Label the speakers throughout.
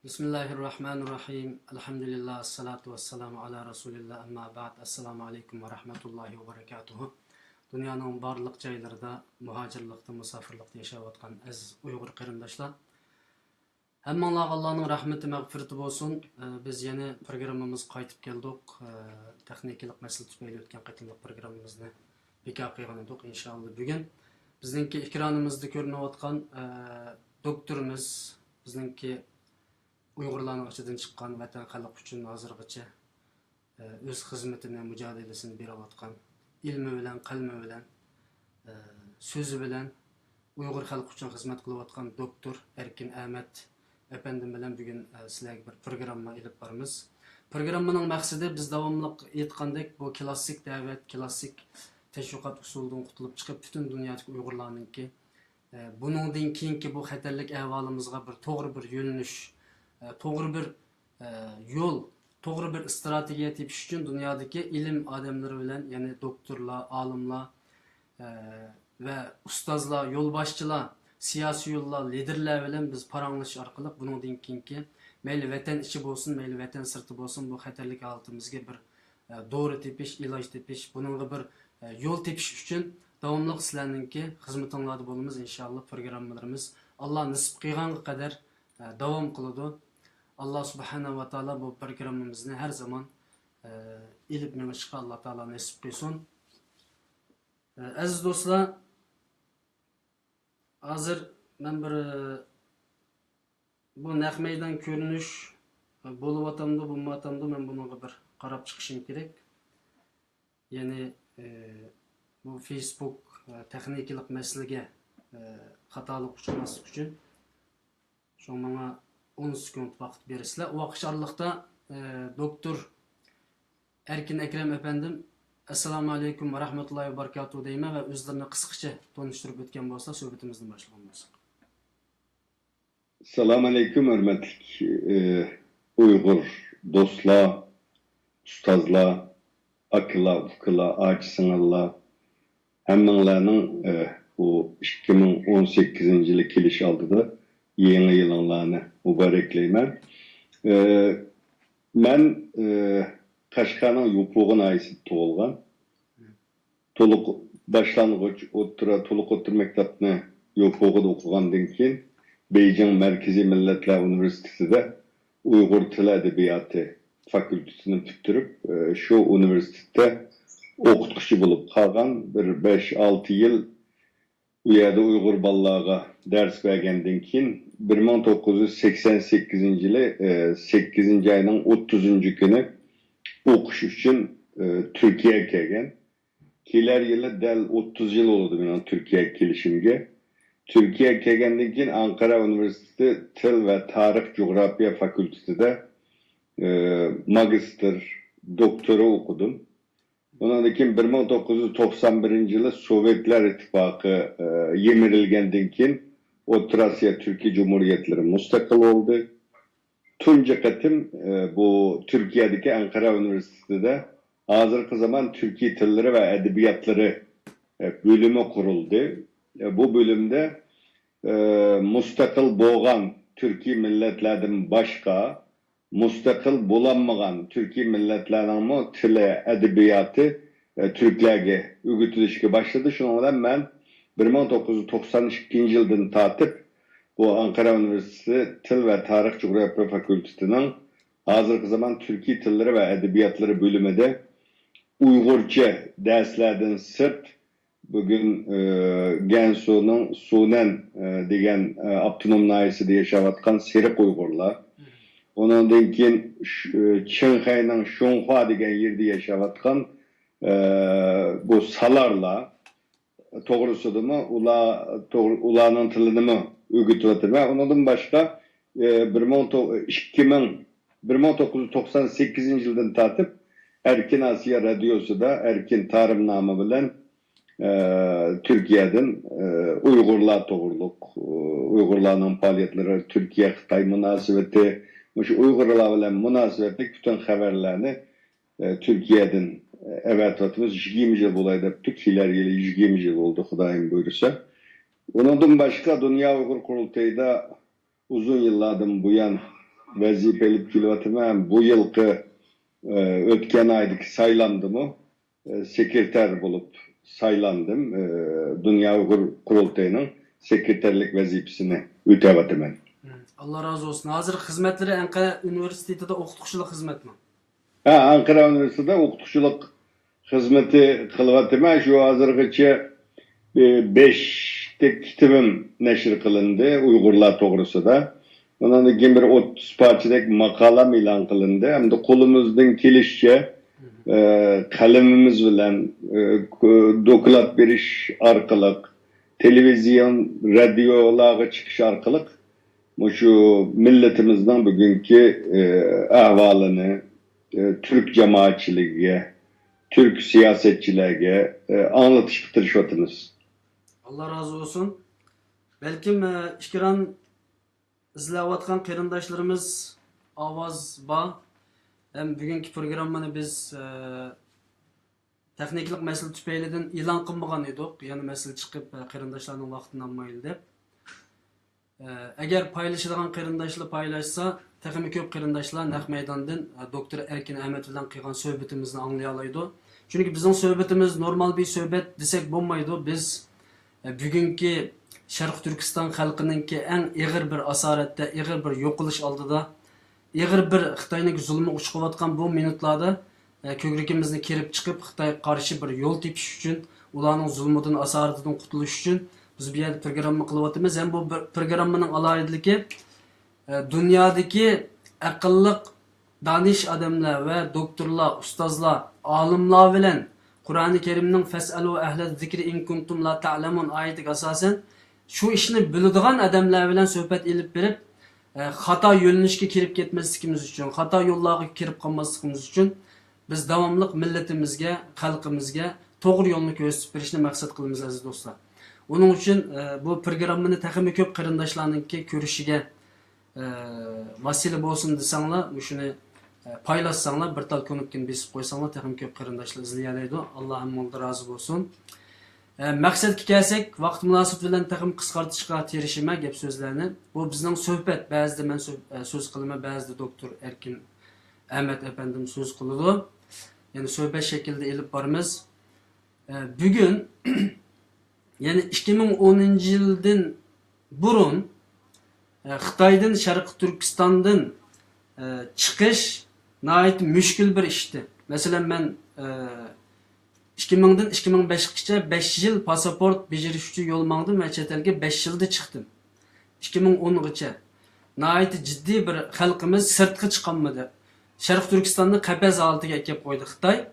Speaker 1: Bismillahirrahmanirrahim. Elhamdülillah, salatu vesselamu ala Resulillah, amma ba'd. Assalamu alaikum ve rahmetullahi ve berekatuhu. Dünyanın barlıq joylarida muhacirlikda, musafirlikda yaşayotgan aziz Uyghur qarindoshlar. Hammanglarga Allohning rahmeti, mag'firati bo'lsin. Biz yana programmamiz qaytib keldik. Texnikalik masala tufayli o'tgan qatimliq programmamizni bekor qilgan edik. Inshaalloh bugun bizningki ekranimizda ko'rinayotgan doktorimiz, bizningki Uyg'urlarning ichidan chiqqan vatan xalq uchun hozirgacha o'z xizmatini, mujodidasini berayotgan, ilmi bilan, qalbi bilan, so'zi bilan Uyg'ur xalq uchun xizmat qilayotgan doktor Erkin Ahmad efendim bilan bugun sizlarga bir programma ilib boramiz. Programmaning maqsadi biz davomli aytgandek bu klassik da'vat, klassik tashviqot usulidan qutulib chiqib butun dunyodagi Uyg'urlarningki buningdan keyingi bu xatarlik ahvolimizga bir to'g'ri bir yo'linish, to'g'ri bir yo'l, to'g'ri bir strategiya tepish uchun dunyodagi ilm odamlari bilan, ya'ni doktorlar, olimlar va ustozlar, yo'lboshchilar, siyosiy yo'llar, liderlar bilan biz paranglish orqali buningdan keyingi mayli vatan ichi bo'lsin, mayli vatan sirti bo'lsin, bu xatarlik holatimizga bir doğru tepish, iloj tepish, buningga bir yo'l tepish uchun davomli sizlarningki xizmatinglarda bo'lamiz inshaalloh. Programmalarimiz Alloh nasib qilganga qadar davom qiladi. Allah subhanahu wa ta'ala bu programımızı her zaman ilip menişka Allah Ta'ala nasip kılsın. Aziz dostlar, hazır ben bir bu naq meydan görünüş bolup atamda, bu matamda ben buna bir qarab çıkışım gerek. Yani bu Facebook texnikalik meseleге hatalık uçurmaslık için şu bana 10 sekund vaqt berisizlar. O vaqt aralığında doktor Erkin Ekrem efendim Assalamu alaikum ve rahmetullahi ve berekatuhu deyme ve özlerini kısıkça tanıştırıp ötken bolsa sohbetimizden başlagan bolsak.
Speaker 2: Assalamu alaikum hürmetli Uygur dostlar, ustazlar, akıla, ufkıla, acısınlar. Hemmenlerinin bu 2018 yılı keliş aldı da yeni yıllarını mübarekleymen. Ben Kaşgar'ın yupuğun ayısı doğulgan. Toluk başlangıç Toluk Otur Mektabını yupuğu okugandan keyin Beijing Merkezi Milletler Üniversitesi'de Uygur Dili Edebiyatı fakültesini bitirip şu üniversitede okutkucu bulup kalgan bir 5-6 yıl bu yerde Uygur ballarına ders vergenden keyin 1988 yılı 8. ayının 30. günü okuş için Türkiye'ye gelgen. Keler yılı del 30 yıl oldu benim Türkiye'ye gelişimge. Türkiye'ye gelgenden keyin Ankara Üniversitesi Til ve Tarih Coğrafya Fakültesi'de magister, doktora okudum. Ondan keyin 1991 yılı Sovyetler İttifakı yemirilgenden keyin Orta Asya Türkiye Cumhuriyetleri müstakil oldu. Tunca katım bu Türkiye'deki Ankara Üniversitesi'de hazırki zaman Türkiye Tilleri ve Edebiyatları bölümü kuruldu. Bu bölümde müstakil boğan Türkiye milletlerden başka müstakil bulanmagan Türkiye milletlerinin tili, edebiyatı Türklerge öğütülüşke başladı. Şundan ben 1992 yıldan tatip bu Ankara Üniversitesi Til ve Tarih Coğrafya Fakültesi'nin hazırki zaman Türkiye Tilleri ve Edebiyatları bölümünde Uygurca derslerden sırt bugün Gensu'nun Sunen degen Abdunum Nayisi'de yaşavatkan Serik Uygurlar. Ondan keyin Çinhay'nın Şonghua degen yerde yaşavatkan bu Salarla doğrusu da mı ulanın tilini mi öğütüvatır ve ondan başka 1998 yıldan tatip Erkin Asya Radyosu da Erkin Tarım namı bilen Türkiye'den Uygurlar doğruluk, Uygurların faaliyetleri, Türkiye-Xitay münasebeti, Uygurlar bilen münasebetlik bütün haberlerini Türkiye'den evet atımız 20 yıl olaydı. Türkiye'ler yılı 20 yıl oldu Xudayım buyursa. Ondan başka Dünya Uygur Kurultayı'da uzun yıllardan bu yan vazifeli kilovatımı bu yılki ötken aydaki saylandımı sekreter bulup saylandım. Dünya Uygur Kurultayı'nın sekreterlik vazifesini ütevatımın.
Speaker 1: Allah razı olsun. Hazır hizmetleri Ankara Üniversitesi'de okutuşuluk hizmet mi?
Speaker 2: Ankara Üniversitesi'de okutuşuluk hizmeti kılvatımı şu hazırgıçı 5 kitabım neşir kılındı Uygurlar doğrusu da. Ondan da bir 30 parçadaki makalam ilan kılındı. Hem de kolumuzdan kelişçe kalemimiz bilen dokulat beriş arkalık, televizyon, radyolara çıkış arkalık şu milletimizden bugünkü ahvalını Türk cemaatçiliğe, Türk siyasetçilerine anlatış bitirişatınız.
Speaker 1: Allah razı olsun. Belki işkiran izleyatkan kırındaşlarımız avaz ba. Hem bugünkü programını biz texniklik mesele tüpeyleden ilan kılmagan edik. Yani mesele çıkıp kırındaşlarının vaktini almayın dep. Eğer paylaşılan kırındaşlı paylaşsa, texmi köp kırındaşlar naq meydandan Doktor Erkin Ahmet bilen kıygan söhbetimizni anlayalaydı. Çünkü bizim söhbetimiz normal bir söhbet desek bulmaydı. Biz bugünkü Şarkı Türkistan halkınınki en ağır bir asaretde, ağır bir yoquluş aldıda, ağır bir Xitayning zulmü uçqıvatkan bu minutlarda kögrikimizni kerip çıkıp Xitay karşı bir yol tepiş üçün, ularning zulmüden, asaretinden qutuluş üçün biz bir yer programma kılıvatımız. Hem bu programmanın alayidligi dünyadaki akıllık danish adamlar ve doktorlar, ustazlar, alimlar bilen Kur'an-ı Kerim'nin fes'alu ehle zikri in kuntum la ta'lemun ayetiga asasen şu işini biladigan adamlar bilen sohbet elip berip hata yo'linishga kirib ketmasligimiz uchun, hata yo'llarga kirib qolmasligimiz uchun biz davomliq millatimizga, xalqimizga to'g'ri yo'lni ko'rsatib berishni maqsad qilamiz aziz do'stlar. Onun uchun bu programmani texmi ko'p qarindoshlarningki ko'rishiga vasile bo'lsin desanglar, shuni paylaşsanglar, bir tal ko'nikkin besib qo'ysanglar, texmi ko'p qarindoshlar izlayalaydi. Alloh hammaga rozi bo'lsin. Maqsadga kelsak, vaqt munosabati bilan texmi qisqartirishga tirishima gap so'zlarni. Bu bizning suhbat, ba'zida men so'z qilaman, ba'zida doktor Erkin Ahmet efendim so'z qiladi. Yani suhbat shaklida elib boramiz. Bugun yani 2010 yıldan burun Xitaydan Şarkı Türkistan'dan çıkış nayet müşkül bir işti. Mesela ben 2000'dan 2005'e 5 yıl pasaport beceriş yol mağdım ve çetelge 5 yılda çıktım. 2010'a nayet ciddi bir halkımız sırtkı çıkanmadı. Şarkı Türkistan'da kapez altıga ekip koydu Xitay.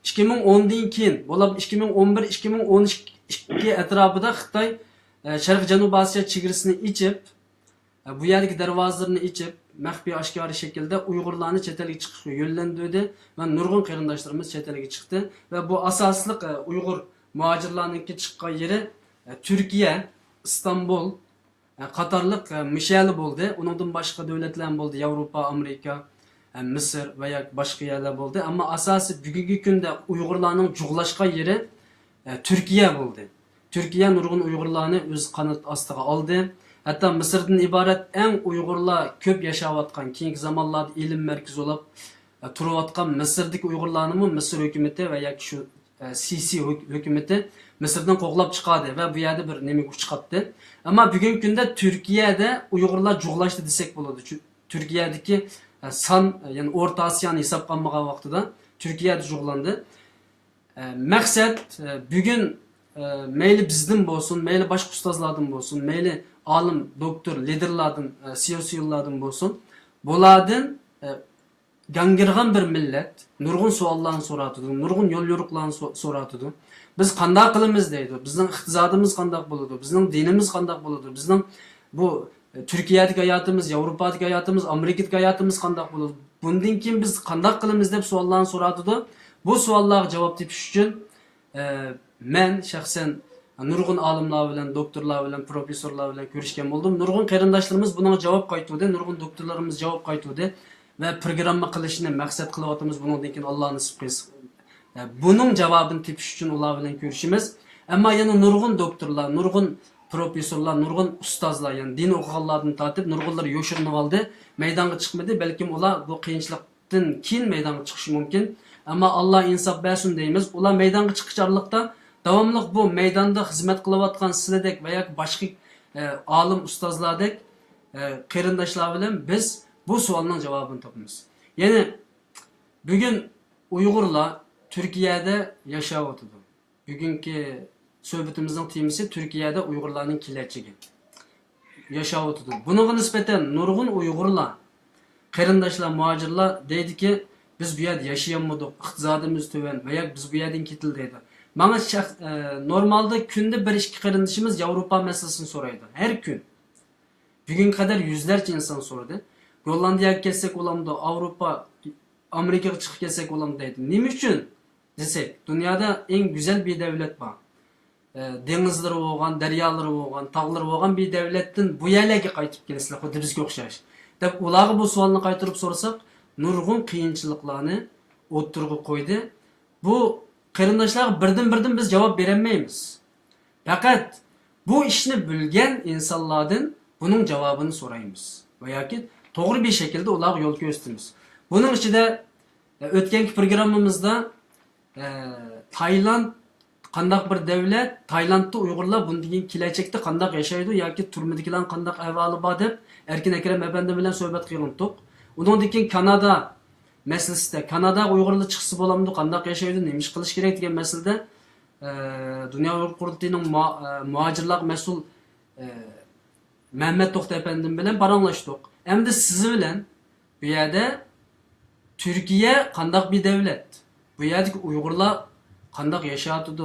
Speaker 1: 2010'dan keyin, bo'lab 2011-2012 etrafında Xitay Şarkı Janubiy Asya chegarasini içip, bu yerdagi darvozalarini içip, maxfiy oshkora şekilde Uygurlarni chet elga chiqishga yo'llantirdi va nurg'un qarindoshlarimiz chet elga chiqdi va bu asosliq Uyg'ur muhojirlarningki chiqqan yeri Türkiye, İstanbul qatorliq mishali bo'ldi. Uningdan boshqa davlatlar bo'ldi, Yevropa, Amerika, Mısır veya başka yerler oldu ama asası bugünkü günde Uygurlarning jug'lashgan yeri Türkiye oldu. Türkiye nurg'un Uygurlarni o'z qanot ostiga oldi. Hatta Mısır'dan ibaret en Uygurlar köp yaşayotgan, keyingi zamonlarda ilim merkezi olib turayotgan Mısır'daki Uygurlarni Mısır hükümeti veya şu Sisi hükümeti Mısır'dan qo'g'lab chiqadi ve bu yerda bir nima chiqatdi. Ama bugünkü günde Türkiye'de Uygurlar jug'lashdi desek bo'ladi. Türkiye'deki san yani Orta Asya'nı hesap almağa vaxtıda Türkiye'de jug'landı. Maksat bugün meyli bizden bolsun, meyli başka ustazlardan bolsun, meyli alim, doktor, liderlardan, siyosiyolardan bolsun. Bulardan gangirgan bir millet, nurg'un savollarni so'ratudu, nurg'un yo'l yo'riqlarni so'ratudu. Biz qanday qilamiz deydi. Bizning iqtisodimiz qanday bo'ladi? Bizning dinimiz qanday bo'ladi? Bizning bu Türkiye'deki hayatımız, Avrupa'daki hayatımız, Amerika'daki hayatımız qanday bo'ladi? Bundan keyin biz qanday qilamiz deb savollarni so'ratudu. Bu savollarga javob tepish uchun men shaxsan nurg'un olimlar bilan, doktorlar bilan, professorlar bilan ko'rishgan bo'ldim. Nurg'un qarindoshlarimiz bunga javob qaytuvdi, nurg'un doktorlarimiz javob qaytuvdi ve programma qilishni maqsad qilyapmiz. Bundan keyin Alloh nasib qilsin. Bunun cevabını tepish uchun ular bilan ko'rishimiz. Ama yana nurg'un doktorlar, nurg'un professorlar, nurg'un ustozlar, ya'ni din o'qiganlardan tortib nurg'unlar yo'shirinib oldi, maydonga chiqmadi. Balkim ular bu qiyinchilikdan keyin maydonga chiqishi mumkin. Ammo Alloh insof bersin deymiz. Ular maydonga chiqishlarlikda davomli bu maydonda xizmat qilayotgan sizlardek va yoki boshqa olim ustozlardek qarindoshlar bilan biz bu savolning javobini topamiz. Ya'ni bugun Uyg'urlar Turkiyada yashayotdi. Bugungi suhbatimizning temasi Turkiyada Uyg'urlarning kelajagi. Yashayotdi. Bunga nisbatan nurg'un Uyg'urlar, qarindoshlar, muhojirlar deydiki, biz bu yerda yashayolmadik, iqtisodimiz tuvan va yoki biz bu yerdan ketildi dedi. Bana normalde künde bir iki qarindishimiz Avrupa meselesini so'raydi. Her gün. Bugün kadar yüzlerce insan sordu. Gollandiyaga kelsak olamdı, Avrupa, Amerikaga chiqib kelsak olamdı deydi. Nima uchun desek, dunyoda eng güzel bir devlet var. Dengizlari bo'lgan, daryolari bo'lgan, tog'lari bo'lgan bir davlatdan bu yerlarga qaytib kelasizlar, xuddi bizga o'xshash. Deb ularga bu savolni qaytarib so'rasak, nurg'un qiyinchiliklarni o'ttirg'i qo'ydi. Bu qarindoshlar birdan biz javob berolmaymiz. Faqat bu ishni bilgan insonlardan bunun cevabını so'raymiz. Va yoki to'g'ri bir şekilde ularga yo'l ko'rsatamiz. Bunun ichida o'tgan programmamizda Tayland qandaq bir davlat, Taylandda Uyg'urlar bundan kelajakda qandaq yashaydi yoki turmadigilar qandaq ahvoli bor deb Erkin Akram efendi bilan suhbat qilgandik. Undan keyin Kanada meselesinde, Kanada Uyg'urlar chiqsa bo'lamdi, qandaq yashaydi, nima ish qilish kerak degan masalada Dünya Uyg'ur qurultiyining muhojirlar mas'ul Mehmet To'xta efendim bilan paranlaştık. Hem de sizi bilan bu yerda Türkiye qandaq bir devlet. Bu yerdagi Uyg'urlar qandaq yashayotdi.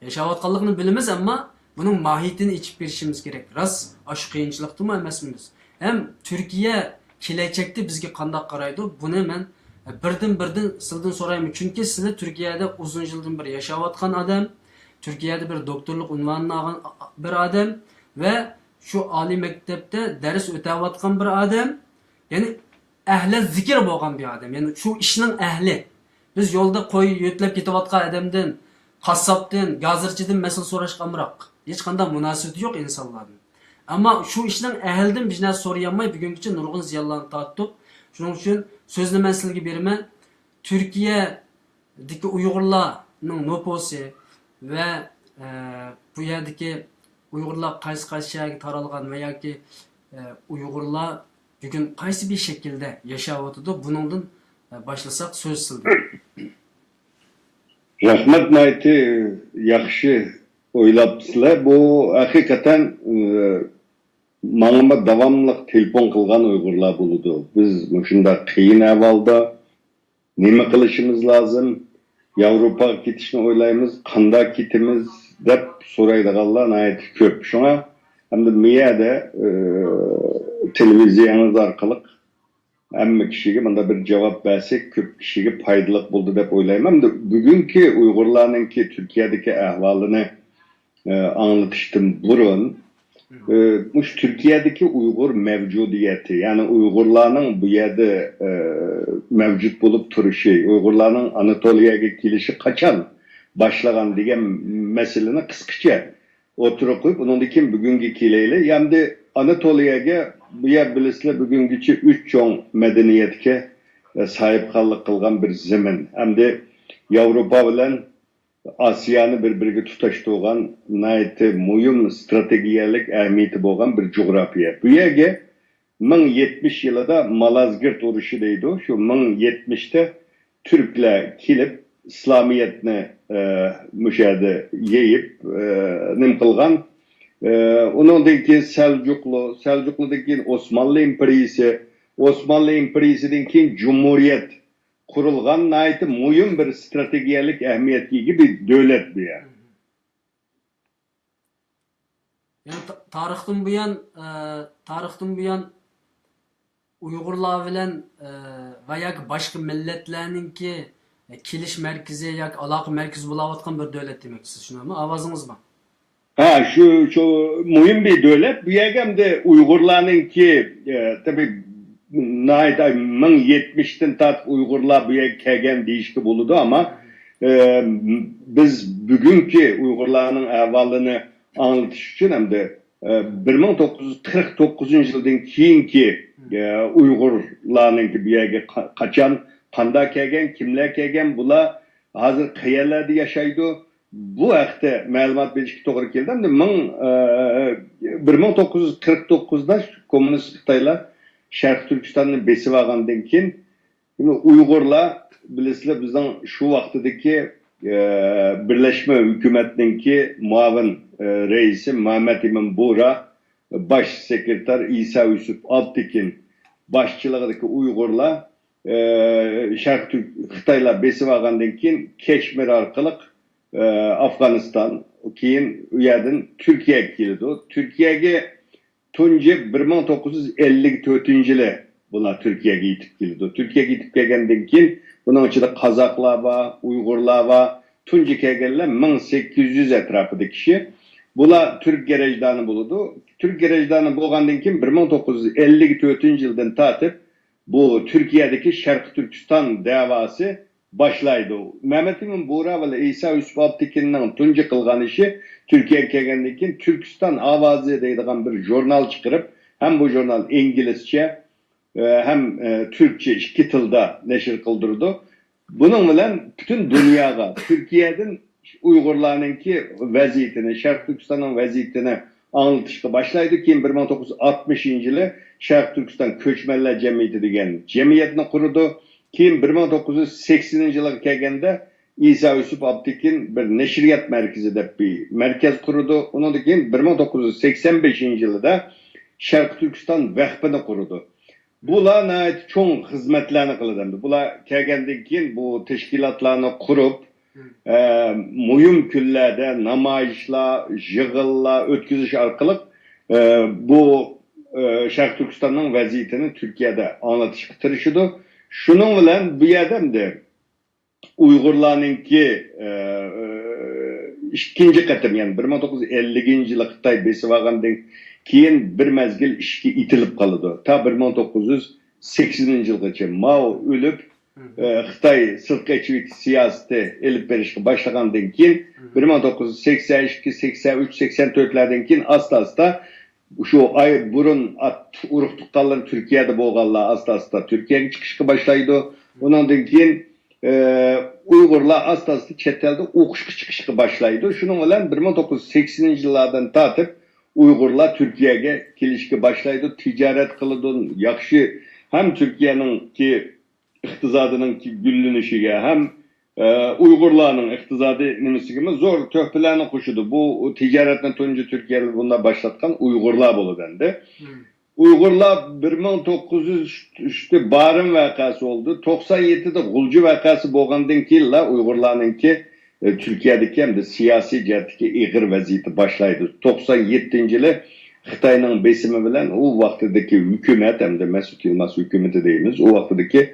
Speaker 1: Yashayotganligini bilamiz, ammo buning mohiyatini ichib berishimiz kerak. Ras shu qiyinchilikdimi emasmiz? Hem Türkiye kelajakda bizga qandaq qaraydi? Buni men birdan sizdan so'rayman. Chunki siz Turkiyada uzun yildan beri yashayotgan odam, Turkiyada bir doktorlik unvonini olgan bir odam ve şu Ali mektepte ders o'tayotgan bir odam, ya'ni ahli zikr bo'lgan bir odam, ya'ni şu ishning ahli. Biz yo'lda qo'y yo'tlab ketayotgan odamdan, qassobdan, gazirchidan mas'ul so'rashga amroq. Hech qanday munosabati yo'q insonlarning. Ammo şu ishning ahlidan biz narsa so'rayolmay bugungacha nurg'un ziyonlarni tortdik. Shuning uchun so'zni men sizlarga beraman. Turkiyadagi Uyg'urlarning noposi ve bu yerdagi Uyg'urlar qaysi yerga taralgan va yoki Uyg'urlar bugun qaysi bir şekilde yashayotdi, buningdan başlasak so'z sizda.
Speaker 2: Rahmat nayti yaxshi o'ylabsizlar. Bu hakikaten manga davomli telefon qilgan Uyg'urlar bo'ldi. Biz shunda qiyin ahvolda nima qilishimiz lozim? Yevropaga ketishni o'ylaymiz, qanday ketimiz deb so'raydiganlar nayt ko'p. Shunga hamda miyada televizyonimiz orqali hamma kishiga bunda bir javob bersak, ko'p kishiga foydali bo'ldi deb o'ylayman. Bugungi Uyg'urlarningki Turkiyadagi ahvolini anlatishdan burun mush Türkiye'deki Uygur mevcudiyeti, yani Uygurlarning bu yerda mevcut bulup turuşu, Uygurlarning Anatoliyaga kelishi qachon başlagan degan meseleni kıskacha o'tirib qo'yib, undan keyin bugungi kelayli. Endi Anatoliyaga bu yer bilasizlar bugungicha 3 cho'ng madaniyatga sahibxonlik qilgan bir zamin. Endi Yevropa bilan Asiyani bir-biriga tutashtirgan nayt muhim strategiyalik ahamiyati bo'lgan bir jo'grafiya. Bu yerga 1070 yilida Malazgirt urushi deydi. Shu 1070'te Türkler kelib İslamiyetni müşahede yeyip nim qilgan. Undan keyin Selçuklu'dan keyin Osmanlı İmperiyasidan keyin Cumhuriyet kurulgan nayt muhim bir stratejiyalik ahamiyatga ega bir davlat bu yer.
Speaker 1: Yani tarixdan buyon Uyg'urlar bilan va yoki boshqa millatlarningki kelish markazi yoki aloqa markazi bo'layotgan bir davlat demoqchisiz, shunami? Ovozingiz bor.
Speaker 2: Ha, şu muhim bir davlat. Bu yerga hamda Uyg'urlarningki tabii nayt 1070'ten tortib Uyg'urlar bu yerga kelgan deyishga bo'ladi, ama biz bugungi Uyg'urlarning ahvolini anlatış için hem de 1949 yıldan keyinki Uygurlarning bir yerga qachon, qanday kelgan, kimlar kelgan, bular hozir qayerlarda yashaydi? Bu haqda ma'lumot berishga to'g'ri keldi. Hamda 1949da kommunist Xitoylar Sharq Turkistonni besib olgandan keyin Uygurlar bilasizlar bizning shu vaqtdagi Birleşme Hükümet'ninki muavin reisi Mehmet Emin Bora, baş sekreter İsa Yusuf Altekin başçılığındaki Uygurlar Şarkı Xitaylar besib olgandan keyin Keşmir arkalık Afganistan, keyin u yerdan Türkiye'ye keldi. Türkiye'ye tunji 1954-yili bular Türkiye'ye yetib keldi. Türkiye'ye yetib kelgandan keyin bunun içinde Kazaklar var, Uygurlar var. Tunji kelganlar 1800 etrafında kişi. Bular Türk gerejdanı buludu. Türk gerejdanı bo'lgandan keyin 1954-yildan tartib bu Türkiye'deki Şarkı Türkistan davası başlaydı. Mehmet Emin Bora ve İsa Yusuf Altekin'nin tunji qilgan işi Türkiye'ye kelgandan keyin Türkistan Avazı deydigan bir jurnal çıkarıp hem bu jurnal İngilizce hem Türkçe iki tilda neşir kıldırdı. Bunun bilen bütün dünyada Türkiye'den Uygurlarınki vaziyetini, Şarkı Türkistan'ın vaziyetini anlatışka başlaydı ki 1960 yılı Şarkı Türkistan Köçmenler Cemiyeti degan cemiyetini kurdu. Ki 1980 yıla kelgende İsa Yusuf Altekin bir neşriyat merkezi de bir merkez kurdu. Onun da keyin 1985 yılında Şarkı Türkistan Vakfı'nı kurdu. Bular nəhayət çoğun xizmətlərini qıldı. Bular kelgandan keyin bu teşkilatlarını kurup mühim günlərdə namayişlar, yığınlar ötküzüş arkalık bu Şarkı Türkistan'ın vaziyetini Türkiye'de anlatışqa tirişidi. Şunun bilen bu yerden de Uygurlarınki ikinci qatım yani 1950 yılı Xitay besib olgandan keyin bir mezgil işki itilip kalıdı. Ta 1980 yılgacha Mao ölüp Xitay sırtqa içivik siyaseti elip berişke başlagandan keyin 1982, 83, 84'lerden keyin asta şu ay burun uruk tuqqanlar Türkiye'de bo'lganlar asta Türkiye'ye çıkışqa başlaydı. Ondan keyin Uygurlar asta chet elda o'qishga chiqishga başlaydı. Şunun bilan 1980 yıllardan tartib Uygurlar Türkiye'ye kelishga başlaydı. Ticaret kılıdı. Yaxşı hem Türkiye'nin ki iqtisodinin ki güllenişiga hem Uygurlarning iqtisodiy nimasiga zo'r töhfelerini qo'shdi. Bu ticaretni tunji Türkiye'li bunda başlatgan Uygurlar bo'ldi endi. Uygurlar 1903'te Barın vakası oldu. 97'de Gulcu vakası bo'lgandan keyin Uygurlarninki Türkiye'deki hem de siyasi cihetdeki iğir vaziyeti başlaydı. 97 yılı Xitayning besimi bilen o vaqtdagi hükümet hem de Mesut Yılmaz hükümeti deyimiz. O vaqtdagi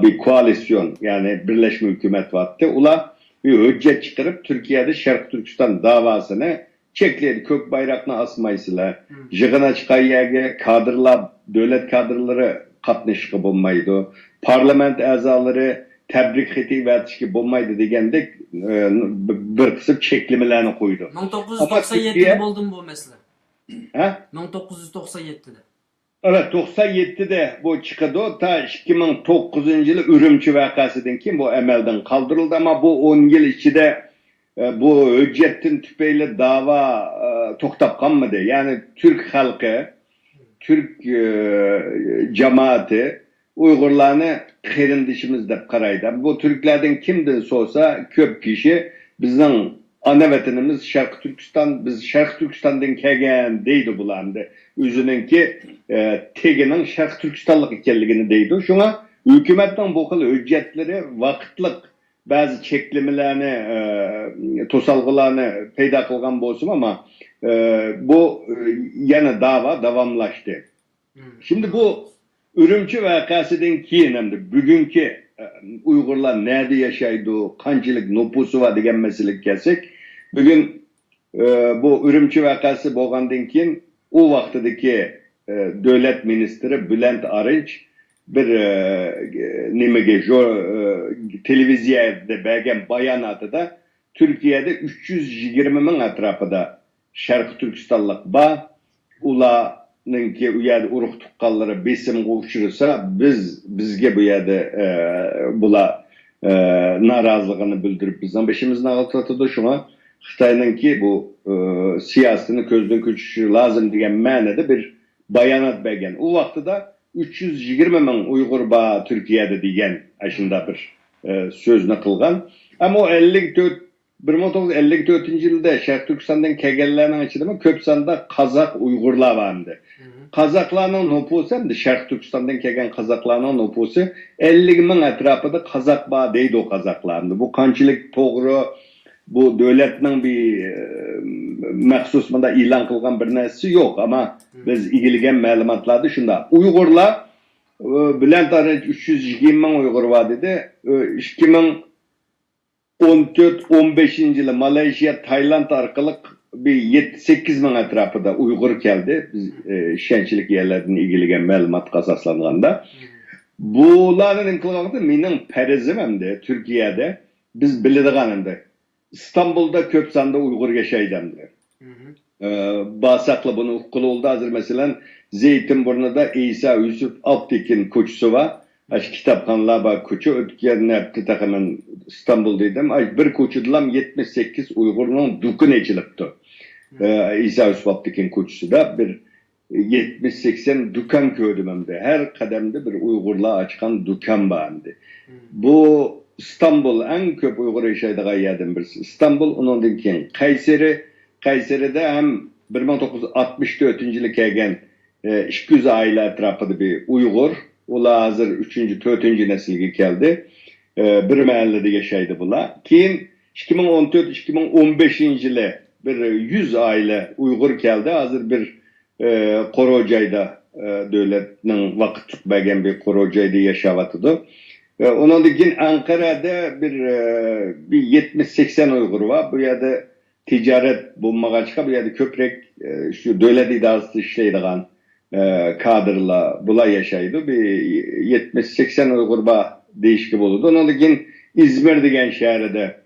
Speaker 2: bir koalisyon yani birleşme hükümet vardı. Ular bir hüccet çıkarıp Türkiye'de Şarkı Türkistan davasını çekledi. Kök bayrakını asmaysılar. Jığına çıkan yerge kadrlar, devlet kadrları katnışkı bulmaydı. Parlament azaları tebrik eti vertişki bulmaydı degende bir kısım çeklimelerini koydu.
Speaker 1: 1997'de buldum bu mesele.
Speaker 2: Ha?
Speaker 1: 1997'de.
Speaker 2: Evet 97'de bu çıkıdı. Ta 2009 yılı Ürümçi vakasından keyin bu emelden kaldırıldı ama bu 10 yıl içinde bu hüccetin tüpeyle dava toktap kalmadı. Yani Türk halkı, Türk cemaati Uygurlarını qerindişimiz dep qaraydı. Bu Türklerden kimden sorsa köp kişi bizden ana vatanımız Şarkı Türkistan, biz Şarkı Türkistan'dan kelgan deydi bulandı. Üzününki teginin Şarkı Türkistanlık ekenligini deydi. Şuna hükümetten bu xil hüccetleri vaqtliq bazı çeklimelerini, tosalgılarını peyda kılgan bolsun ama bu yana dava davamlaştı. Şimdi bu Ürümçi vakasından keyin hem bugünkü Uygurlar nerede yaşaydı, kancılık nüfusu var degan mesele kelsek, bugün bu Ürümçi vakası bo'lgandan keyin o vaqtdagi devlet ministri Bülent Arınç bir televizyada bergan bayonotada Türkiye'de 320 ming atrofida Şarkı Türkistanlık ba ularninki u yerda urug' tuqqanlari besimga uchrasa bizga bu yerda bular noroziligini bildirib bizning beshimizni ag'iltiradi. Shunga Xitoyninki bu siyosatini ko'zdan kechirishi lozim degan ma'noda bir bayonot bergan. U vaqtida 320 ming Uyg'ur ba Turkiyada degan ashunda bir so'zni qilgan. Ammo 1954-yilda Sharq Turkistondan kelganlarning ichida ko'p sonda qozoq Uyg'urlar bor edi. Qozoqlarning nupusi hamda Sharq Turkistondan kelgan qozoqlarning nupusi 50 ming atrofida qozoq bor deydi o qozoqlarni. Bu qanchalik to'g'ri, bu davlatning bir maxsus bunda e'lon qilgan bir narsasi yo'q, ammo biz egiilgan ma'lumotlarda shunda. Uyg'urlar bilan tarix 320 ming Uyg'ur bor dedi. 2014-15-yili Malayziya, Tayland orqali bir 7-8 ming atrofida Uyg'ur keldi. Biz ishonchli yerlardan egiilgan ma'lumotga asoslanganda. Bularni nima qilganda mening farzim hamda Turkiyada biz biladigan endi İstanbul'da ko'p sonda Uyg'ur yashaydi. Basaqlı bunu uqqul oldu. Hazır mesela Zeytinburnu'da İsa Yusuf Alptekin koçusu var. Kitapxonalar var koçu. Ötken nepti takımın İstanbul'daydım. Bir koçudulam 78 Uygur'un dükkan açılıptı. İsa Yusuf Alptekin koçusu da bir 70-80 dükkan gördüm hem de. Her kademde bir Uygurlar açkan dükkan vardı. Bu İstanbul en köp Uygur yaşaydığı yerden birisi. İstanbul ondan keyin Kayseri'de hem 1964-yili kelgan 200 aile etrafında bir Uygur. Ular hazır 3. 4. nesilge geldi. Bir mahallede yaşaydı bular. Keyin 2014-2015 bir 100 aile Uygur geldi. Hazır bir Qorojayda devletinin vakit tutmayan bir Qorojayda yaşavatıdı. Onun için Ankara'da bir 70-80 Uygur var. Bu yerde ticaret bulmağa çıkıp bu yerde köprek şu devlet idaresi işleydiğen kadrla bula yaşaydı. Bir 70-80 Uygur var değişik oldu. Onun için İzmir degen şehirde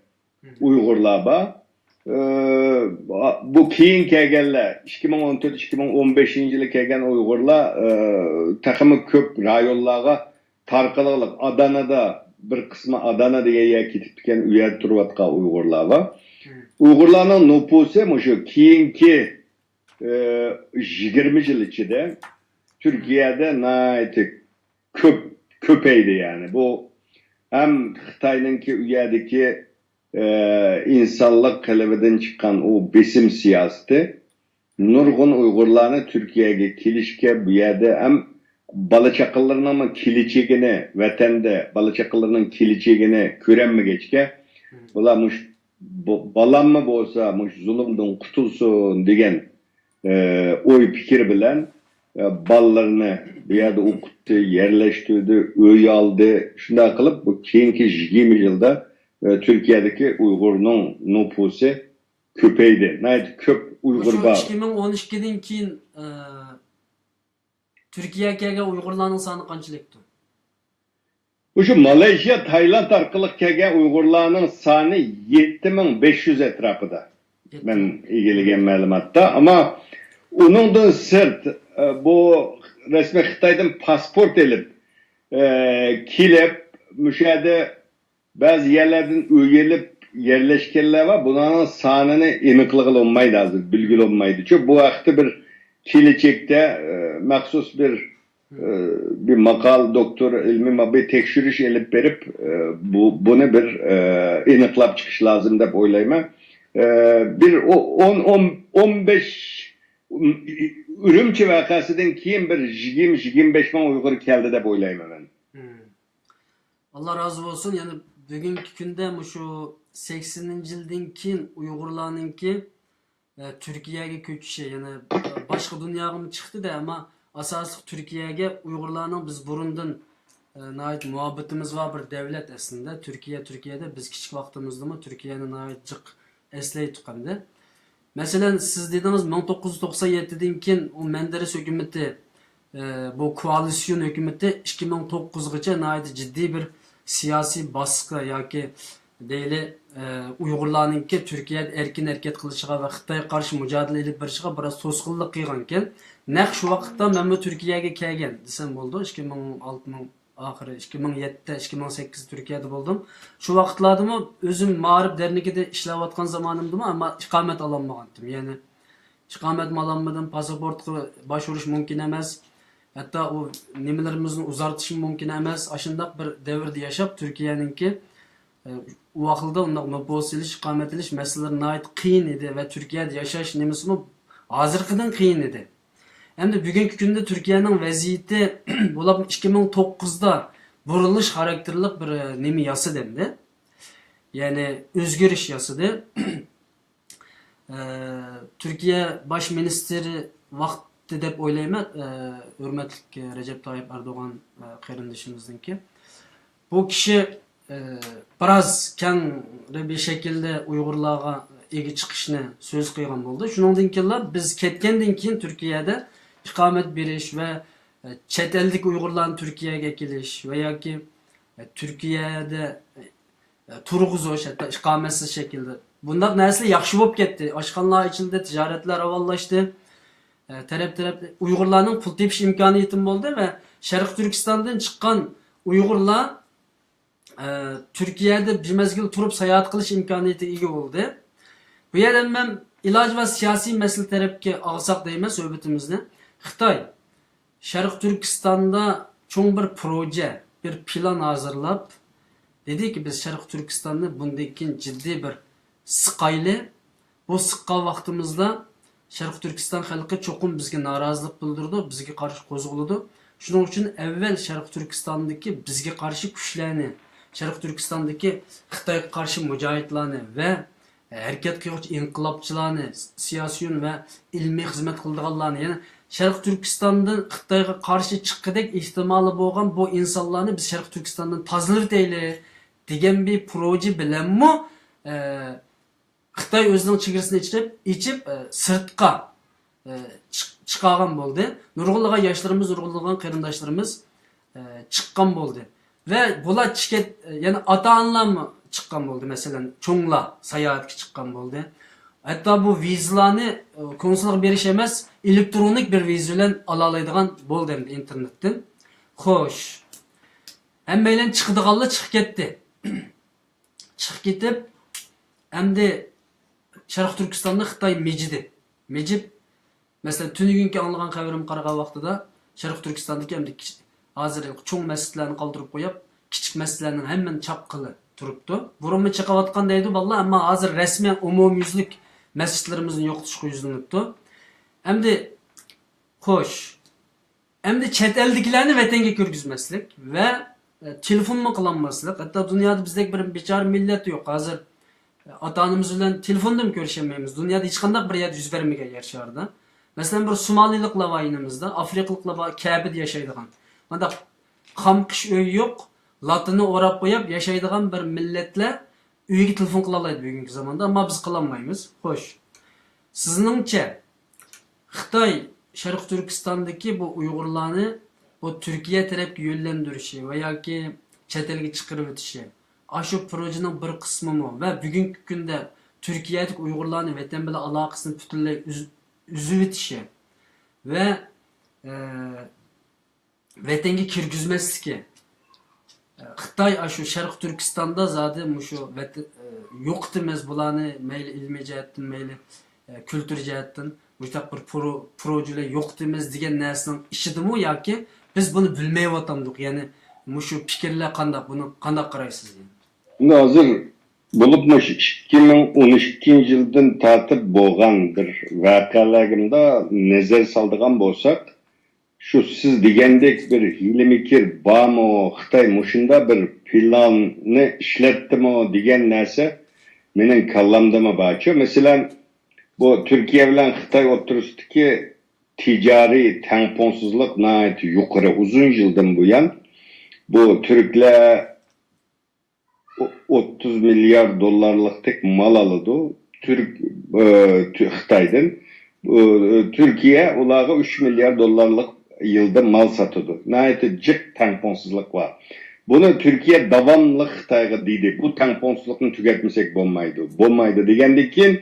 Speaker 2: Uygurlar var. Bu keyin kelganlar 2014-2015 kelgan Uygurlar takımı köp rayonlarga tarqalıq Adana'da bir kısmı Adana diye ketipken üyer turvatqa Uygurlar var. Uygurlarning nupusi şu keyinki 20 yıl içinde Türkiye'de naiti köpeydi yani. Bu hem Xitay'nınki üyerdeki insanlık kalebeden çıkan o besim siyaseti nurgun Uygurlarını Türkiye'ye kilişke bu yerde hem balıçakıllarının ama kiliçegini vatanda balıçakıllarının kiliçegini körenme geçke bularmış balam mı bolsa muş zulümden kutulsun degen oy fikir bilen ballarını bir yerde okuttu, yerleştirdi, öy aldı. Şunda kılıp bu keyinki 20 yılda Türkiye'deki Uygur'un nüfusu köpeydi. Neydi? Köp Uygur var.
Speaker 1: 2012'den keyin Türkiye'ye kelgan Uygurlarning soni qanchalikdir?
Speaker 2: Şu Malezya, Tayland orqali kelgan Uygurlarning soni 7500 etrafida. Ben egiilgan ma'lumotda, ama uningdan sirt bu resmi Xitoydan pasport elib kelib müşahede bazı yerlerden üyelip yerleşkenler var. Bunların sanını eniqliği olmaydı hazır, bilgili olmaydı. Çünkü bu vakti bir kiliçekte maksus bir makal doktor ilmi bir tekşürüş elip verip bunu bir eniqlap çıkış lazım da oylayma. Bir 10-15 Ürümçi vakasından keyin bir 20-25 bin Uygur geldi de oylayma ben.
Speaker 1: Allah razı olsun. Yani bugünkü günde şu 80. yıldan keyin Uygurlarninki Türkiye'ye köçüşü yani başka dünyaya çıktı da ama asası Türkiye'ye Uygurlarning biz burundan nait muhabbetimiz var bir devlet aslında. Türkiye'de biz küçük vaktimizde mi Türkiye'nin nait cık esleyi tukandı. Mesela siz dediniz 1997'den keyin o Menderes hükümeti bu koalisyon hükümeti 2009'gacha nait ciddi bir siyasi baskı yoki deyli Uyg'urlarninki Türkiye'de erkin hareket kılışıga ve Xitayga karşı mücadele edip barışıga biraz to'sqinlik qilganken, naq shu vaqtda men bu Turkiyaga kelgan desam bo'ldi. 2006 ahiri 2007'de 2008 Türkiye'de buldum. Şu vaqtlarda mı özüm mağrib dernekide işleyotgan zamanımdı ama ikamet alanmagandım. Yani ikamet alanmadım, pasaportga başvuruş mümkün emas. Hatta o nimelerimizni uzartışım mümkün emas. Aşındaq bir devirde yaşap Türkiye'ninki o vaqtda undaq mabosilish, ikamet edish meseleleri nayet qiyin edi ve Türkiye'de yaşaş nimesini hazırkıdan qiyin edi. Hem de bugünkü günde Türkiye'nin vaziyeti bulab 2009'da buruluş karakterlik bir nemi yası demdi. Yani özgürüş yasıdı. Türkiye baş ministeri vakti dep oylayman, hürmetlik Recep Tayyip Erdoğan kardeşimizdinki. Bu kişi biraz keng bir şekilde Uygurlarga egi çıkışını söz kıygan oldu. Şundan keyin biz ketgenden keyin Türkiye'de ikamet beriş ve chet eldik Uygurların Türkiye'ye kelish veya ki Türkiye'de turg'uzish hatta ikametsiz şekilde. Bundaq narsalar yaxshi bo'lib ketdi. Oshxonalar ichida tijoratlar avvallashdi. Taraf Uygurlarning pul tepish imkoniyati bo'ldi ve Sharq Turkistondan chiqqan Uygurlar Türkiye'de bir mezgil turup seyahat qilish imkoniyatiga ega bo'ldi. Bu yerdan men iloj va siyosiy masala tarafga og'saq deyman suhbatimizni. Xitoy Sharq Turkistonda cho'ng bir proje, bir plan hazırlab dedi ki biz Sharq Turkistonda bundan keyin ciddi bir sıqaylı. Bu sıqqa vaqtimizda Sharq Turkiston xalqi cho'qim bizga norozilik bildirdi, bizga qarshi qo'zg'aldi. Shuning uchun avval Sharq Turkistondagi bizga qarshi kuchlarni, Sharq Turkistondagi Xitoyga qarshi mujohidlarni va hareket qiluvchi inqilobchilarni, siyosiy va ilmiy xizmat qilganlarni, ya'ni Sharq Turkistondan Xitoyga qarshi chiqqidek ehtimoli bo'lgan bu insonlarni biz Sharq Turkistondan tozalab degan bir proje bilanmi Xitoy o'zining chegarasini ichib sirtqa chiqargan bo'ldi. Nurg'unlagan yoshlarimiz, nurg'unlagan qarindoshlarimiz chiqqan bo'ldi. Ve bular chiqet, ya'ni ota-onalarmi chiqqan bo'ldi, masalan, cho'nglar sayohatga chiqqan bo'ldi. Hatta bu vizalarni konsulga berish emas, elektronik bir viza bilan ola oladigan bo'ldi endi internetdan. Xo'sh. Hammalar chiqdiganlar chiqib ketdi. Chiqib ketib, endi Sharq Turkistonda Xitoy mejib. Mesela tünügünki anlagan xabarim qaragan vaqtida Sharq Turkistondagi endi hozir cho'ng masjidlarni qoldirib qo'yib, kichik masjidlarning hammani chapqili turibdi. Burunmi chiqayotgan deydi vallahi, ammo hozir rasmiy umumyuzlik masjidlarimizni yo'qotishga yuzlanibdi. Endi xo'sh. Endi chet elliklarni vatanga kirgizmaslik va telefonmi qilinmaslik. Hatta dunyoda bizdek bir bechora millat yo'q. Hozir ota-onamiz bilan telefonda ham ko'rishamaymiz. Dunyoda hech qanday bir yer yuz bermagan yer sharda. Masalan bir Somaliliklar var yanımızda, Afrikalıklar var, Kabe'de yaşaydıgan. Hatta kamkış öy yok, Latını orap koyup yaşaydıgan bir milletle üyege telefon kılalaydı bugünkü zamanda ama biz kılamayız. Hoş. Sizince Xitoy Sharq Turkiston'daki bu Uygurlarni bu Türkiye tarafga yönlendirişi veya ki chet elga chiqarib o'tishi, shu projening bir qismi ve bugünkü günde Türkiye'deki Uygurlarni vatan bilan aloqasini butunlay üzüp etişi ve vatanga kirgizmasligi. Xitoy shu Sharq Turkistonda zodi shu yo'qtimiz bularni mayli ilmiy jihatdan, mayli kultur jihatdan mutlaq bir projelar yo'qtimiz degan narsaning ishidimi yoki biz buni bilmayotgandik? Ya'ni shu fikrlar qanday, buni qanday qaraysiz?
Speaker 2: Buni hozir bo'libmi 2012 yıldan tatip bo'lgan bir voqealarga nazar soldigan bo'lsak, şu siz degandek bir hiyla-mikr bormi, Xitoy mushunda bir planni ishlatdimi degan narsa mening kallamdami borchi. Masalan, bu Türkiye bilan Xitoy o'rtasidagi ticari tengponsizlik nihoyat yuqori, uzun yildan buyon bu Türkler 30 milyar dolarlık tek mal aladı. Xitoydan. Türkiye ularga 3 milyar dolarlık yılda mal satıdı. Nihayet cık tengponsizlik var. Bunu Türkiye davamlı Xitayga deydi. Bu tengponsuzlukni tugatmasak bo'lmaydi. Bo'lmaydi degandek keyin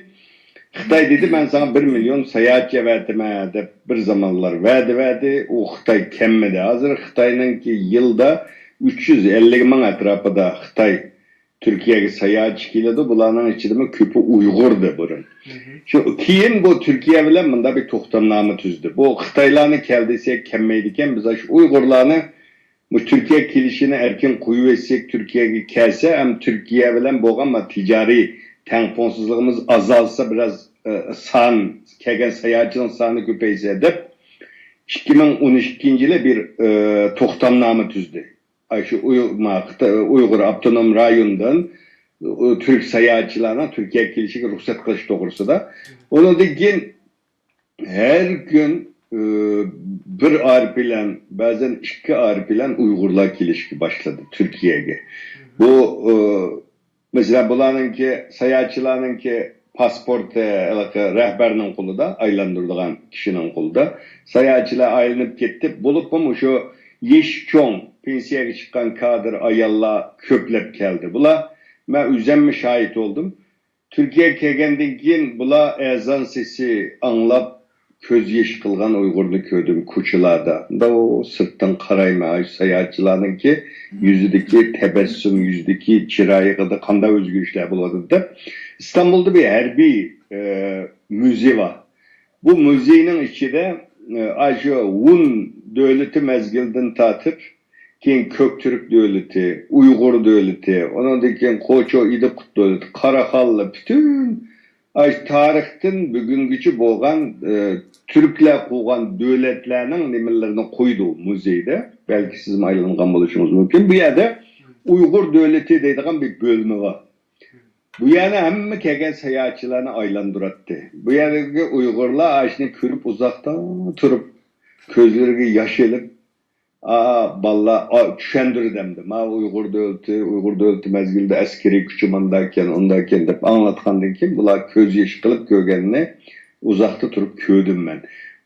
Speaker 2: Xitay dedi ben sana 1 milyon sayohatchi verdim deb bir zamanlar verdi. O Xitay kemmedi. Hazır Xitay'nınki yılda 350 ming atrofida Xitay Türkiye'ye sayohatchi keladi. Bularning ichida ko'pi Uyg'urdi burun. Şu keyin bu Türkiye bilan bunda bir to'xtamnoma tuzdi. Bu Xitaylarni keldiysak kemmeydi ekan, biz şu Uyg'urlarni bu Türkiye kelishini erkin qo'yib etsek, Türkiye'ye kelse hem Türkiye bilan bo'lgan ticari tengponsuzluğumuz azalsa biraz kelgan sayohatchining soni ko'paysa deb 2012 yılı bir to'xtamnoma tuzdi. Şu Uyg'ur Abdunum rayonundan Türk sayohatchilarni Türkiye kelishiga ruxsat qilish to'g'risida. Ondan keyin her gün bir arif bilen, bazen 2 arif bilen Uygurlar kelishga başladı Türkiye'ye. Bu mesela bularınki sayohatchilarninki pasportu rehberinin qo'lida, aylandırdıgan kişinin qo'lida. Sayohatchilar aylanib ketdi. Bo'lib ham şu yeş çoğun pensiyaga chiqqan kadr ayollar ko'plab keldi. Bular ben üzemmi şahit oldum. Türkiye'ye kelgandan keyin bular ezan sesi anlap köz yeş kılgan Uygur'unu gördüm koçularda. Da o sırttan qarayma sayohatchilarninki yüzüdeki tebessüm, yüzüdeki çirayı kadar kanda özgürlükler buladı da. İstanbul'da bir harbiy müze var. Bu müzenin içinde Hun devleti mezgilden tatip keyin Köktürk devleti, Uygur devleti, ondan keyin Koço İdikut devleti, Karakallı bütün tarihten bugünküçü bo'lgan Türkler qo'ygan devletlerinin nimelerini koydu muzeyde. Belki siz aylangan bo'lishiniz mümkün. Bu yerde Uygur devleti deydigan bir bölümü var. Bu yana hamma kelgan sayohatchilarni aylandırattı. Bu yerdagi Uygurlar ashni ko'rib uzoqdan turib ko'zlariga yosh elib, balla tushundirdimdi. Ma Uygur devleti mezgilde askeri kuchumandayken, ondayken deb anlatgandan keyin bular ko'z yosh qilib ko'rganini uzoqda turib ko'rdim men.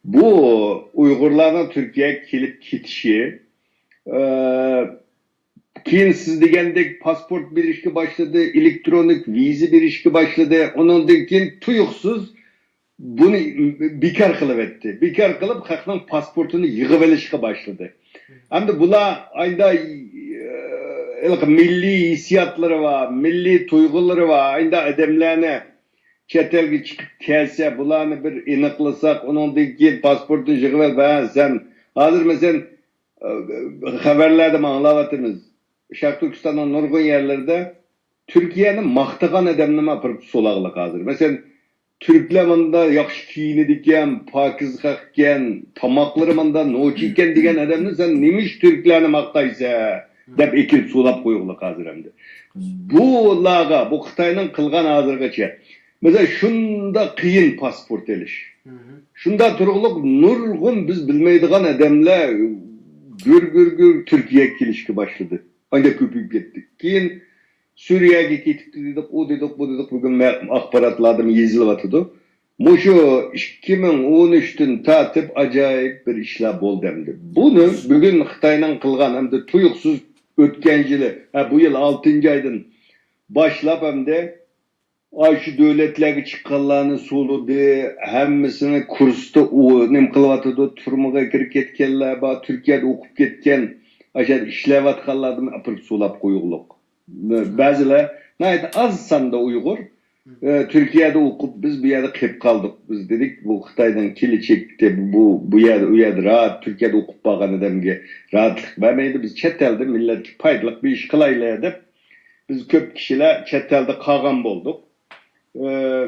Speaker 2: Bu Uygurlarning Türkiye'ye kelib ketishi keyin siz degandek pasport berishga başladı, elektronik vize berishga başladı. Ondan keyin tuyuqsiz bunu bekar qilib etdi. Bekar qilib xalqning pasportini yig'ib olishga başladı. Hamda bular ayda milli hissiyatları var, milli tuyg'ulari var. Ayda adamlarni chet elga chiqib kelsa, bularni bir aniqlasak, ondan keyin pasportini yig'ib ol. Sen hozir mesela haberlarda anlavatimiz. Şarkı Türkistan'ın nurgun yerlerde Türkiye'nin maqtagan adamını apırıp solağılık hazır. Mesela Türkler manda yaxşı kiyinidiken, pakizgaqken, tamaklarımında noçiken diyen adamını sen nemiş Türklerini maqtaysa dep ekil solap koyuqlık hazır hem de. Bu lağa, bu Xitay'nın kılgan hazırgacha. Mesela şunda kıyın pasport eliş. Şunda turğuluk nurgun biz bilmeydiğen adamlar gür Türkiye'ye kelişki başladı. Ancak köpüyüp gittik. Keyin Suriye'ye gittik dedik, o dedik, bu dedik. Bugün akbaratlarım yazılıvatıdı. Muşu 2013'ten tatip acayip bir işler bol demdi. Bunu bugün Xitay'dan kılgan hem de tuyuksuz ötken yılı, bu yıl 6. aydan başlap hem de şu devletlerge çıkanlarını soludu, hemmisini kursta nem kılıvatıdı, turmuğa girip ketkenler, Türkiye'de okup ketken, aşağı işlevatkanlarını apırıp solap koyuqluq. Bazılar nayet az sanda Uygur Türkiye'de okup biz bir yerde kep kaldık. Biz dedik bu Xitay'dan kili çekti bu yerde rahat Türkiye'de okup bağın adamge rahatlık vermeydi. Biz chet elde millet paydalık bir iş kılayla edip biz köp kişiler chet elde kalgan bolduk.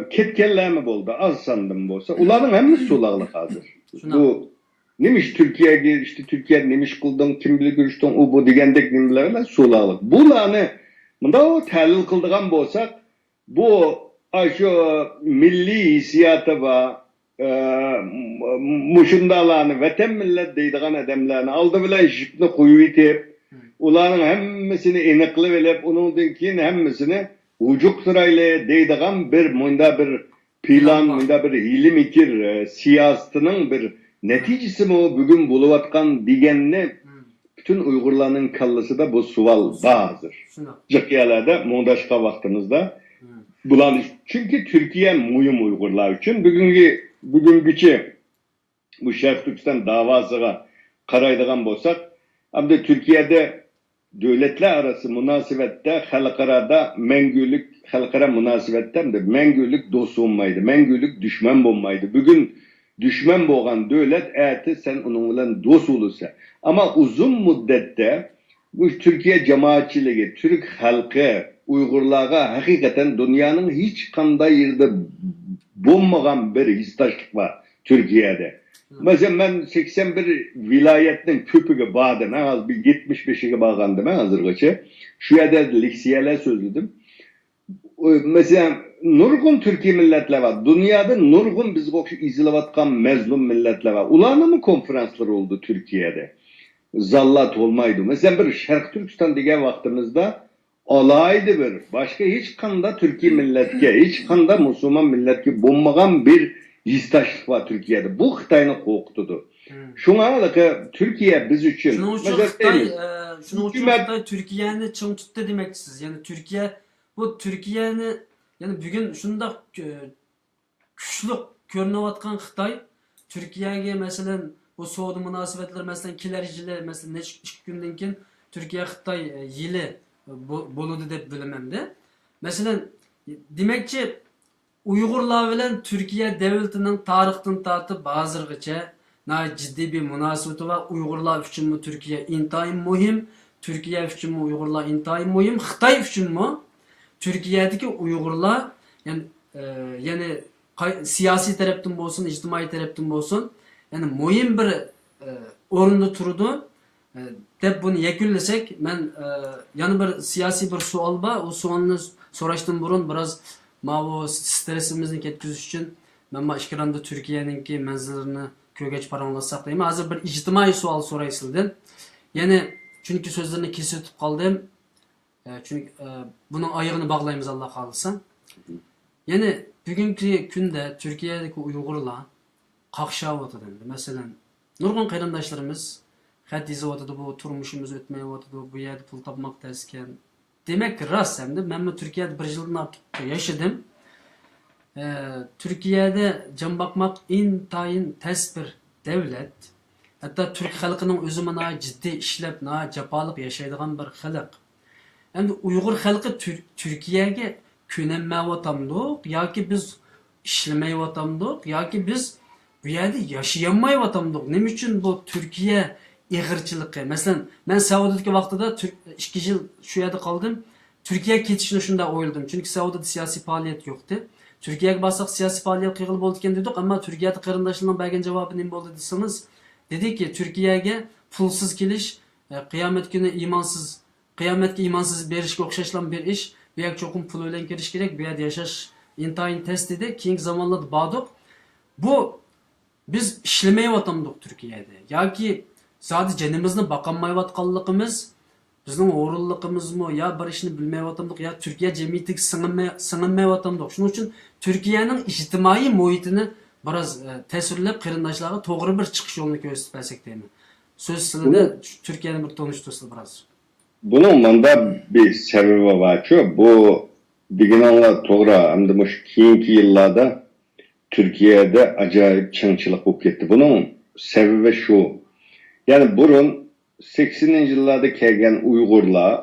Speaker 2: Ketkenler mi boldu? Az sandım bolsa. Uların hemisi solağlık hazır. Bu nemiş Türkiye'ye işte Türkiye nemiş kıldın, kim bilir görüştün, o bu degendek nemişlerle solağlık. Bularını bunda o təhlil kıldığan bolsak, bu şu milli hissiyatı var, muşundalarını, vatan millet deydiğen adamlarını aldı bilen jipni koyup itip, uların hemmisini eniqli bilip, onun keyin hemmisini ucuk sırayla deydiğen bir plan, bir hili mikir siyasetinin bir neticesi mi o bugün buluvatkan digenini bütün Uygurlarning kallasida bu savol bazır. Jıqyalarda mondaşqa vaqtimizda bularni çünkü Türkiye mühim Uygurlar için bugünkü bu Şərq Türkistan davasıga qaraydigan bolsak, hamda Türkiye'de devletler arası münasebette halkara münasebette mengülük dost olmaydı, mengülük düşman olmaydı. Bugün düşman boğan devlet eğer sen onunla dost olursa. Ama uzun müddette bu Türkiye cemaatçiliği, Türk halkı, Uygurlara hakikaten dünyanın hiç kanday yerde bulmayan bir histaşlık var Türkiye'de. Mesela ben 81 vilayetin köpüge bağdım. En az bir 75'e bağlandım ben hazırgaça. Şu yerde liksiyeler sözledim. Mesela nurgun Türkiye milletler var. Dünyada nurgun biz izlevatkan mezlum milletler var. Ulanı mı konferanslar oldu Türkiye'de? Zallat olmaydı. Mesela bir Şərq Türkistan diye vaktimizde olaydı bir. Başka hiç kanda Türkiye milletke, hiç kanda Müslüman milletke bulmagan bir histaşlık var Türkiye'de. Bu Xitay'ını korktudu. Şuna Türkiye biz için...
Speaker 1: Şunun için Xitay Türkiye'ni çın tuttu demeksiniz. Yani Türkiye'ni yani bugün şunda güçlü görünüvatkan Xitay Türkiye'ye mesela bu soğudu münasebetler mesela kilerciler mesela neçik günden keyin Türkiye Xitay yili boludu dep bilemem de. Mesela demekçi Uygurlar bilen Türkiye devletinin tarihten tartıp hazırgacha ciddi bir münasebeti var. Uygurlar için mi Türkiye intayın mühim, Türkiye için mi Uygurlar intayın mühim, Xitay için mi Türkiye'deki Uygurlar yani siyasi taraftan olsun, ictimai taraftan olsun yani mühim bir orunda turdu. Dep bunu yekünlesek ben yani bir siyasi bir sual var. O sualını soraştım burun biraz bu stresimizni ketkizish için ben ekranda Türkiye'ninki menzillerini kögeç paranlasak deyim. Hazır bir ictimai sual soraysıldım. Yani çünkü sözlerini kesitip kaldım. Çünkü bunun ayağını bağlayımız Allah kalırsa. Yani bugünkü günde Türkiye'deki Uygurlar kakşağı otadı. Mesela nurgun kayrandaşlarımız Hadize otadı bu turmuşumuz ötmeye otadı bu yerde pul tapmak tesken. Demek rast hem de ben Türkiye'de bir yıldan artık yaşadım. Türkiye'de can bakmak intayın ters bir devlet. Hatta Türk halkının özüme ciddi işlep, cepalık yaşaydıgan bir halk. Yani Uygur halkı Türkiye'ye könenmeye vatamdık, ya ki biz işlemeye vatamdık, ya ki biz bu yerde yaşayamayı vatamdık. Ne için bu Türkiye İğirçılığı. Mesela ben Saudi'deki vaxtıda 2 yıl şu yerde kaldım. Türkiye ketişini şunda oyladım. Çünkü Saudi'de siyasi faaliyet yoktu. Türkiye'ye basaq siyasi faaliyet kıyıl boldu eken dedik ama Türkiye'de qarındaşlarından bergen cevabı ne boldu deseniz dedi ki Türkiye'ye pulsuz keliş kıyamet günü kıyametke imansız berişke okşaşlan bir iş. Bu yak çokum pul ölen kiriş gerek. Bu yerde yaşaş intayın test dedi. Keyingi zamanlarda bağdık. Bu biz işlemeye vatamdık Türkiye'de. Ya ki sadece cenimizden bakanmayvatkanlığımız, bizim oğurluğumuz mu ya bir işini bilmeyevatamdık ya Türkiye cemiyeti sığınmayevatamdık. Şunun için Türkiye'nin ictimai muhitini biraz tesirlep kırındaşlara doğru bir çıkış yolunu göstermek değil mi? Söz sırada Türkiye'nin bir tanıştırsın biraz.
Speaker 2: Bunun bunda bir sebebi var ki bu diginanlar doğru hem de bu keyinki yıllarda Türkiye'de acayip çınçılık olup gitti. Bunun sebebi şu. Yani burun 80'li yıllarda kelgen Uygurlar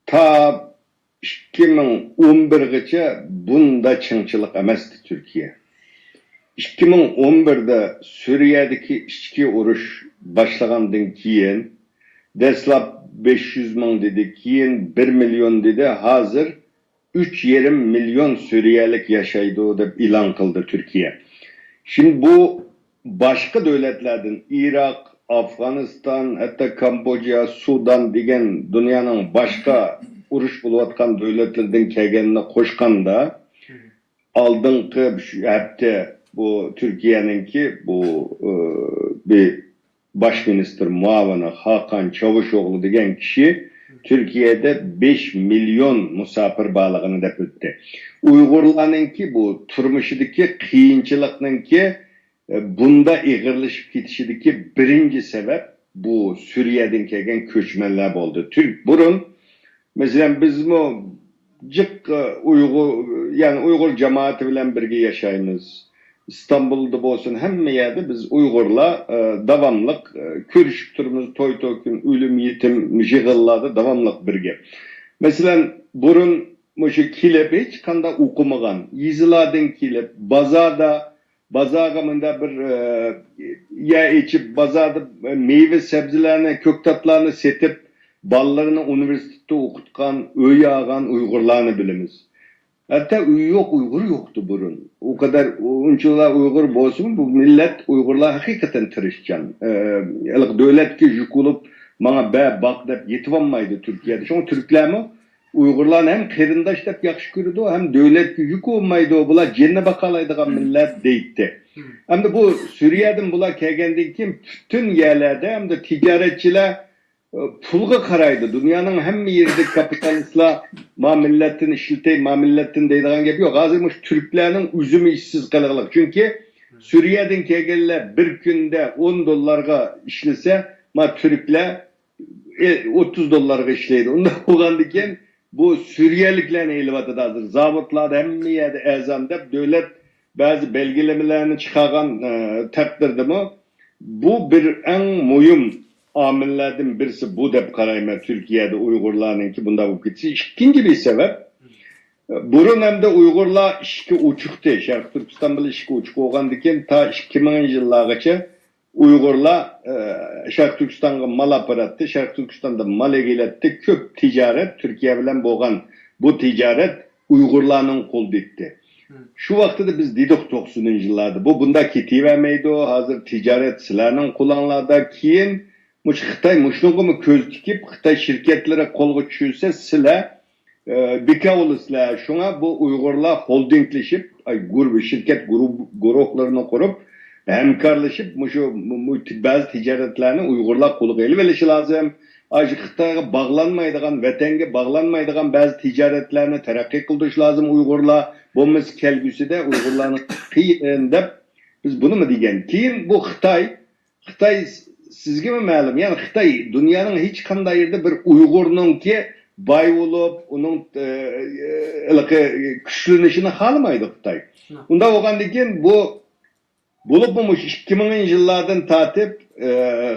Speaker 2: ta 2011'gacha bunda çınçılık emasdi Türkiye. 2011'de Suriye'deki içki uruş başlagandan keyin deslap 500 bin dedi, keyin 1 milyon dedi, hazır 3,5 milyon Suriyelik yaşaydı deb ilan kıldı Türkiye. Şimdi bu başka devletlerden Irak, Afganistan, hatta Kamboçya, Sudan degen dünyanın başka uruş buluvatkan devletlerden kelgenine koşkanda aldığınki hepte bu Türkiye'ninki bu bir başminister muavini Hakan Çavuşoğlu degen kişi Türkiye'de 5 milyon musafir bağlığını dep öttü. Uygurlarınki bu turmuşideki kıyınçılıkınki bunda iğirleşip gitişideki birinci sebep bu Suriye'den kelgen köçmenler oldu. Türk burun mesela biz mu cık Uygur cemaati bilen birge yaşayımız. İstanbul'da bolsun hemme yerde biz Uygurla davamlık körüşüp turumuz toy toykun ölüm yetim jığıllada davamlık birge. Mesela burun muşu kilep hiç kanda okumagan. Yüzüladın kilep bazaga mında bir ya içip bazada meyve sebzelerini köktatlarını setip ballarını üniversitede okutkan, öy ağan Uygurlarını bilimiz. Hatta Uygur yoktu burun. O kadar unçular Uygur bolsun bu millet Uygurlar hakikaten tırışcan. Devletki yük olup bana bak dep yetivanmaydı Türkiye'de. Çünkü Türkler mi Uygurlar hem kerindaş dep yakşı görüdü hem devletki yük olmaydı o bula cenne bakalaydıgan millet deydi. Hem de bu Suriye'den bula kelgendik kim bütün yerlerde hem de ticaretçiler pulga karaydı. Dünyanın hem yerinde kapitalistler ma milletin işiltey, ma milletin deydiğen gibi yok. Hazırmış Türklerin üzümü işsiz kalırlar. Çünkü Suriye'den kelgenler bir günde 10 dolarga işlese ma Türkler 30 dolarga işleydi. Onda oğandiken bu Suriyeliliklerin eğlivatı da hazır. Zabıtlar hem yerde ezanda devlet bazı belgelemelerini çıkaran takdirdi mi? Bu bir en mühim amillerden birisi bu dep karayma Türkiye'de Uygurlarının ki bunda bu gitsi. İkinci bir sebep burun hem de Uygurlar işki uçuktu. Şarkı Türkistan bile işki uçuk olgan diken ta 2000 yıllargacha Uygurlar Şarkı Türkistan'a mal aparattı. Şarkı Türkistan'da mal egiletti. Köp ticaret Türkiye bilen boğan bu ticaret Uygurlarının kol ditti. Şu vakti de biz dedik 90. yıllarda. Bu bunda kitivermeydi o. Hazır ticaret silahının kullanılarda kiyin Xitay muşluğumu köz dikip Xitay şirketlere kol geçirse silah bika olur silah. Şuna bu Uygurlar holdingleşip şirket gruplarını kurup hemkarlaşıp bazı ticaretlerini Uygurlar kolu elveleşi lazım. Xitay'a bağlanmaydıgan, vatanga bağlanmaydıgan bazı ticaretlerini terakki kıldış lazım Uygurlar. Bu mis kelgüsü de Uygurların kıyın dep biz bunu mu diyen? Kiyin bu Xitay sizge mi ma'lum? Yani Xitay dünyanın hiç kanday yerde bir Uygur'un ki bay olup onun güçlünüşünü halmaydı Xitay. Unda oğan diken bu bulup bulmuş 2000 yıllardan tatip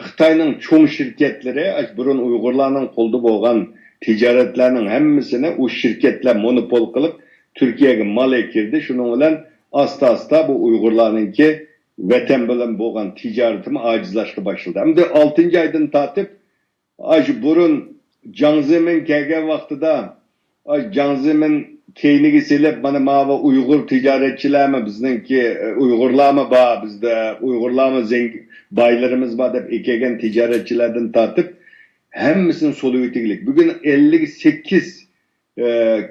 Speaker 2: Xitay'nın çoğu şirketleri burun Uygurlarının koldu boğan ticaretlerinin hemmisine o şirketler monopol kılıp Türkiye'ye mal ekirdi. Şunun ile asta bu Uygurlarının ki vatan bilen boğan ticaretimi acizlaştı başladı. Hem de 6. aydan tatip burun Canzımin kelgen vaxtıda Canzımin keynigi silip bana mava Uygur ticaretçiler mi bizdenki Uygurlar mı bizde Uygurlar mı zengin baylarımız var dep ekegen ticaretçilerden tatip hemmisinin soluyutigilik. Bugün 58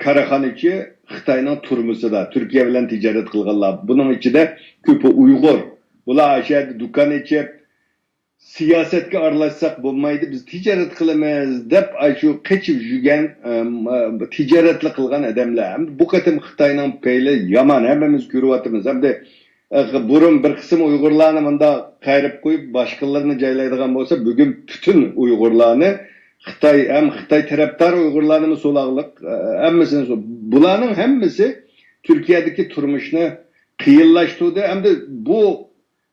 Speaker 2: karaxaniçi Xitay'nın turmusu da Türkiye bilen ticaret kılganlar. Bunun içinde köpü Uygur. Bular aşağıda dükkan içip siyasetke arlaşsak bulmaydı. Biz ticaret kılamayız dep şu keçip yügen ticaretle kılgan adamlar. Bu katım Xitay'nın peyle yaman hemimiz görüvatımız. Hem de burun bir kısım Uygurlarını bunda kayrıp koyup başkalarını caylaydıgan olsa bugün bütün Uygurlarını Xitay taraftar Uygurlarını solağılık hemmisini bulanın hemmisi Türkiye'deki turmuşunu kıyıllaştırdı. Hem de bu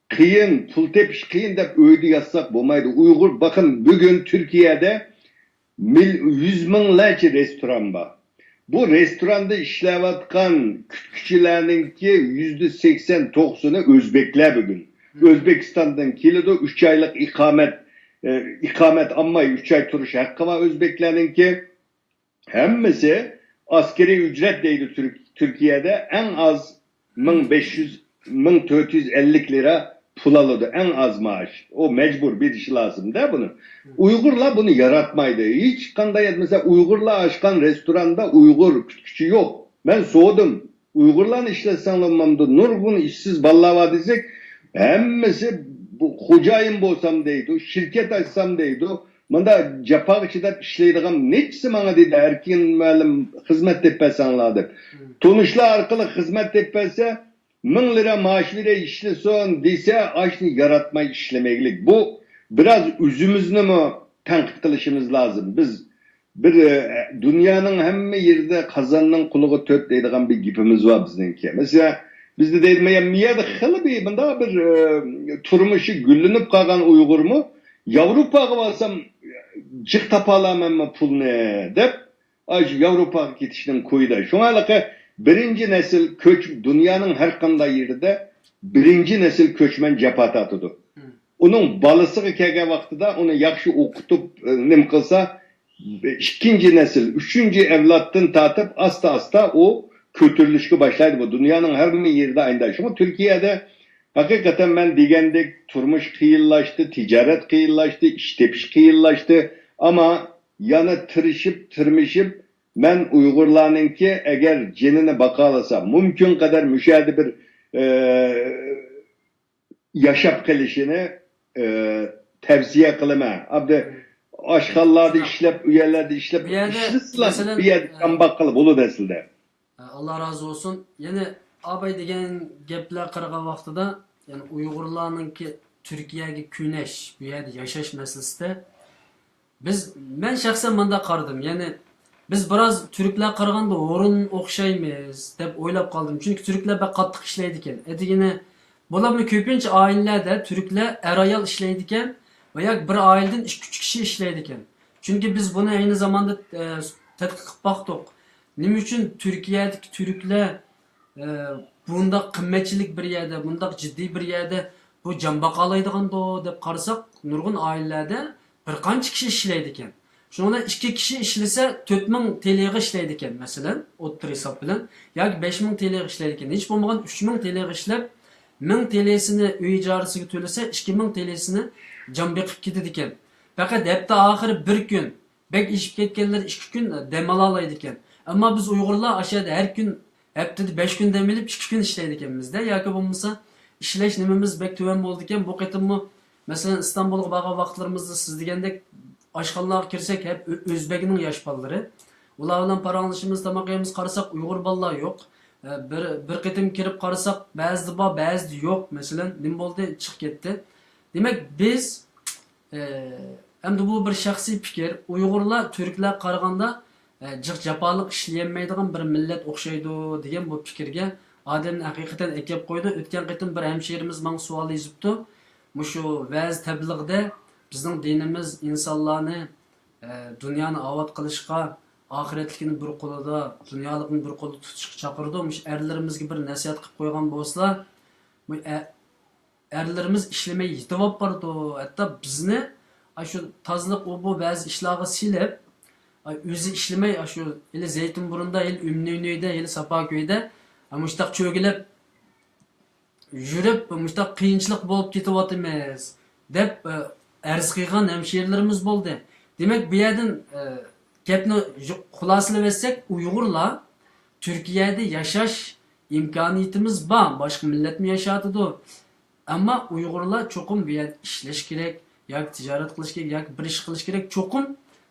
Speaker 2: kıyın, pul tepiş kıyın da öydü yazsak bulmaydı. Uygur bakın bugün Türkiye'de 100 binlerce restoran var. Bu restoranda işlevatkan küçükçilerinin ki %80-90'ı Özbekler bugün. Özbekistan'dan kilidi 3 aylık ikamet amma 3 ay turuş hakkı var Özbeklerin ki hemmisi askeri ücret deydi Türkiye'de en az 1450 lira pul alıyordu en az maaş. O mecbur bir iş lazım da bunu. Uygurlar bunu yaratmaydı. Hiç kanday mesela Uygurlar aşkan restoranda Uygur küçükçü yok. Ben soğudum. Uygurların işletsenlememdi. Nurgun işsiz ballava diyecek. Hemmisi hocayım bolsam deydi. Şirket açsam deydi. Manda capak içinde işleydiğim neyse bana dedi. Erkin müellim hizmet teppesenladı. Tonuşlar arkalı hizmet teppese 1000 lira maaş vere işlesin dese aşını yaratmayı işlemeklik. Bu biraz özümüzni mi tanqid qilishimiz lazım. Biz bir dünyanın hamma yerida qozonning qulig'i to'rt deydigan bir gapimiz var bizningki. Mesela bizde deyilmeyen miyada xili bir bunda bir turmuşu gülünüp qolgan Uyg'urmi Yevropaga borsam jiq topa olamanmi pulni deb Yevropaga ketishning ko'yida. Shunga birinchi nesil ko'ch dunyoning har qanday yerida birinchi nesil ko'chman jafo tortadi. Uning balasiga kelgan vaqtida uni yaxshi o'qitib nim qilsa ikkinchi nesil, uchinchi avloddan tortib asta o ko'tarilishga boshlaydi. Bu dunyoning har bir yerida aynan shu. Turkiyada hakikaten ben degandek turmush qiyinlashdi, tijorat qiyinlashdi, ish tepish qiyinlashdi, ama yana tirmishib ben Uyg'urlarninki agar jinini baqalasam, mumkin qadar mushadi bir yashab qilishini tavsiya qilaman. Abdi oshxonalarda ishlab, uylarda ishlab, ishlasizlar, bir yerda tambaq qilib bo'ladi aslida.
Speaker 1: Allah razı olsun. Yani abay degan gaplar qirg'an vaqtida, yani Uyg'urlarninki Turkiyaga ko'nash, bu yerda yashash masalasida ben şahsen bunda qaradim. Yani biz biraz Türkler qaraganda o'rin o'xshaymiz deb o'ylab qoldim. Chunki Türkler bak qattiq ishlaydi ekan. Edigini bularni ko'pincha oilalarda Türkler er-ayol ishlaydi ekan va yoki bir oiladan 2-3 kishi ishlaydi ekan. Chunki biz buni aynı zamanda tadqiq qilib baqdik. Nima uchun Turkiyadagi Türkler bunda qimmatchilik bir yerda, bunda jiddiy bir yerda bu jambaqalaydiganda deb qarasak, nurg'un oilalarda bir qancha kishi ishlaydi ekan. Şundan 2 kishi ishlasa 4000 TL'ga ishlaydi ekan, masalan, o'ttir hisob bilan, yoki 5000 TL'ga ishlaydi ekan. Hech bo'lmagan 3000 TL'ga ishlab 1000 TL'sini uy ijorasiga to'lasa, 2000 TL'sini jon beqib ketadi ekan. Faqat hafta oxiri bir kun, bek ishib ketganlar 2 kun dam olaydi ekan. Ammo biz Uyg'urlar aşağıda her gün haftada 5 kun dam olib 2 kun ishlaydi ekanmizda. Yoki bo'lmasa ishlash nimamiz bek tuvan bo'ldi ekan. Bu qatimmi masalan Istanbulga borgan vaqtlarimizda siz degandek oshxonalarga kirsak hep O'zbekning yosh bolaları. Ular bilan paranglashimiz, tamoq yeymiz, qarasak Uyg'ur bolalar yo'q. Bir qatim kirib qarasak ba'zida bor, ba'zida yo'q. Masalan, nim bo'ldi, chiqib ketdi. Demak, biz endi bu bir shaxsiy fikr. Uyg'urlar Turklar qaraganda jiq japoliq ishlayolmaydigan bir millat o'xshaydi degan bu fikrga odamni haqiqatan ekib qo'ydi. O'tgan qatim bir hamshirimiz menga savol yozibdi. Mushu va'z tabliğda bizning dinimiz insonlarni dunyoni obod qilishga, oxiratlikni bir qo'lida, dunyolikni bir qo'lda tutishga chaqirdi. Mush erlarimizga bir nasihat qilib qo'ygan bo'lsa, bu erlarimiz ishlamay yetib bordi. Hatto bizni shu tozliq bu ba'zi ishlarga silib, o'zi ishlamay shu ili Zeytinburunda, ili Ümnüynü'de, ili Sapaköy'de mushtaq cho'gilib yurib, mushtaq qiyinchilik bo'lib ketyapmiz deb arz qilgan hamshirlarimiz bo'ldi. Demak, bu yerdan gapni xulosalab etsak, Uyg'urlar Turkiyada yashash imkoniyatimiz bor. Boshqa millatmi yashaydi. Ammo Uyg'urlar cho'qim bu yerda ishlash kerak, yoki tijorat qilish kerak, yoki bir ish qilish kerak. Cho'qim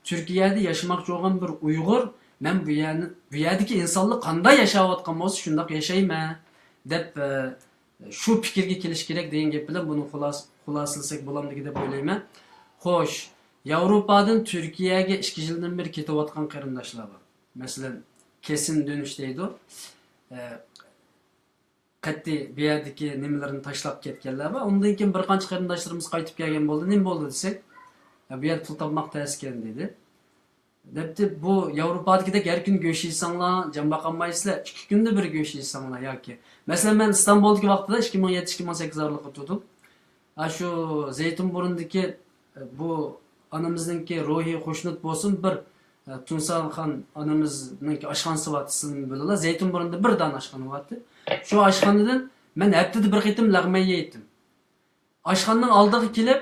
Speaker 1: Turkiyada yashamoqchi bo'lgan bir Uyg'ur, men bu yerdagi insonlar qanday yashayotgan bo'lsa, shunday yashayman deb shu fikrga kelish kerak degan gap bilan buni xulosalasak bo'lamdi deb o'ylayman. Xo'sh, Yevropadan Turkiyaga 2 yildan beri ketayotgan qarindoshlar bor. Masalan, kesin dönüş deydi. Qat'iy bu yerdagi nimalarni tashlab ketganlar bor. Undan keyin bir qancha qarindoshlarimiz qaytib kelgan bo'ldi. Nima bo'ldi desak, bu yer pul topmoq tez ekan dedi. Debdi bu Yevropadagidek her gün go'sht yeysanglar, jon boqolmaysizlar, 2 kunda bir go'sht yeysanglar yoki. Masalan, men Istanbuldagi vaqtida 2007-2008 oylig'i tutdim. Shu Zeytinburundagi bu anamizningki ruhiy qo'shnut bo'lsin, bir Tunsalxon anamizning oshxonasi bor, ismini bilalar. Zeytinburunda bir dona oshxona bor. Shu oshxonadan men haftada bir qitim lag'may yeydim. Oshxonaning oldiga kelib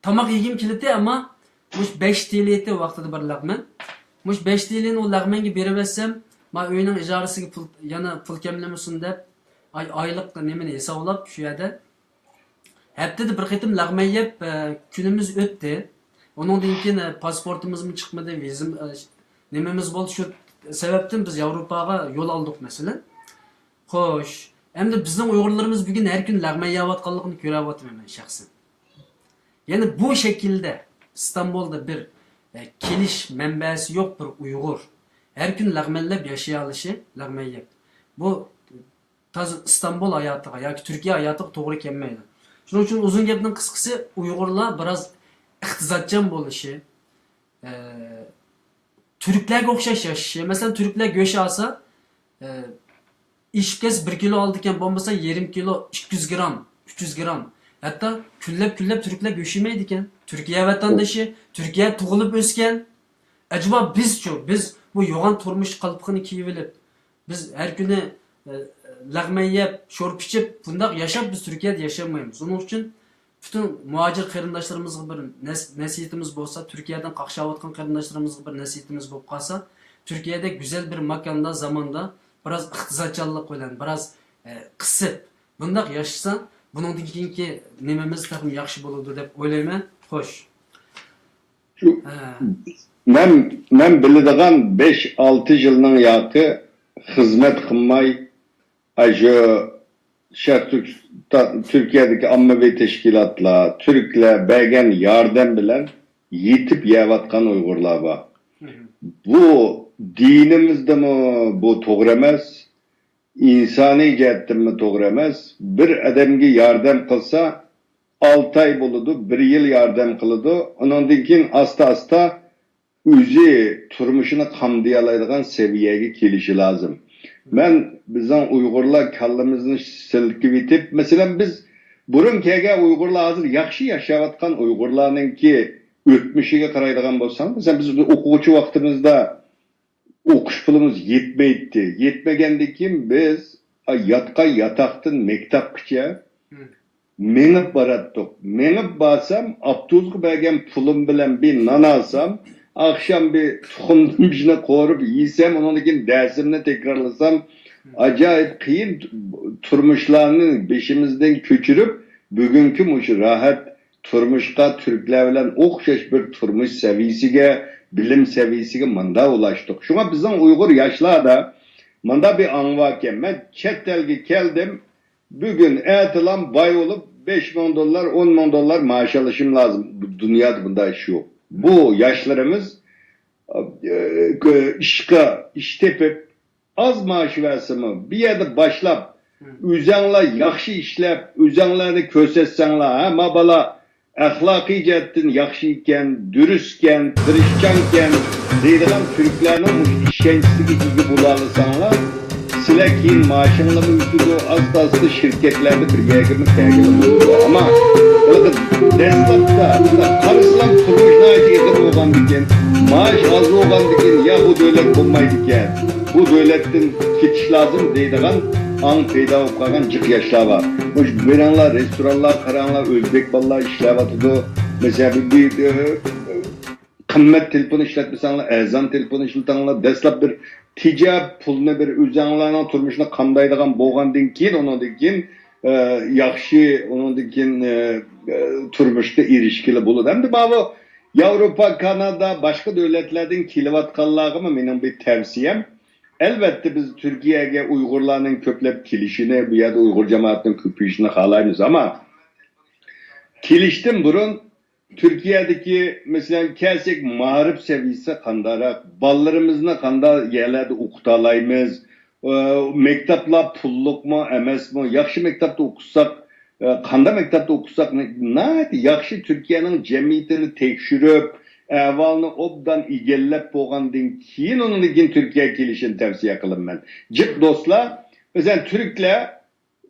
Speaker 1: tamoq yegim keldi, ammo mush 5 TL eti vaqtida bir lag'man. Mush 5 TL'ni o lag'manga berib etsam, men uyning ijorasiga pul yana pul kamlamasin deb oylik nimani hisoblab shu yerda haftada bir qitim lag'may yeb kunimiz o'tdi. Ondan keyin pasportimizmi chiqmadi, vizim nimamiz bo'ldi. Shu sababdan biz Yevropaga yo'l oldik masalan. Xo'sh, Hem de bizden Uygurlarımız bugün her gün lağmen yavatkanlıkını görevatım hemen şahsen. Yani bu şekilde İstanbul'da bir keliş menbesi yok bir Uygur. Her gün lağmenlep yaşayalışı lağmen yap. Bu İstanbul hayatıga yoki Türkiye hayatıga to'g'ri kelmaydi. Shuning uchun uzun gapning qisqasi Uyg'urlar biroz iqtisodchan bo'lishi, Türklerga o'xshash yashashi. Masalan, Türkler go'sht olsa, ishkaz 1 kilo oldi ekan, bo'lmasa yarım kilo 200 gram, 300 gram. Hatta küllep Türkler go'sht yemaydi ekan. Türkiye vatandaşı, Türkiye tug'ilib o'sgan. Acaba biz bu yo'g'on turmush qalbini kiyib olib, biz her kuni lağmen yeb, şorp içip, bundak yaşap biz Türkiye'de yaşamayız. Onun için bütün muhacir qarindoshlarımızga bir nasihatimiz bo'lsa, Türkiye'den qaqshayotgan qarindoshlarımızga bir nasihatimiz bo'lib qolsa, Türkiye'de güzel bir makanda, zamanda biraz iqtisodchanlik bilan, biraz qisib bundak yaşasa, bundan keyingi nimamiz taxmin yaxshi bo'ladi deb o'ylayman. Xo'sh.
Speaker 2: Men biladigan 5-6 yılning yoqi xizmat qilmay Türkiye'deki ammaviy teşkilatlar, Türkler bergen yardım bilen yetip yevatkan Uygurlar var. Bu dinimizde mi bu doğru emas, insani cihetten mi doğru emas? Bir adamga yardım kılsa 6 ay buludu, 1 yıl yardım kılıdı. Ondan keyin asta o'zi turmushini qamdayalaydigan seviyaga kelishi lazım. Ben bizden Uygurlar kallamizni silkib etib, mesela biz burun kelgan Uygurlar hozir yaxshi yashayotgan Uygurlarninki o'tmishiga qaraydigan bo'lsam, mesela biz o'quvchi vaqtimizda o'qish pulimiz yetmaydi. Yetmagandan keyin biz yotgan yotoqdan maktabgacha menib boratdik. Menib borsam, avtobusga bergan pulim bilan bir non olsam, akşam bir tuxumdan bir şeyini qo'rib yesem, ondan keyin dersimni tekrarlasam, acayip qiyin turmuşlarni beşimizden köçürüp bugünkü muşu rahat turmuşqa Türkler bilan o'xshash bir turmush seviyesiga, bilim seviyesiga manda ulaştık. Şuna bizden Uygur yaşlar da manda bir anvarken ben chet elga keldim. Bugün ertelam bay olup $5,000, $10,000 maaş alışım lazım. Bu dünyada bunda iş yok. Bu yaşlarımız iş tepip az maaş versin mi? Bir yerde başlap üzerler yaxşı işlep, üzerlerde kösetsenler, ama bala ahlaki cihetten yaxşı iken, dürüstken, tırışçanken deydiğen Türklerinin işkençliği gibi bulalırsanlar, sizler keyin maaşınla mı üstüdü, az şirketlerde bir yergimi tergili bulundu. Ama destekte, karısılan kuruluşuna yakın olan diken, maaş az olan diken, ya bu devlet olmaydı diken, bu devletin geçiş lazım deydiğen an peyda olup kalkan cık yaşlar var. Verenler, restoranlar, karanlar, Özbek ballar işler vatıdı. Mesela bir kımmet telefonu işletmesenler, ezan telefonu işletenler, deslap bir ticab pulunu bir üzerlerine turmuşuna kamdaydıgan boğandın keyin, ondan keyin yaxshi ondan keyin turmuşda erişkili bo'ladi. Hem de bu Avrupa, Kanada, başka devletlerden kilovatkanlığımı benim bir tavsiyem. Elbette biz Türkiye'ye Uygurlarının köplep kilişini, bu ya da Uygur cemaatinin köpüşünü halayız ama kilişten burun Türkiye'deki mesela kelsek mağrip seviyesi kandarak, ballarımızla kandar yerlerde okutalayımız, mektaplar pulluk mu, emes mi, yaxşı mektapta okusak, kanda mektapta okusak, neydi? Yaxşı Türkiye'nin cemiyetini tekşürüp, ahvalını obdan igellep boğandın keyin onun için Türkiye kelişini tavsiye kılım ben. Cık dostlar, mesela Türkler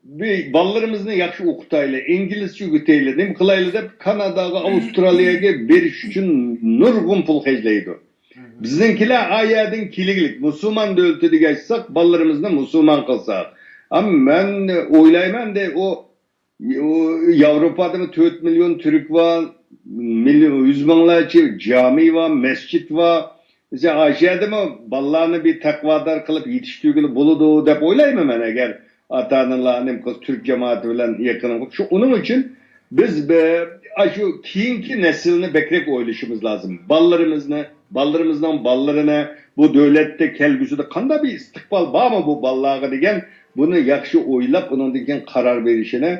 Speaker 2: bir ballarımızı yaxşı okutayla, İngilizce öğüteyle, nem kılayla da Kanada'ya, Avustralya'ya beriş için nurgun pul hecleydi. Bizdenkiler ayadın kiliglik, Müslüman devleti geçsek, ballarımızı Müslüman kılsak. Ama ben oylayman de o Avrupa'da 4 milyon Türk var, yüz binlerce cami var, mescit var. Mesela Asya'da mı ballarını bir takvadar kılıp yetiştirgili buludu deyip oylayman ben eğer ata-analarning Türk cemaati bilan yakınım. Şu onun için biz şu keyinki neslini bekrek oylashimiz lazım. Ballarımızdan ballarına bu devlette kelgüsüde kanda bir istikbal var mı bu ballarga degan bunu yaxshi o'ylab undan keyin qaror berishini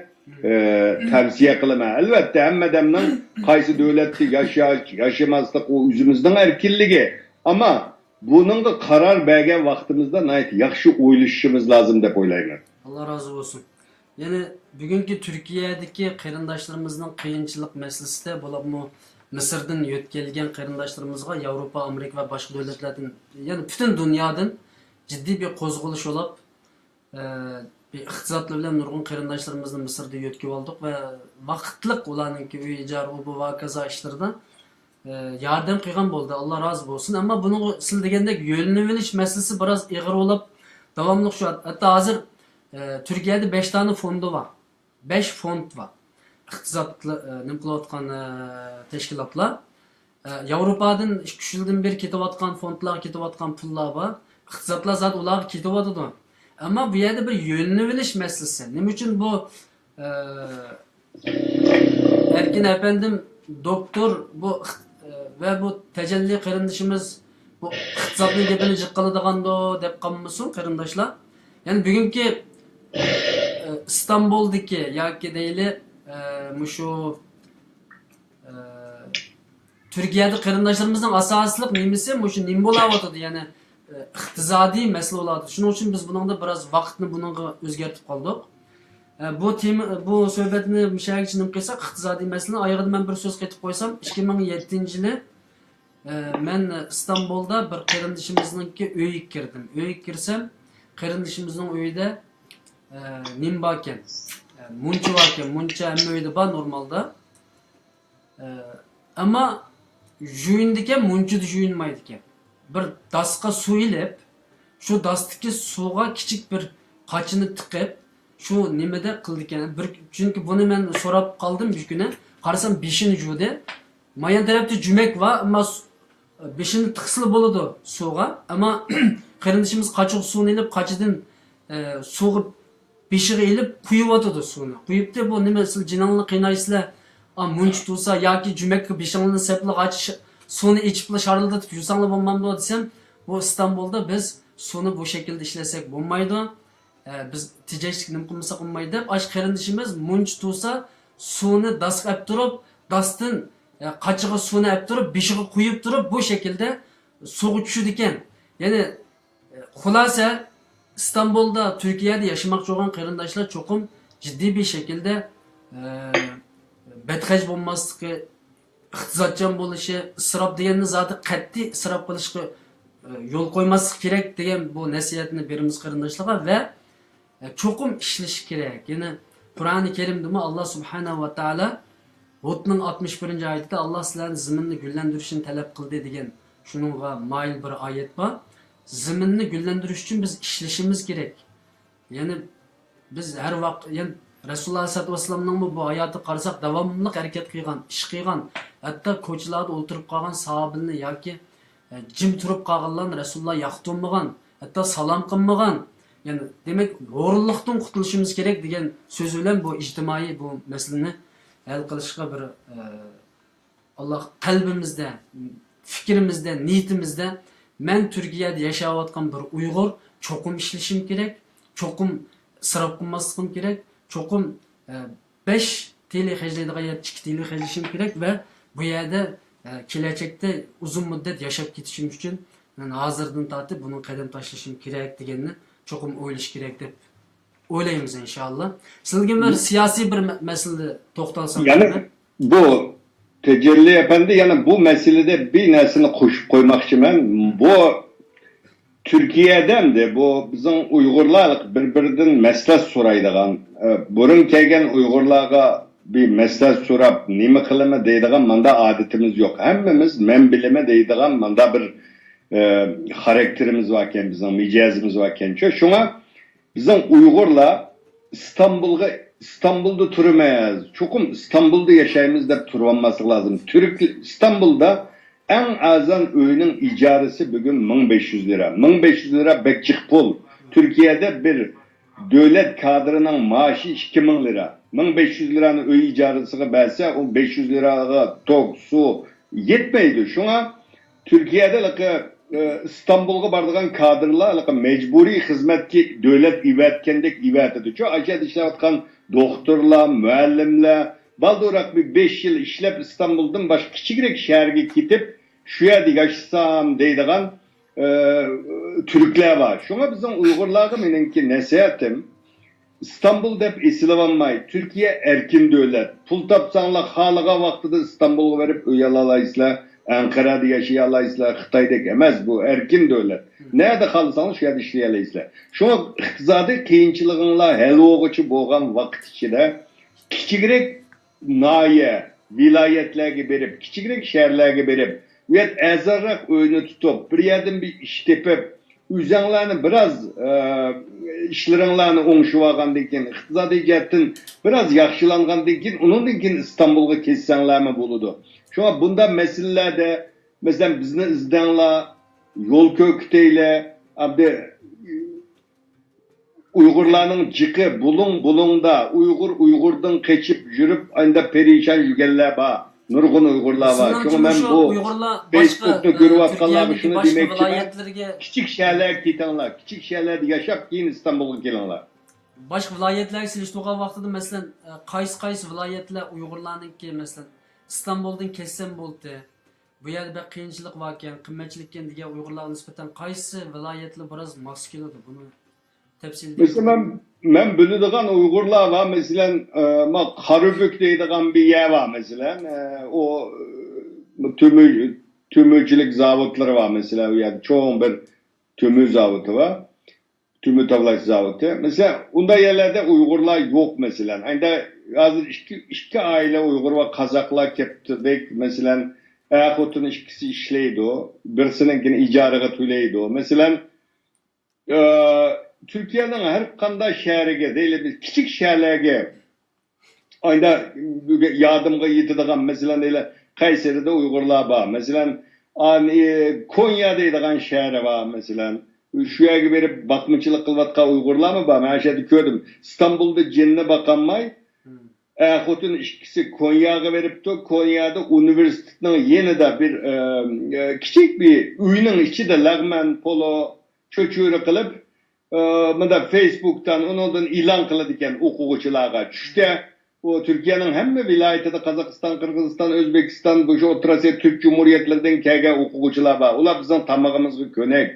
Speaker 2: tavsiya qilaman. Albatta hammadamning qaysi davlatda yashash, yashamaslik o o'zimizning erkinligi. Ama bununla karar bergen vaqtimizda yaxshi o'ylashimiz lozim deb o'ylayman.
Speaker 1: Allah razı olsun. Yani bugünkü Türkiye'deki qarindoshlarımızın qiyinchilik meselesinde bo'lib Mısır'dan yetkelgen qarindoshlarımızga Avrupa, Amerika ve başka devletlerden yani bütün dünyadan ciddi bir qo'zg'alish olib bir iqtisodlar bilan nurg'un qarindoshlarimizni Mısır'da yetkib oldik ve vaqtliq ularninki uy ijara bu va kaza ishlarida yardım qilgan bo'ldi. Allah razı olsun. Ama bunu siz degandek yo'lini bilish meselesi biraz ig'ir olib davomli shu hatta hozir Türkiye'de 5 tane fondu var. 5 fond var. İqtisodli nima qilayotgan tashkilotlar. Avrupa'dan 2 yildan beri ketayotgan fondlar, ketayotgan pullar var. İqtisodlar zat ularga ketyotdi. Ama bu yerda bir yo'lini bilish meselesi. Nima uchun bu Erkin efendim doktor bu ve bu tecelli qarindoshimiz bu iqtisodning gapini jiqqiladigan deb qolmasin qarindoshlar. Yani bugünkü İstanbul'daki yoki deyli şu Türkiye'de qarindoshlarımızın asosliq nimasi shu nim bo'layotdi yani iqtisodiy masala bo'ladi. Shuning uchun biz buningda biroz vaqtni buningga o'zgartib qoldik. Bu suhbatni mishag için qilsak iqtisodiy masalani oyog'ida men bir so'z qaytib qo'ysam 2007-yili men İstanbul'da bir qarindoshimizninki uyiga kirdim. Uyiga kirsam qarindoshimizning uyida nim bor ekan. Muncha bor ekan. Muncha hamma uyda bor normalda. Ama juyindikan munchada juyinmaydi ekan. Bir dasqa suv ilib, shu dasdagi suvga kichik bir qochini tiqib, shu nimada qildi ekan. Chunki buni men so'rab qoldim bir kuni. Qarasam beshini juvdi. Mayan tarafda jumak va ammo beshini tiqsili bo'ladi suvga. Ammo qarindoshimiz qochiq suvni ilib, qochidan suvga beshiga ilib quyib suvni. Quyibdi bu nima siz jinonli qiynaysizlar. Munch tursa yoki jumakka beshingni sepli qochish suvni ichibla sharildatib yusanglar bo'lmamdi desam, bu İstanbul'da biz suvni bu şekilde ishlasak bo'lmaydi. Biz tejashlik nima qilmasak bo'lmaydi deb ash qarindoshimiz munch tursa suvni dasga olib turib, dasdan qochig'i suvni olib turib, beshiga quyib turib bu şekilde suvga tushdi ekan. Ya'ni xulosa İstanbul'da, Türkiye'de yaşamak olan qarindoshlar çokum ciddi bir şekilde bedxej bo'lmasligi, iqtisodchan bo'lishi, isrof deganni zoti qat'iy isrof qilishga yo'l qo'ymaslik kerak degan bu nasihatni beramiz qarindoshlarga ve çokum ishlash kerak. Ya'ni Qur'oni Karimda Allah subhanahu va taolo Hudning 61-oyatida Allah sizlarni zaminni gullantirishni talab qildi degan shuningga moyil bir oyat bor. Zaminni gullantirish uchun biz ishlashimiz kerak. Ya'ni biz har vaqt yani Resulullah sallallohu alayhi vasallamning bu hayoti qarasak davomli harakat qilgan, ish qilgan, hatto ko'chalarda o'tirib qolgan sahobalarni yoki jim turib qolganlarni Resulullah yoqtirmagan, hatto salom qilmagan. Yani demek o'rinliqdan qutulishimiz kerak degan so'z bilan bu ijtimoiy bu masalani hal qilishga bir Allah qalbimizda, fikrimizda, niyetimizde men Türkiye'de yaşayotgan bir Uyg'ur çokum ishlashim kerak, çokum isrof qilmasligim kerak, çokum 5 TL hajlaydigan yer 2 TL hajlashim kerak ve bu yerda kelajakda uzun muddat yashab ketishim uchun men hozirdan tortib buni qadam tashlashim kerak deganni çokum o'ylash kerak deb o'ylaymiz inshaalloh. Sizga bir siyosiy bir masala to'xtalsam.
Speaker 2: Yani bu tecelli efendi yani bu meselede bir nersini koşup koymakçı ben bu Türkiye'den de bu bizim Uygurlar birbirinden mesleğ soraydıgan burun kelgen Uygurlarga bir mesleğ sorap nime kılama deydigan manda adetimiz yok. Hemmimiz men bilime deydigan manda bir karakterimiz varken bizim micazimiz varken şuna bizim Uygurlar İstanbul'da turmayız. Çokum İstanbul'da yaşayımız da turlanması lazım. İstanbul'da en azan öyünün icaresi bugün 1500 lira. 1500 lira bekçik pul. Türkiye'de bir devlet kadrının maaşı 2000 lira. 1500 liranın öy icaresi verse o 500 liraya tok, su yetmeydi. Şuna Türkiye'de İstanbul'a bardıgan kadrlar mecburi hizmetki devlet ivetkendek ivetedi. Çok acayip işlevatkan doktorlar, müellimler, baldurak bir 5 yıl işlep İstanbul'dan başka küçücük şehirge gidip şu yerde yaşasam deydigan Türkler var. Şuna bizim Uygurlarga menenki nasihatim İstanbul dep esilevanmay. Türkiye erkin devlet. Pul tapsanlar halıga vaktida İstanbul'a verip uyalalayızlar. Ankara'da yaşayalayızlar. Xitay'daki emez bu erkin devlet. Nerede kalırsanız şu yerde işleyelayızlar. Şuna iqtisadi kıyınçılığınla hel oğuçu boğan vakit içinde küçücük nahiye, vilayetlerge berip, küçücük şehirlerge berip ve azarrak öğünü tutup bir yerden bir iş tepip üzerlerini biraz işlerini oңşuvagandan keyin, iqtisadi jihatdan biraz yaxşılangandan keyin, onundan keyin İstanbul'a kessenlermi buludu. Şuna bunda meselelerde mesela bizni izdenler, yol kökteyle, Uygurlarning jıqı bulungda Uygurdan keçip jürüp ayında perişan yügeller var. Nurgun Uygurlar var. Çünkü ben bu Facebook'ta görüp atkanlar şunu demekçi ben. Küçük şehirler gidenler, küçük şehirlerde yaşap keyin İstanbul'a gelenler.
Speaker 1: Başka vilayetler siliştiği vaxtıda mesela qaysi vilayetler Uygurlarnınki mesela İstanbul'dan kessen boldu. Bu yerde bir kıyınçılık varken, kımmetçilikken diye Uygurlar'a nispeten qaysi vilayetler biraz mas keladi bunu tepsil.
Speaker 2: Mesela ben bildiğim Uygurlar var mesela Karabük deydiğim bir yer var mesela o tümürcülük zavutları var mesela yani çoğun bir tümür zavutu var. Tümür tavlaş zavutu. Mesela onda yerlerde Uygurlar yok mesela. Aynı hazır iki aile Uygur ve Kazaklar keptik mesela Erkut'un ikisi işleydi o. Birisinin icarıga tüleydi o. Mesela Türkiye'nin her kanda şehirge değil bir küçük şehirlerge aynı yardımga yetidigan mesela neyle Kayseri'de Uygurlar var. Mesela Konya deydigan şehri var mesela. Şu yerge verip bakmacılık kılvatka Uygurlar mı var? Ben aşağıda gördüm. İstanbul'da cennine bakanmay. Erkut'un ikisi Konya'ya verip de Konya'da üniversitenin yeni de bir küçük bir üyünün içi de lagman, polo, çocuğunu kılıp Facebook'tan ondan ilan kılıdıken okuguçularga düşte o Türkiye'nin hem vilayetinde Kazakistan, Kırgızistan, Özbekistan, bu şu Otrasya Türk Cumhuriyetlerden kelgen okuguçular var. Ular bizden tamamımızı könek.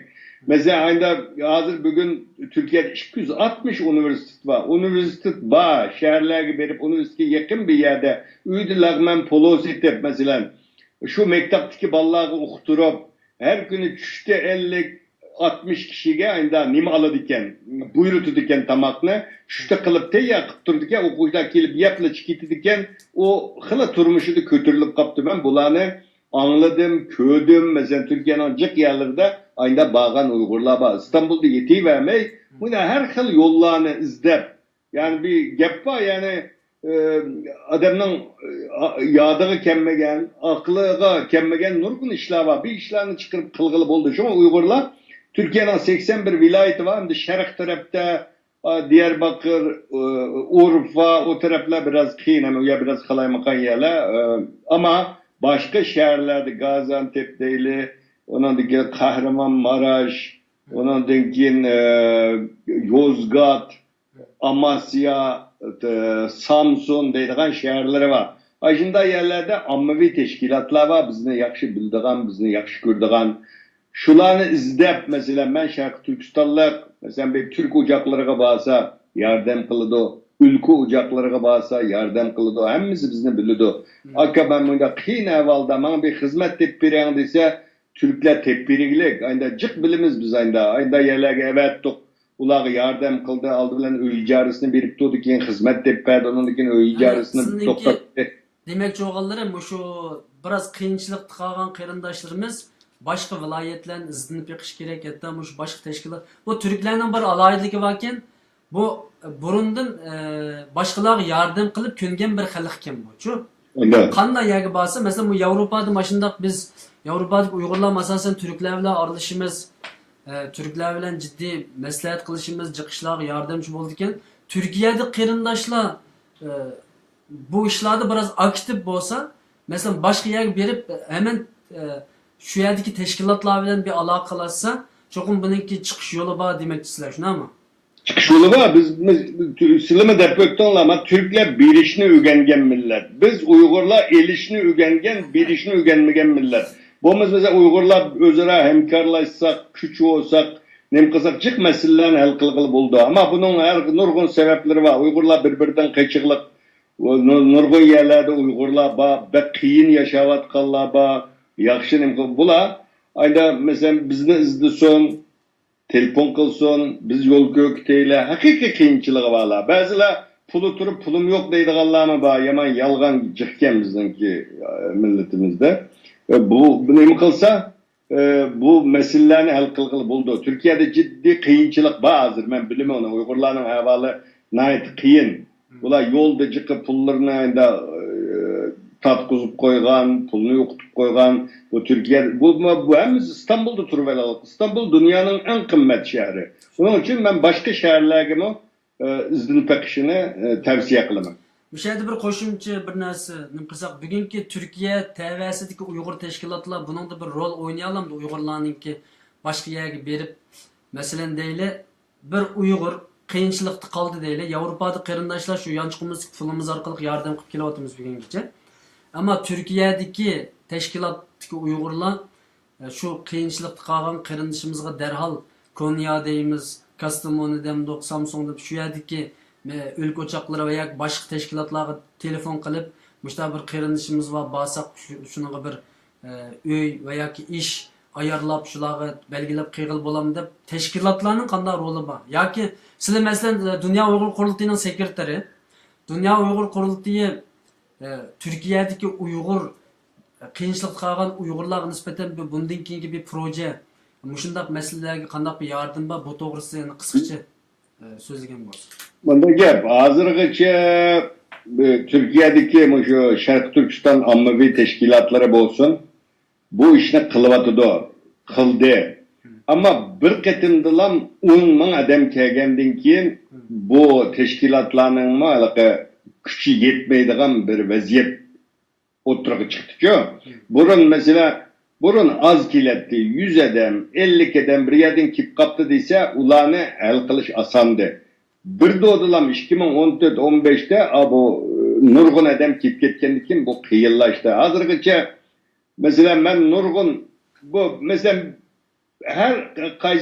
Speaker 2: Mesela aynı hazır bugün Türkiye'de 260 üniversite var. Üniversite var. Şehirlerge berip üniversiteye yakın bir yerde üydülermen polositep mesela. Şu mektepteki balları okuturup her günü düşte 50-60 kişiye aynı nima alıdiken, buyurutudiken tamakını düşte kılıp teyya kıptırdiken okuyucular kelip yapla çıkitidiken o hıla turmuşu da kötürülüp kaptı. Ben bulanı anladım, köydüm. Mesela Türkiye'nin cık yerlerinde aynı bağan Uygurlar var. İstanbul'da yetivermey. Buna her hıl yollarını izlep. Yani bir gap var yani adamın yadığı kemmegen, aklıga kemmegen nurgun işler var. Bir işlerini çıkarıp kılgılı oldu. Şu Uygurlar Türkiye'nin 81 vilayeti var. Hem de şerq tarafta Diyarbakır, Urfa o taraflar biraz kıyın. Ya biraz kalaymakan yerler. Ama başka şehirlerde Gaziantep'teyli, onun dışında Kahramanmaraş, onun dışında Yozgat, Amasya, Samsun deydiğin şehirleri var. Aşında yerlerde ammavi teşkilatlar var. Bizni yaxşı bildiğin, bizni yaxşı gördüğün. Şularını izlep mesela ben Şarkı Türkistanlık, mesela bir Türk ocaklarına bağırsa yardım kılıdı. Ülke ocaklarına bağırsa yardım kılıdı. Hemmisi bizni bildi. Akka ben bunda kıyın evvalda bana bir hizmet tepkiren dese Türkler tepkirilik. Aynı cık bilimiz biz aynı yerlerge evet tuk. Ular yardım kıldı. Aldı bilen öy icaresini verip durdu ki hizmet tepkirdi. Onun için öy icaresini toktattı.
Speaker 1: Demek çoğallarım şu biraz kıyınçılık tıkagan kıyırındaşlarımız başka vilayetlerin izlenip yakış gerek hatta başka teşkilat. Bu Türklerden bir alaylığı varken bu burundan başkalarına yardım kılıp köngen bir xalqken bu. Şu qanday yerge barsa mesela bu Avrupa'da başında biz Avrupa'da Uygurlar asasen Türklerle aralışımız Türkler bilen ciddi maslahat qilishimiz, jiqishlarga yordamchi bo'ldikan, Turkiyada qarindoshlar bu ishlarda biraz aktiv bo'lsa, mesela başka yerga berib hemen şu yerdeki teşkilatlar bilen bir alakalaşsa çokum bununki çıkış yolu var demekçisiler şuna mı?
Speaker 2: Çıkış yolu var. Biz Sılımı depöktanla ama Türkler bir işini ügengen millet. Biz Uygurlar el işini ügengen, bir işini ügenmegen millet. Bomuz mesela Uygurlar özara hemkarlaşsak, küçük olsak, nem kısak çık meselelerini hal kılgılı buldu. Ama bunun her nurgun sebepleri var. Uygurlar birbirinden kaçıklık, nurgun yerlerde Uygurlar var, ve kıyın yaşavatkallar var, yakşı nem kılgılı. Bula, ayda mesela bizni izlesin, telefon kılsın, biz yol gökteyle hakiki kıyınçılığı varlar. Bazılar pulu turup pulum yok deydiğallahına bağ, yaman yalgan cıkken bizdenki milletimizde. Bu neymi kılsa bu meselelerini hal kılgılı buldu. Türkiye'de ciddi kıyınçılık var hazır. Ben bilmem onu. Uygurların havalı nayet kıyın. Bunlar yolda cıkı pullarını da tatkuzup koygan, pulunu yokutup koygan. Bu Türkiye, bu hemiz İstanbul'da turvelalık. İstanbul dünyanın en kıymet şehri. Onun için ben başka şehirlerime izdin pekişini tavsiye kılamam.
Speaker 1: Bir şeyde bir qo'shimcha bir narsa nima qilsak bugungi Turkiya TV'sidagi Uyg'ur tashkilotlar buningda bir rol o'ynayalamdi Uyg'urlarninki boshqa yerga berib masalan deyli bir Uyg'ur qiyinchilikda qoldi deyli Yevropada qarindoshlar shu yanchiqimiz filmimiz orqali yordam qilib kelyapmiz bugungacha ammo Turkiyadagi tashkilotdagi Uyg'urlar shu qiyinchilikda qolgan qarindishimizga darhol Konya deymiz Kastamonu demdik Samsun deb shu yerdagi ülke uçakları veya başka teşkilatlara telefon kılıp müşteri bir kırınışımız var basak şuna bir öy veya ki iş ayarlap şuları belgilep kıyıl bolam deb teşkilatlarının qanday rolu var. Ya ki sizler mesela Dünya Uygur Kurultayı'nın sekreteri Dünya Uygur Kurultayı Türkiye'deki Uygur kıyınçılık kalgan Uygurlarga nispeten bundan keyingi bir proje muşundaq meselelerge qanday bir yardım var bu to'g'risida qisqacha so'zlagan bo'lsin.
Speaker 2: Bunda gap hazırgıça Türkiye'deki şu Şarkı Türkistan ammavi teşkilatları olsun bu işini kılıvatıdı, kıldı. Ama bir ketimdilam 10 bin adam kelgenden keyin bu teşkilatlarning gücü yetmeydiğen bir vaziyet oturuğa çıktı. Burun mesela az kiletti 100 adam, 50 adam bir yerden kip kaptı dese ulanı el kılış asandı. Bir doğdulam 2014-15'te bu nurgun adam kip ketkendikin bu kıyıllaştı. Hazırgıça mesela ben nurgun bu mesela her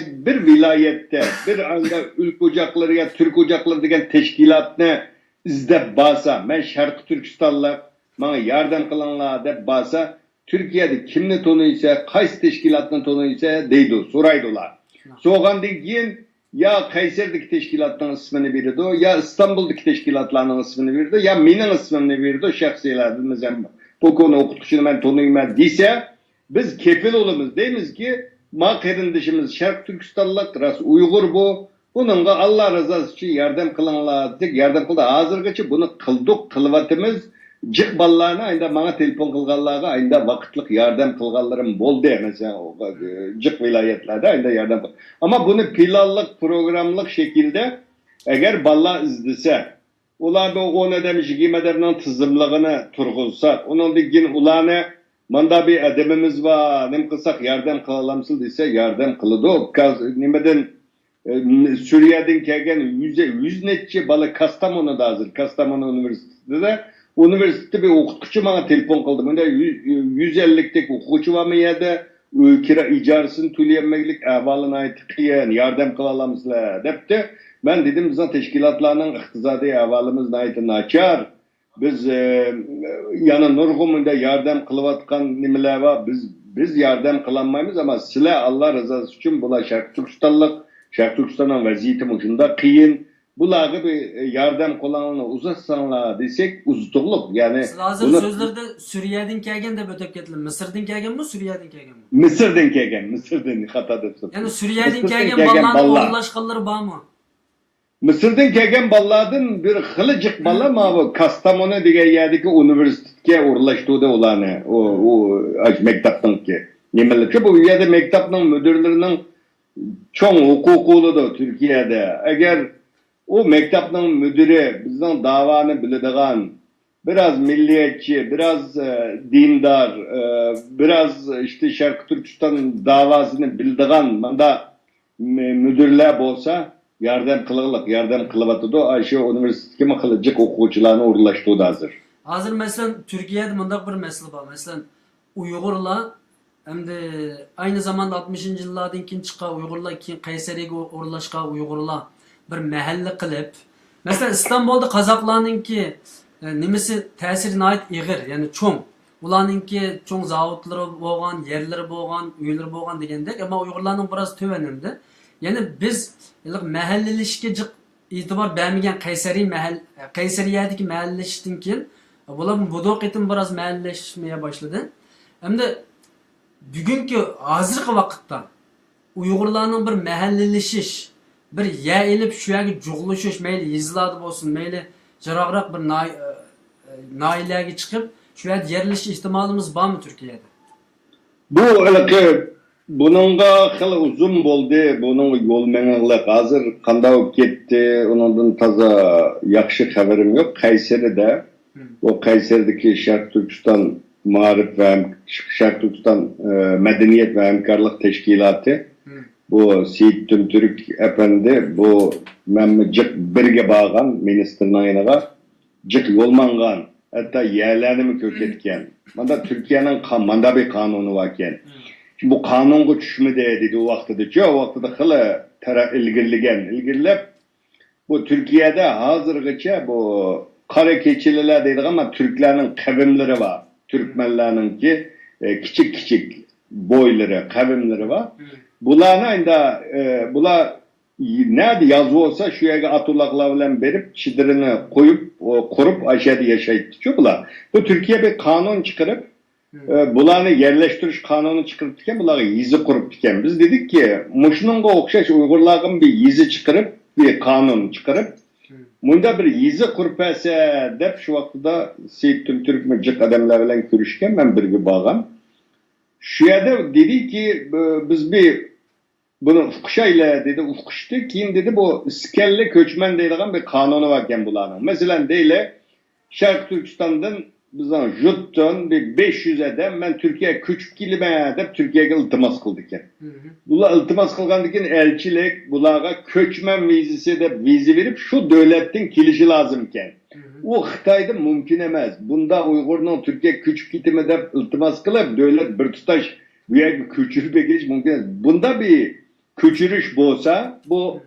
Speaker 2: bir vilayette bir anda ülke ocakları ya Türk ocakları degen teşkilatını izlep basa ben Şarkı Türkistan'la bana yardım kılanlar dep basa Türkiye'de kimni tonuysa, kaysi teşkilatını tonuysa deydi, soraydılar. Soğandan keyin ya Kayseri'deki teşkilatların ismini verirdi, ya İstanbul'daki teşkilatların ismini verirdi, ya menin ismini verirdi, şahsiyeler mesela bu konu okutuşunu ben tonuyum dese, biz kefil olumuz deyimiz ki, ma kardeşimiz Şarkı Türkistanlık, ras Uygur bu, bununla Allah rızası için yardım kılanlar dedik, yardım kıldı. Hazırgıçı bunu kıldık, kılvatımız, cık ballarına aynı bana telefon kılganlarga aynı vakitlik yardım kılganlarım boldu mesela o cık vilayetlerde aynı yardım kılgan. Ama bunu planlık programlık şekilde eğer ballar izlese ular da o ne demiş giymederinin tızımlığını turgulsa onun digin ulanı manda bir ademimiz var nem kılsak yardım kılalamsın dese yardım kılıdı o nimeden Suriye'den kelgen yüz netçe balı Kastamonu'da hazır Kastamonu Üniversitesi'de de üniversitede bir okutkucu bana telefon kıldı. Bunda 150'lik okutkucu var mı yerde kira icarısını tüleyenmeklik ahvalına ait yardım kılalamızla depti. Ben dedim bizden teşkilatlarının iqtisadi ahvalımız ait naçar. Biz yani nurgumunda yardım kılıvatkan nimeler var. Biz yardım kılanmayız ama silah Allah rızası için bula Şarkı Türkistan'ın vaziyeti ucunda kıyın. Bularga bir yardım kolanını uzatsanlar desek uzatılıp yani
Speaker 1: siz hozir
Speaker 2: bunu...
Speaker 1: so'zlarda Suriyadan kelgan deb o'tib ketdilar. Misrdan kelganmi, Suriyadan kelganmi?
Speaker 2: Misrdan xato debsiz.
Speaker 1: Ya'ni Suriyadan kelgan bolalarning o'rlashganlari bormi?
Speaker 2: Misrdan kelgan bolalardan bir xilijik bola ma bu Kastamonu degan yerdagi universitetga o'rlashtirdi ularni. O maktabdanki. Nimalarcha bu yerda maktabning müdürlerining cho'ng huquqlidir Türkiye'de. Eğer o mektapның müdürü bizden davanı biladigan biraz milliyetçi, biraz dindar, biraz işte Şarkı Türkistan davasını bildiğin manda müdürler olsa yardım kılıvatıdı. Ayşe Üniversitesi'ne kılıcık okuyucularını uğurlaştırdı hazır.
Speaker 1: Hazır mesela Türkiye'de mındak bir mesele var. Mesela Uygurlar hem de aynı zamanda 60. yıllardan keyin chiqqan Uygurlar keyin Qaysariga o'rlashgan Uygurlar bir mahalle qilib mesela İstanbul'da Qozoqlarninki nimasi ta'siri nihoyat ig'ir, ya'ni cho'ng. Ularninki cho'ng zavodlari bo'lgan, yerlari bo'lgan, uylari bo'lgan degandek, ammo Uyg'urlarning biroz tuvanimdi. Ya'ni biz mahallilashga e'tibor bermagan Qaysariyadagi mahallilashishdan keyin bular bu qitim biroz mahallilashmaya boshladi. Hamda bugungi hozirgi vaqtda Uyg'urlarning bir mahallilashish, bir elib shu yerga jug'lashish, mayli yizlarda bo'lsin, mayli jiroqroq bir noilaga chiqib, shu yerda yerlashish ehtimolimiz bormi Turkiyada?
Speaker 2: Bu ılgı bununla xili uzun bo'ldi, bunun yol menanliq. Hazır qanday bo'lib ketdi, ondan taza yaxshi xabarim yo'q. Qaysarida, o Qaysardagi Sharq Turkiston Ma'rif ve Sharq Turkiston Medeniyet ve Hemkarlık Teşkilatı bu Seyit Tümtürk efendi bu memcik birge bağlan ministerin ayınaga cık yolmangan hatta yerlerini mi köketken manda Türkiye'nin manda bir kanunu varken şimdi bu kanunga düşmedi dedi o vaxtıda o vaxtıda xili taraf ilgirilep bu Türkiye'de hazırgıça bu kara keçililer dedi ama Türklerin kavimleri var. Türkmenlerin ki küçük boyları, kavimleri var. Bularına da nerede yazı olsa şu yere atulaklarla verip çidirini koyup kurup aşağıda yaşayıp bular. Bu Türkiye bir kanun çıkarıp bularını yerleştiriş kanunu çıkarırken buları yizi kurup diken. Biz dedik ki muşnunga okşaş Uygurların bir yizi çıkarıp bir kanun çıkarıp bunda bir yizi kurup ese dep şu vaxtıda Seyit Tümtürk mürcik adamlarla görüşken ben bir bağım. Şu yerde dedi ki biz bir bunu Ufkuşayla dedi Ufkuş'tu kim dedi bu İskelle köçmen dediğim bir kanunu varken bulanın. Mesela değil Şarkı Türkistan'dan bizden Jut'tan bir 500 adam ben Türkiye'ye küçük kilime edip Türkiye'ye iltimas kıldıkken. Bunlar iltimas kılgandıkken elçilik bunlara köçmen vizisi de vize verip şu devletin kilişi lazımken. O Xitay'da mümkün emez. Bunda Uygur'un Türkiye küçük kitime de iltimas kılıp devlet bir tutaş bir yer küçülüp geliş mümkün emez. Bunda bir küçülüş olsa bu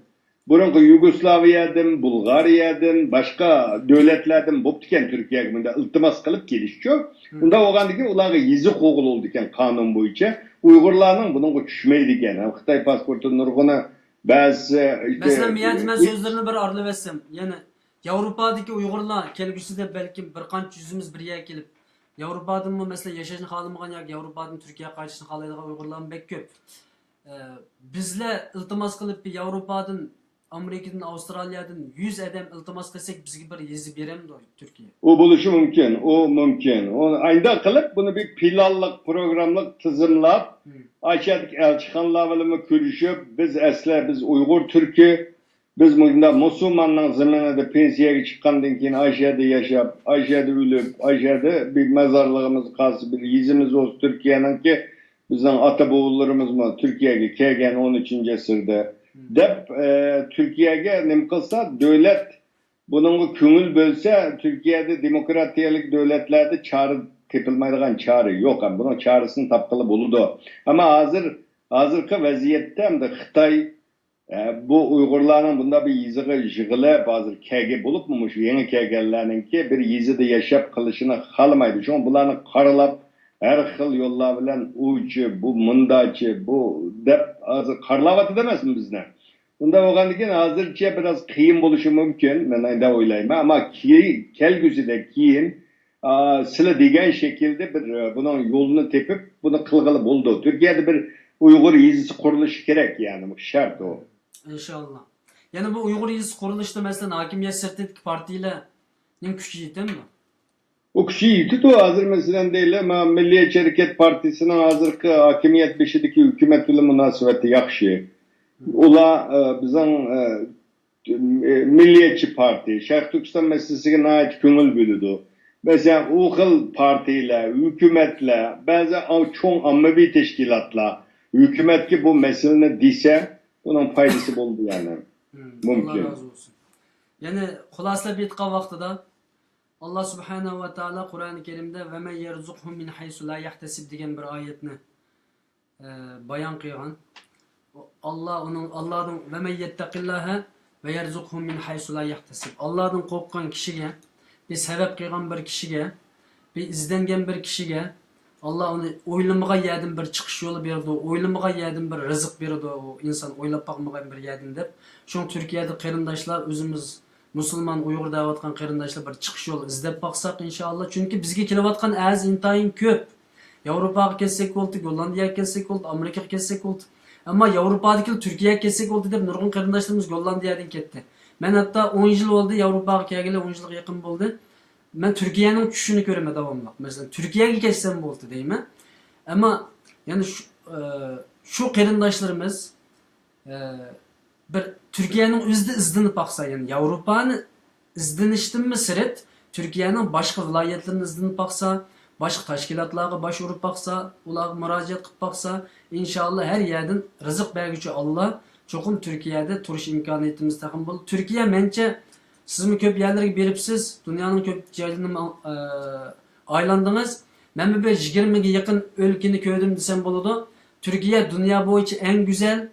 Speaker 2: burunki Yugoslavya'dan, Bulgarya'dan, başka devletlerden boptiken Türkiye'ye bunda iltimas kılıp gelişiyor. Bunda oğandaki uları yizi qoğul oldu iken kanun boyunca Uygurlarının bunun düşmeydi iken. Xitay pasportu nurguna bazı
Speaker 1: mesela ben sözlerini bir arlı versem yani Avrupa'daki Uygurlar kelgüsüde belki bir qancha yüzümüz bir yer kelip Avrupa'dan mı mesela yaşashni xalamagan yoki Avrupa'dan Türkiye'ye qaytishni xalaydigan Uygurlar bek ko'p. Bizler iltimas qilib bir Avrupa'dan Amerika'dan, Avustralya'dan 100 adam iltimas qilsak bizga bir yezi beremdi Türkiye.
Speaker 2: O buluşu mümkün, o mümkün. O aynı kılıp bunu bir planlık, programlık tızımlap aşağıdaki elçihanlarla mı görüşüp biz Uygur Türk'ü biz bunda Müslümanların zamanında pensiyaya çıkandan keyin aşağıda yaşayıp, aşağıda ölüp, aşağıda bir mezarlığımız kalsın, bir yüzümüz olsun Türkiye'nin ki bizden ata-boğullarımız mı Türkiye'ye kelgen 13. asırda dep Türkiye'ye nem kılsa devlet bunun köngül bölse Türkiye'de demokratiyalik devletlerde çağrı tepilmaydigan çağrı yok. Bunun çağrısını tapkılı buludu. Ama hazırki vaziyette hem de Xitay bu Uygurların bunda bir yiziği jığılı bazı kege bulup mu yeni kegellerinin ki bir yizide yaşayıp kılışını kalmaydı. Çünkü bunlarını karalap her xil yollar bilen uçu, bu mındacı, bu dep karlavatı demez mi bizden? Bunda oğandikin hazırca biraz kıyın buluşu mümkün. Ben aynı oylayayım ama kelgüsü de kiyin sıla degen şekilde bir bunun yolunu tepip bunu kılgılı buldu. Türkiye'de bir Uygur yizisi kuruluşu gerek yani şart o.
Speaker 1: İnşallah. Yani bu Uygur yizisi kuruluşta mesela hakimiyet sırtındaki partiyle ne küçük yedi mi?
Speaker 2: O kişiyi tutu hazır mesela değil ama Milliyetçi Hareket Partisi'nin hazırki hakimiyet beşideki hükümetle münasebeti yakşı. Ola bizim Milliyetçi Parti, Şarkı Türkistan meselesine ait köngül bölüdü. Mesela o xil partiler, hükümetler, bazı çoğun ammavi teşkilatlar hükümetki bu meseleni dese bunun faydası oldu yani.
Speaker 1: Allah
Speaker 2: Mümkün.
Speaker 1: razı olsun. Yani hulasla bitqa vaqtida Allah subhanahu ve taala Kur'an-ı Kerim'de ve men yerzuqhum min haysu la yahtesib degan bir ayetni bayon qilgan. Allah'ın ve men yettaqillaha ve yerzuqhum min haysu la yahtesib. Allah'dan qo'rqqan kishiga, bir sebep qilgan bir kishiga, bir izlengen bir kishiga Allah onu o'ylamagan yerdan bir chiqish yo'li berdi, o'ylamagan yerdan bir rizq berdi, o inson o'ylab boqmagan bir yerdan deb. Shu Turkiyada qarindoshlar o'zimiz musulmon Uyg'ur deyotgan qarindoshlar bir chiqish yo'li izlab boqsak inshaalloh. Chunki bizga kelayotgan az intayin ko'p. Yevropaga kelsak bo'ldi, Gollandiyaga kelsak bo'ldi, Amerikaga kelsak bo'ldi. Ammo Yevropadagi Turkiyaga kelsak bo'ldi deb nurg'un qarindoshlarimiz Gollandiyadan ketdi. Men hatto 10 yil bo'ldi Yevropaga kelgili, 10 yilga yaqin bo'ldi. Ben Türkiye'nin düşüşünü göreme devamlı. Mesela Türkiye'ye geçsem oldu değil mi? Ama yani şu qarindoshlarimiz bir Türkiye'nin özde izlenip baksa yani Avrupa'nın izlenişten mi siret Türkiye'nin başka vilayetlerinin izlenip baksa başka teşkilatlarga başvurup baksa ular müracaat kılıp baksa inşallah her yerden rızık bergücü Allah çokum Türkiye'de turuş imkaniyetimiz takım bol. Türkiye mence siz mi köp yerlerge beripsiz, dünyanın köp yerlerini aylandınız. Ben bir 20'ye yakın ülkeni köydüm desem buludu. Türkiye dünya boyunca en güzel,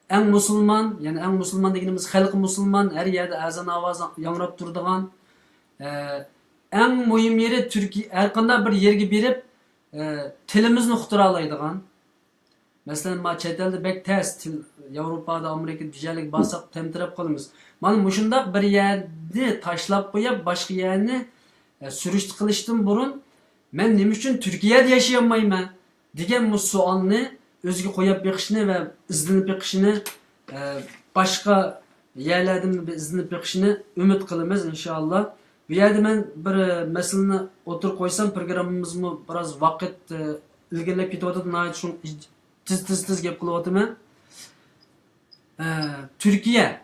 Speaker 1: en Müslüman, yani en Müslüman dediğimiz halk Müslüman, her yerde ezan avaz yangrap durduğun. En mühim yeri Türkiye, erkanda bir yerge berip tilimizni uqtira alaydigan. Mesela ma chet elde bek test, Avrupa'da, Amerika'da dijelik basak temtirep qolamiz. Mana mushunda bir yerni tashlab qo'yib, boshqa yerni surishti qilishdan burun men nima uchun Turkiyada yashayolmayman degan bu savolni o'ziga qo'yib beqishni va izlanib beqishni boshqa yerlardan izlanib beqishni umid qilamiz inshaalloh. Bu yerda men bir masalani o'tirib qo'ysam programmamizmi biroz vaqt ilgirlab ketyapti. Shu tiz gap qilyapman. Türkiye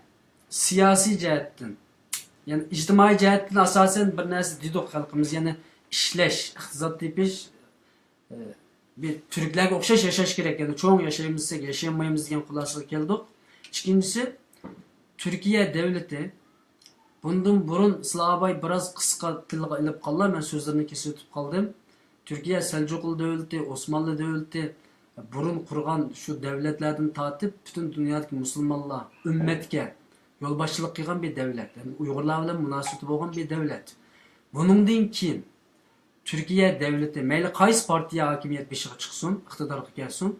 Speaker 1: siyasi cihetten yani ictimai cihetten asasen bir narsa dedik halkımız yani işleş, iqtisod tepish bir Türklerge o'xshash yashash kerak yani çoğun yaşayamızsak yaşayamaymiz degan xulosaga keldik. İkincisi Türkiye devleti bundan burun Slavay biraz qisqa tilga ilib qoldi. Men so'zlarini kesib o'tib qoldim. Türkiye Selçuklu devleti, Osmanlı devleti burun kurgan şu devletlerden tatip bütün dünyadaki Müslümanlar ümmetke yolbaşçılık kılgan bir devlet. Yani Uygurlar bilen münasebeti olan bir devlet. Bunundan keyin Türkiye devleti meyli qaysi partiye hakimiyet beşiğe çıksın, iktidarga gelsin.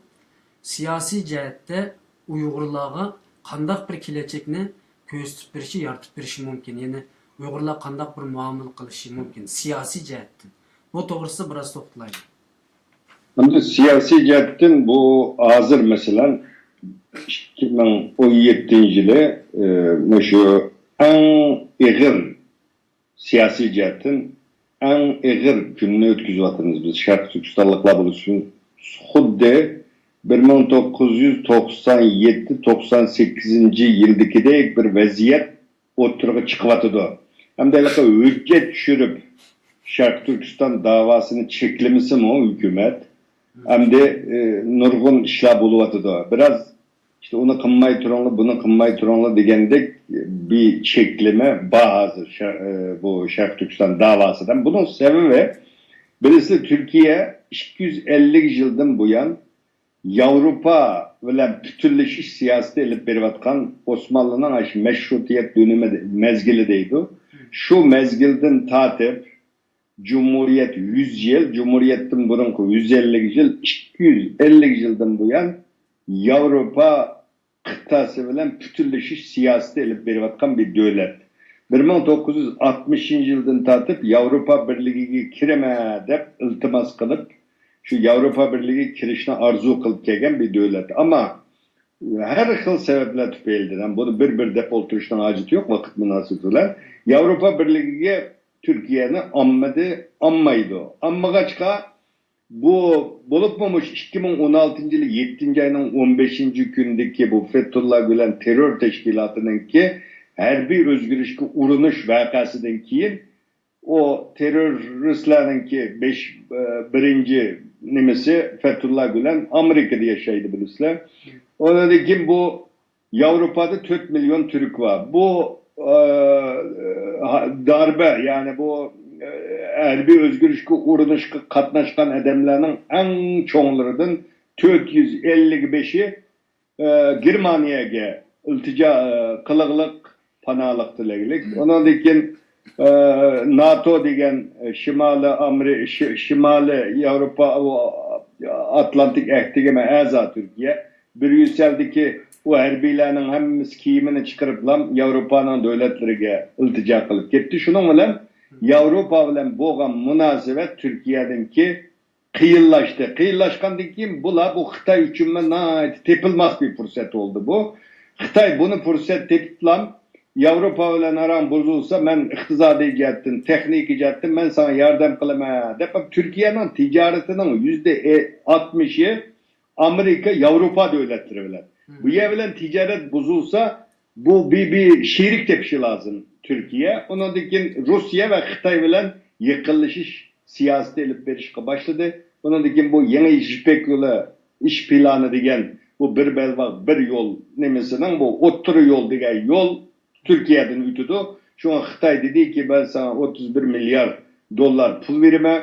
Speaker 1: Siyasi cihette Uygurlarga qandaq bir kelechekni ko'rsatib berishi, yaratib berishi mumkin. Yani Uygurlar qandaq bir muomala qilishi mumkin siyasi cihetten. Bu to'g'risida biroz to'xtalaylik.
Speaker 2: Şimdi siyasi cihetten bu hazır mesela 2017 yılı şu en ağır siyasi cihetten en ağır gününü ötküzüyatınız biz Şarkı Türkistanlıkla buluşun. Xuddi 1997-98 yıldaki de bir vaziyet oturuğa çıkıvatıdı. Hem de hüccet düşürüp Şarkı Türkistan davasını çeklemesi mi o hükümet? Hem de nurgun işler buluvatıdı. Biraz işte onu kınmay turanlı, bunu kınmay turanlı degende bir çekleme bazı bu Şarkı Türkistan davasından. Bunun sebebi birisi Türkiye 250 yıldan bu yan Avrupa ile bütünleşiş siyaseti elip berivatkan Osmanlı'nın meşrutiyet dönemi mezgilideydi. Şu mezgilden tatip Cumhuriyet 100 yıl, Cumhuriyet'in burunku 150 yıl, 250 yıldan bu yan Avrupa kıtası bilen bütünleşiş siyaseti elip berivatkan bir devlet. 1960 yıldan tatip Avrupa Birliği'ne kireme dep iltimas kılıp şu Avrupa Birliği kirişine arzu kılıp kelgen bir devlet. Ama her xil sebepler tüpeyildiren, bunu bir dep oturuştan acıtı yok vakit münasebetiyle. Avrupa Birliği'ne Türkiye'nin ammaydı. Amma kaçka bu bulupmamış 2016 yılı 7. ayının 15. gündeki bu Fethullah Gülen terör teşkilatının ki her bir özgürlükçü uğrunuş vakasından keyin o teröristlerinki birinci nimesi Fethullah Gülen Amerika'da yaşaydı birisler. Ona da kim bu Avrupa'da 4 milyon Türk var. Bu darbe yani bu erbi özgürlükçü uğrunuşka katnaşkan adamlarının en çoğunlarının 455'i Germaniyaga iltica qılıqlıq panalıq dilegilik. Ona dikin NATO degen Şimali Avrupa Atlantik ehtigeme əza Türkiye. Bir yüzeldeki o herbilerinin hemmimiz kiyimini çıkarıp Avrupa'nın devletlerine iltica kılıp gitti. Şunun bilen Avrupa bilen boğan münasebet Türkiye'deki kıyıllaştı. Kıyıllaşkandan kim? Bu Xitay üçün tepilmez bir fırsat oldu bu. Xitay bunu fırsat tepitlam. Avrupa bilen aram bozulsa ben iqtisadi icattin, teknik icattin ben sana yardım kılama. Depem Türkiye'nin ticaretinin %60'ı Amerika, Avrupa devletleri bilen. Bu yer bilen ticaret bozulsa bu bir şirik tepişi lazım Türkiye. Onun dikin Rusya ve Xitay bilen yıkılış siyaseti elip verişke başladı. Onun dikin bu yeni iş planı degen bu bir belbaq bir yol nemesinin bu otturu yol degen yol Türkiye'den ütüdü. Şu an Xitay dedi ki ben sana 31 milyar dolar pul verime.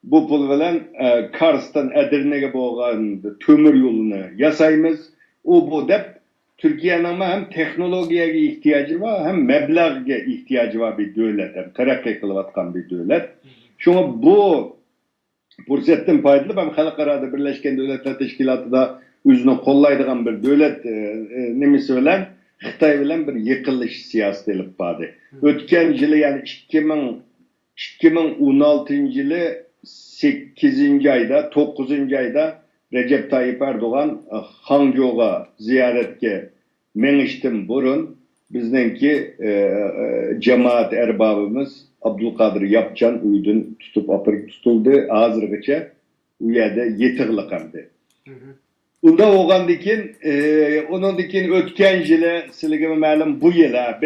Speaker 2: Bu pul bilen Kars'tan Edirne'ye boğan kömür yolunu yasayımız. O bu dep Türkiye'nin hem teknolojiye ihtiyacı var hem meblağ ihtiyacı var bir devlet. Hem terakki kılıvatkan bir devlet. Şuna bu fırsattan faydalı ben Halkara'da Birleşken Devletler Teşkilatı da özünü kollaydıgan bir devlet nemisi bilen Xitay bilen bir yıkılış siyaseti elip bağdı. Ötken yılı yani 2016 yılı 8. ayda 9. ayda Recep Tayyip Erdoğan Hangzhou'ga ziyaretke meniştim burun bizdenki cemaat erbabımız Abdülkadir Yapcan uydun tutup apırık tutuldu ağzırgıça uyada yetiqliqandı. Unda oğan dikin onun dikin ötken yılı siligime məlum bu yıla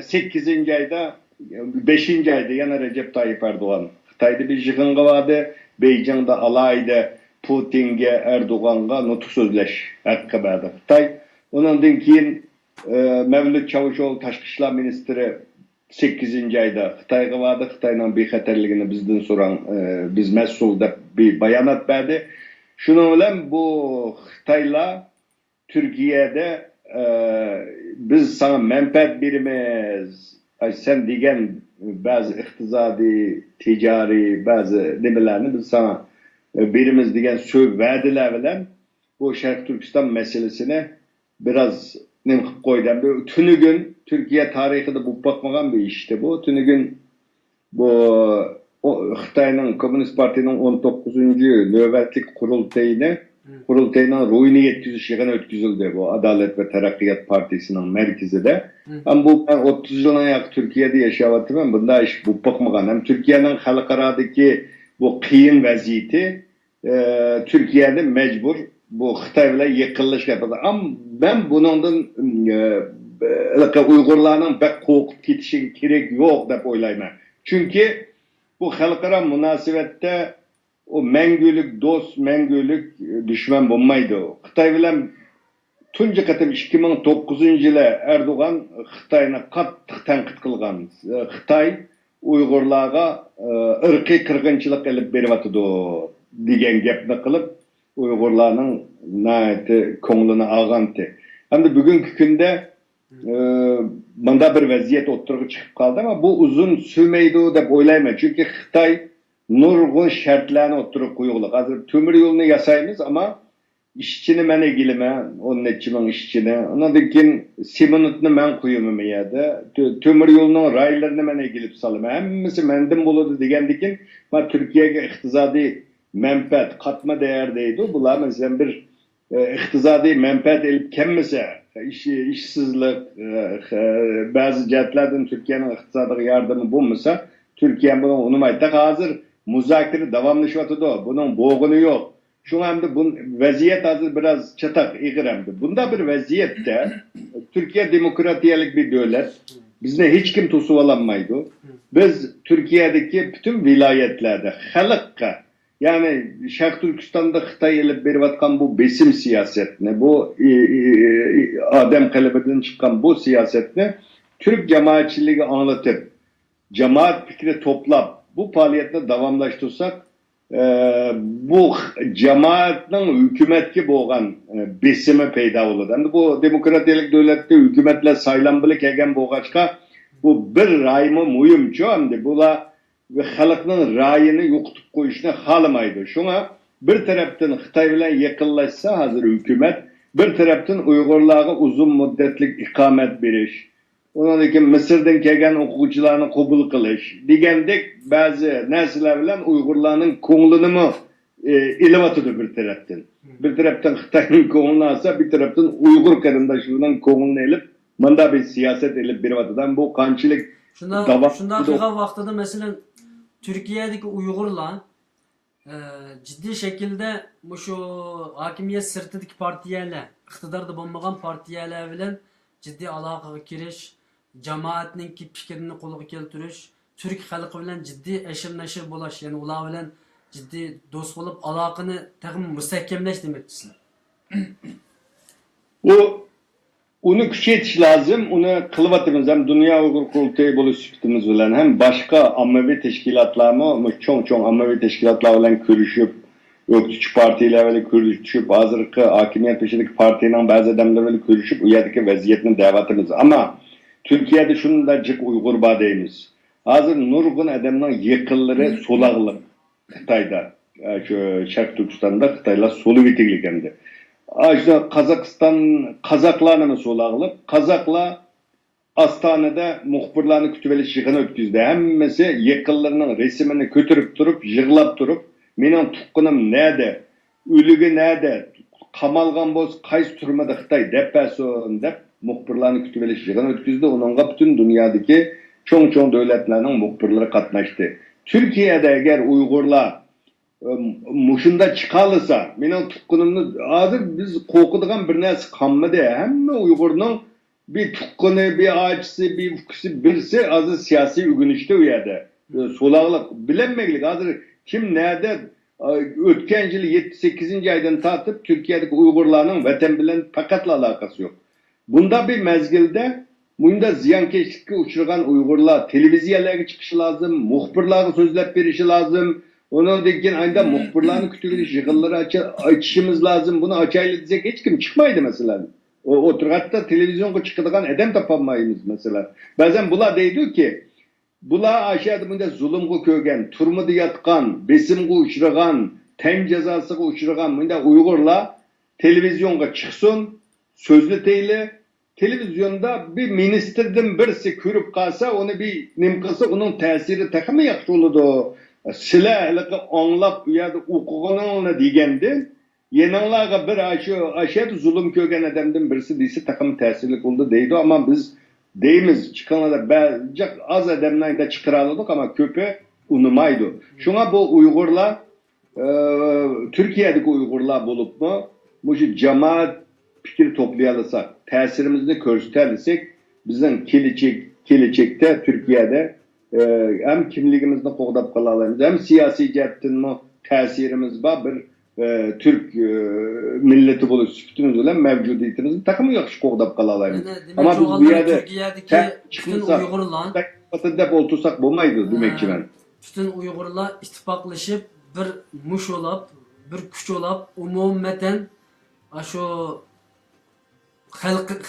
Speaker 2: 8. ayda 5. ayda yana Recep Tayyip Erdoğan Xitay'da bir yığınğı vardı. Beycan'da alaydı Putin'ge Erdoğan'a nutuk sözleş hakkı verdi Xitay. Ondan keyin Mevlüt Çavuşoğlu Taşqı İşler Ministri 8. ayda Xitay'a vardı. Xitay'ın bexaterligini bizden soran biz mesulda bir bayanat verdi. Şunun bilen bu Xitay'la Türkiye'de biz sana menfaat birimiz sen degen bazı iqtisadi, ticari bazı demelerini biz sana birimiz degen söz verdiler bilen bu Şarkı Türkistan meselesine biraz ne koydum. Tünügün Türkiye tarihinde bu bakmagan bir işte bu. Tünügün bu Xitay'ın Komünist Parti'nin 19. nöbetlik kurultayının ruhunu yetkizmiş yığın ötküzüldü bu Adalet ve Terakkiyat Partisi'nin merkezinde. Ama bu ben 30 yılına yak Türkiye'de yaşavatım ben bunda iş bu bakmagan. Hem Türkiye'nin halkaradaki bu kıyın vaziyeti Türkiye'de mecbur bu Xitay ile yıkılış yapıldı. Ama ben bunun Uygurlarının pek korkup gitişi gerek yok da oylayma. Çünkü bu halkara münasebette o mengülük dost, mengülük düşman bulmaydı. Xitay bilen tuncu katım 2009 yılı Erdoğan Xitay'na qattiq tanqid qilgan. Xitay Uygurlarga ırkı kırgınçılık elip berivatıdı degan gapni qilib Uygurlarning ko'nglini ag'anti. Hamda bugungi kunda bunda bir vaziyat o'ttirib chiqib qoldi ama bu uzun sürmeydi deb o'ylayman. Çünkü Xitay nurg'un shartlarni o'ttirib qo'yuqliq. Hozir temir yo'lni yasaymiz ama işçini mene gilime, onun etçimin işçini. Ondan keyin seminutni men qo'yimim yada. Temir yo'lning raylarini mene gilip salım. Hemmisi mendim bo'ladi degandikin, men Türkiye'ye iqtisodiy menfaat, katma değerdeydi. Bular mesela bir iqtisodiy menfaat elip kelmese, işsizlik, bazı cihetlerden Türkiye'nin iqtisodiy yardımı bulmasa, Türkiye bunu unumaydı. Hazır muzakere devamlaşıvatıdı. Bunun boğunu yok. Şu anda bu vaziyet hazır biraz çatak, iğremdi. Bunda bir vaziyette Türkiye demokratiyelik bir devlet. Bizni hiç kim tosuvalanmaydı. Biz Türkiye'deki bütün vilayetlerde halkka yani Şark Türkistan'da Xitay elip berivatkan bu besim siyasetini, bu Adem Kalebe'den çıkan bu siyasetini Türk cemaatçiliği anlatıp, cemaat fikri toplap, bu faaliyette davamlaştırsak, bu cemaatin hükümetki boğan besimi peyda olur. Yani bu demokratik devlette hükümetle saylanbılı kegen boğaçka bu bir rayımı mühimçi hamdi. Bula ve halkının rayını yokutup koyuşuna halamaydı. Şuna bir taraftan Xitay bilen yakınlaşsa hazır hükümet, bir taraftan Uygurlarga uzun müddetlik ikamet beriş, ondan keyin Mısırdan kelgan o'quvchilarni qabul qilish degandek ba'zi narsalar bilan Uyg'urlarning ko'nglini ilyapti bir tarafdan. Bir tarafdan Xitoyning ko'nglini olsa, bir tarafdan Uyg'ur qarindoshlarining ko'nglini ilib, manda bir siyaset ilib beryapti. Bu qanchalik
Speaker 1: Şunda qilgan vaqtida mesela Türkiye'deki Uyg'urlar ciddi şekilde şu hakimiyet sırtidagi partiyalar, iqtidorda bo'lmagan partiyalar bilan ciddi aloqaga kirish, cemaatning fikrini qo'lga keltirish, Türk xalqi bilan ciddi eşir neşir bo'lish, ya'ni ular bilan ciddi do'st bo'lib aloqani tag'in mustahkamlash demoqchisizlar.
Speaker 2: Onu küçültüş lazım, onu kılıvatımız hem Dünya Uygur Kurultayı bolu sütümüz bilen hem başka ammavi teşkilatlarımı çok ammavi teşkilatlar bilen görüşüp örgütçü partiyle böyle görüşüp hazırki hakimiyet peşindeki partinin bazı adamlarla görüşüp uyadaki vaziyetini devatımız ama Türkiye'de şunu da cık Uygur badeyimiz. Hazır nurgun adamların yakılları solağlık Xitay'da, şu Şark Türkistan'da Xitay'la solu bitiklik hem de. İşte Kazaklarını solağılıp, Kazakla Astana'da muhbirlerini kütüveli yığını ötküzdü. Hemmesi yakıllarının resimini götürüp durup, yığılap durup, menin tukkunum nerede, ölügü nerede, kamalgan boz, kaysı turmada Xitay depeson dep, muhbirlerini kütüveli yığını ötküzdü. Onunla bütün dünyadaki çok devletlerinin muhbirleri katlaştı. Türkiye'de eğer Uygurlar muşunda çıkarılsa, menin tukkunumunu hazır biz korkuduğun bir nesi kanmadı. Hem Uygur'un bir tukkunu, bir ağaçsı, bir ufkusu birisi hazır siyasi ügünüşte uyardı. Solağlık, bilinmeklik hazır kim nerede ötken yılı 78. aydan tartıp Türkiye'deki Uygurların vatan bilen fakatla alakası yok. Bunda bir mezgilde bunda ziyankeşlikle uçurgan Uygurlar televizyalara çıkışı lazım, muhbirlara sözlep verişi lazım. Onun dekin aynı muhbirlerini kütüğünü yığınları açışımız lazım. Bunu açayla diyecek hiç kim çıkmaydı mesela. O hatta televizyonda çıkıdığın edem tapamayız mesela. Bazen bula deydi ki bula aşağıda bunda zulümgü kögen, turmudu yatkan, besimgü uçurgan, tem cezasıgı uçurgan bunda Uygurlar televizyonda çıksın, sözlü teyle televizyonda bir ministerden birisi körüp kalsa onu bir nimkası onun tesiri takımı yakşı olurdu. Silahlıkı anlap ya da okuğununla degenden yenanlarga bir aşağıda zulüm kögen adamdan birisi deyse takım tesirlik oldu deydi ama biz deyimiz çıkanlarda belki az adamdan da çıkaraladık ama köpü unumaydı. Şuna bu Uygurlar Türkiye'deki Uygurlar bulup mu bu cemaat fikir toplayalırsak tesirimizi göstersek bizim gelecekte Türkiye'de hem kimliğimizni qoğdap kalalarımız hem siyasi cihetten tesirimiz var bir Türk milleti bulup sütümüz olan mevcudiyetimizi takımı yakış qoğdap kalalarımız. Ama biz bu yerde çıkınsak dep oltursak bulmaydı demekçi ben.
Speaker 1: Bütün Uygurlar ittifaklaşıp bir muş olap, bir güç olap, umummeten şu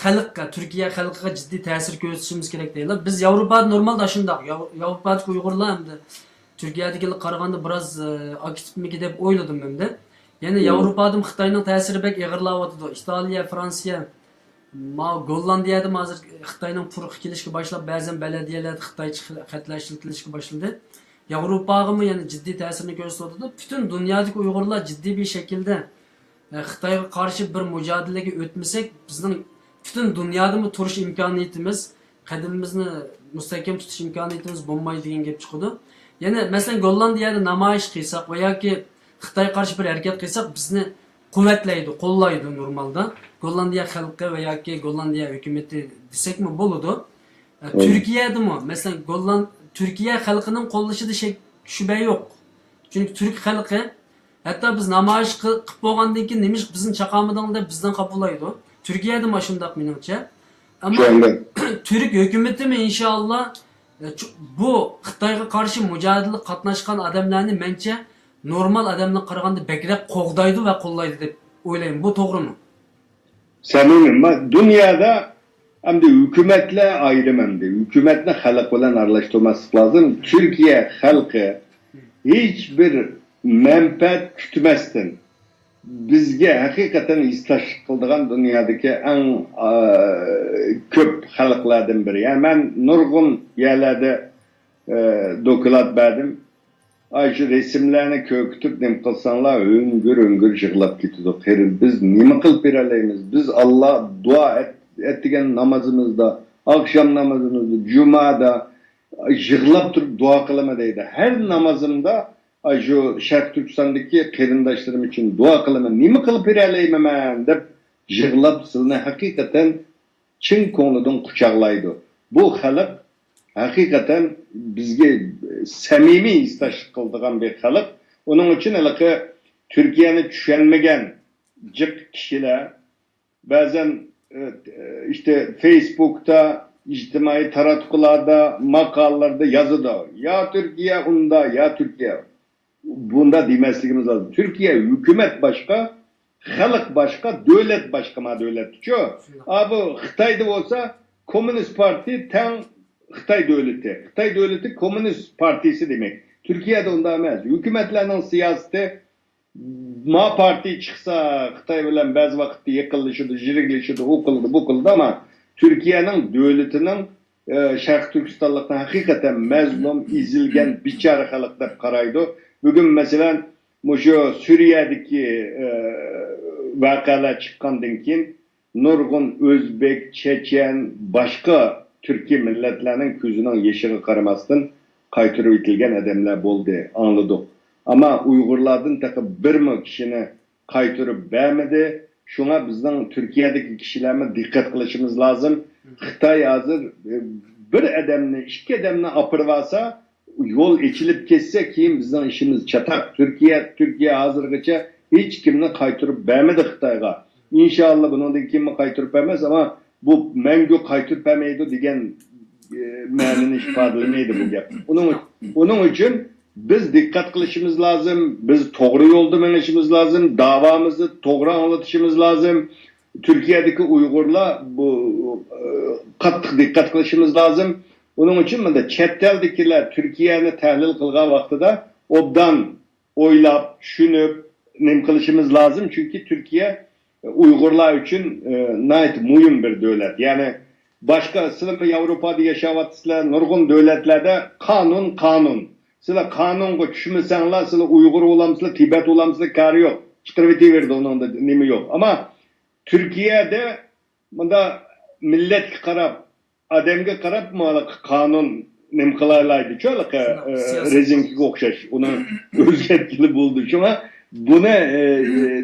Speaker 1: xalqqa, Türkiye xalqiga ciddi ta'sir ko'rsatishimiz kerak deydilar. Biz Yevropada normalda shundoq. Yevropadagi Uyg'urlar hamda Turkiyadagilarga qaraganda biroz aktivmi deb o'yladim menda. Ya'ni Yevropada Xitoyning ta'siri bek ig'irlayotdi. Italiya, Fransiya, Gollandiyada hozir Xitoyning purqi kelishga boshlab, ba'zan belediyelar Xitoycha xatlar ishlatishga boshladi. Yevropaga yani ciddi ta'sirini ko'rsatdi. Bütün dünyadaki Uyg'urlar ciddi bir şekilde Xitoyga qarshi bir mücadelege o'tmasak, bizning bütün dünyada mı turish imkoniyatimiz, qadimimizni mustahkam tutish imkoniyatimiz bo'lmaydi degan gap chiqdi. Yana masalan Gollandiyada namoyish qilsak va yoki Xitoyga qarshi bir harakat qilsak, bizni quvvatlaydi, qo'llaydi normalda. Gollandiya xalqi va yoki Gollandiya hukumati desak mi bo'ladi. Türkiye'de mi? Mesela Türkiye halkının kollaşıda şüphe yok. Çünkü Türk halkı hatta biz namoyish qilib bo'lgandan keyin nima bizni chaqamidan deb bizdan qabulaydi. Türkiye'de mi shundaq menimcha? Ama Türk hükümeti mi inşallah bu Xitoyga qarshi mujodala qatnashgan odamlarni mencha normal odamlarga qaraganda bekrak qo'g'daydi va qo'llaydi deb o'ylayman. Bu to'g'rimi?
Speaker 2: Samimim. Dünyada hem de hükümetle ayrım hem de. Hükümetle halk olan arlaştırması lazım. Türkiye halkı hiçbir menfaat kütmezsin. Bizge hakikaten istaş kıldığın dünyadaki en köp halklardan biri. Yani ben nurgun yerlerde dokulat verdim. Ay şu resimlerini köktüp nem kılsanlar öngür jığlap gitiyorduk. Biz nima kılıp bereleymiz? Biz Allah dua ettigen namazımızda, akşam namazımızda, cumada jığlap durup dua kılamadaydı. Her namazımda şu Şarkı Türkistan'daki kerindaşlarım için dua kılamadaydı. Nima kılıp bereleyim ben dep jığlap sılını hakikaten çın konudan kucaklaydı. Bu halk hakikaten bizge samimi istaş kıldığan bir halk. Onun için Türkiye'ni düşünmegen cık kişiler bazen işte Facebook'ta, içtimai taratkularda, makallarda yazıda ya Türkiye unda ya Türkiye bunda demesligimiz lazım. Türkiye hükümet başka, halk başka, devlet başka ma devlet. Abi Xitay'da olsa Komünist Parti ten Xitay devleti. Xitay devleti Komünist Partisi demek. Türkiye'de onda emez. Hükümetlerinin siyaseti Ma Parti çıksa Xitay bilen bazı vakitte yakınlaşırdı, jirikleşirdi, okuldu, bukuldu ama Türkiye'nin devletinin Şarkı Türkistanlıktan hakikaten mezlum, izilgen, biçare halk dep karaydı. Bugün mesela şu Suriye'deki vakalar çıkkandan keyin nurgun Özbek, Çeçen, başka Türkiye milletlerinin közünün yeşili karamasından kaytırıp itilgen adamlar boldu, anladık. Ama Uygurlardan takı bir mi kişini kaytırıp vermedi. Şuna bizden Türkiye'deki kişilerine dikkat kılışımız lazım. Xitay hazır bir adamını, iki adamını apırvasa yol içilip kesse ki bizden işimiz çatak. Türkiye hazırgıça hiç kimini kaytırıp vermedi Xitay'a. İnşallah bunu da kimi kaytırıp vermez ama bu mengü kaytırıp vermeydi diyen mealini ifadelemeydi bu gap. Onun için biz dikkat kılışımız lazım, biz doğru yolda menişimiz lazım, davamızı doğru anlatışımız lazım. Türkiye'deki Uygurlar bu katı dikkat kılışımız lazım. Onun için de chetteldekiler Türkiye'ni tahlil kılgan vaxtıda obdan oylap, düşünüp nem kılışımız lazım. Çünkü Türkiye Uygurlar için nait mühim bir devlet. Yani başka sılımı Avrupa'da yaşavatısılar, nurgun devletlerde kanun. Sizler kanunga düşmesenler, sizler Uygur olamsızlar, Tibet olamsızlar, karı yok. Çıtırveti verdi onun da nemi yok. Ama Türkiye'de bunda millet karab, ademge karab mı kanun nem kılaylaydı. Şöyle rezinki okşaş, onu özgetkili buldu. Şuna buna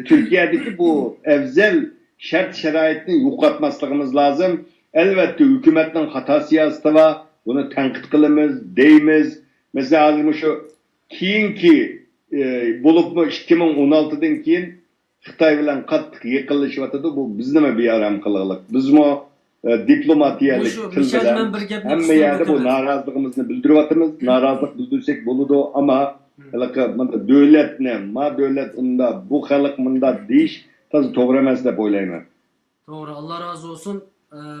Speaker 2: Türkiye'deki bu evzel şart şeraitini yokatmaslıkımız lazım. Elbette hükümetin hata siyaseti var. Bunu tenkit kılımız, deyimiz. Mesela hazır şu kiyinki bulup mu 2016'dan keyin Xitay bilen qattiq yaqinlashyapti. Bu bizni mi bir aram qilaylik? Biz mi diplomatiyalik tilda hamma yerda bu narazılığımızı bildiryapmiz. Narazılık bildirsek boludu ama devlet unda bu xalq munda deyish to'g'ri emas deb o'ylayman.
Speaker 1: To'g'ri, Allah razı olsun.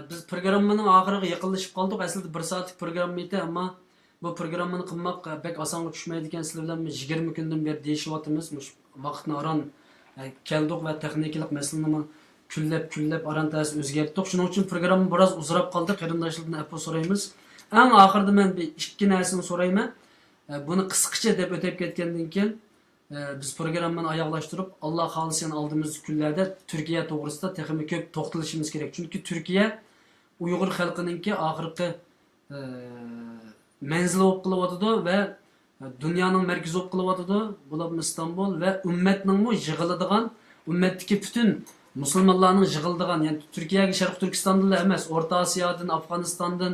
Speaker 1: Biz programmanın ahiriga yaqinlashib qoldik. Aslida 1 soatlik program edi ama bu programmani qilmoq pek osonga tushmaydi ekan. Sizlar bilan 20 kundan beri deyishyapmiz. Vaqtni aran keldik va texnikalik masalani küllep aran ta'sir o'zgartdik. Shuning uchun programma biroz uzrab qoldi. Qarindoshlardan afv so'raymiz. Eng oxirida men ikki narsani so'rayman. Buni qisqacha deb o'tib ketgandan keyin biz programmani oyoqlashtirib, Alloh xohlagan oldimizgi kunlarda Turkiya to'g'risida texnik ko'p to'xtalishimiz kerak. Chunki Turkiya Uyg'ur xalqininki oxirgi manzili bo'lib qilyotdi va dunyoning markazi bo'lib qilyotdi. Bular İstanbul va ummatning yig'iladigan, ummatdagi butun musulmonlarning yig'iladigan, ya'ni Turkiyaga Sharq Turkistondan emas, O'rta Osiyodan, Afg'onistondan,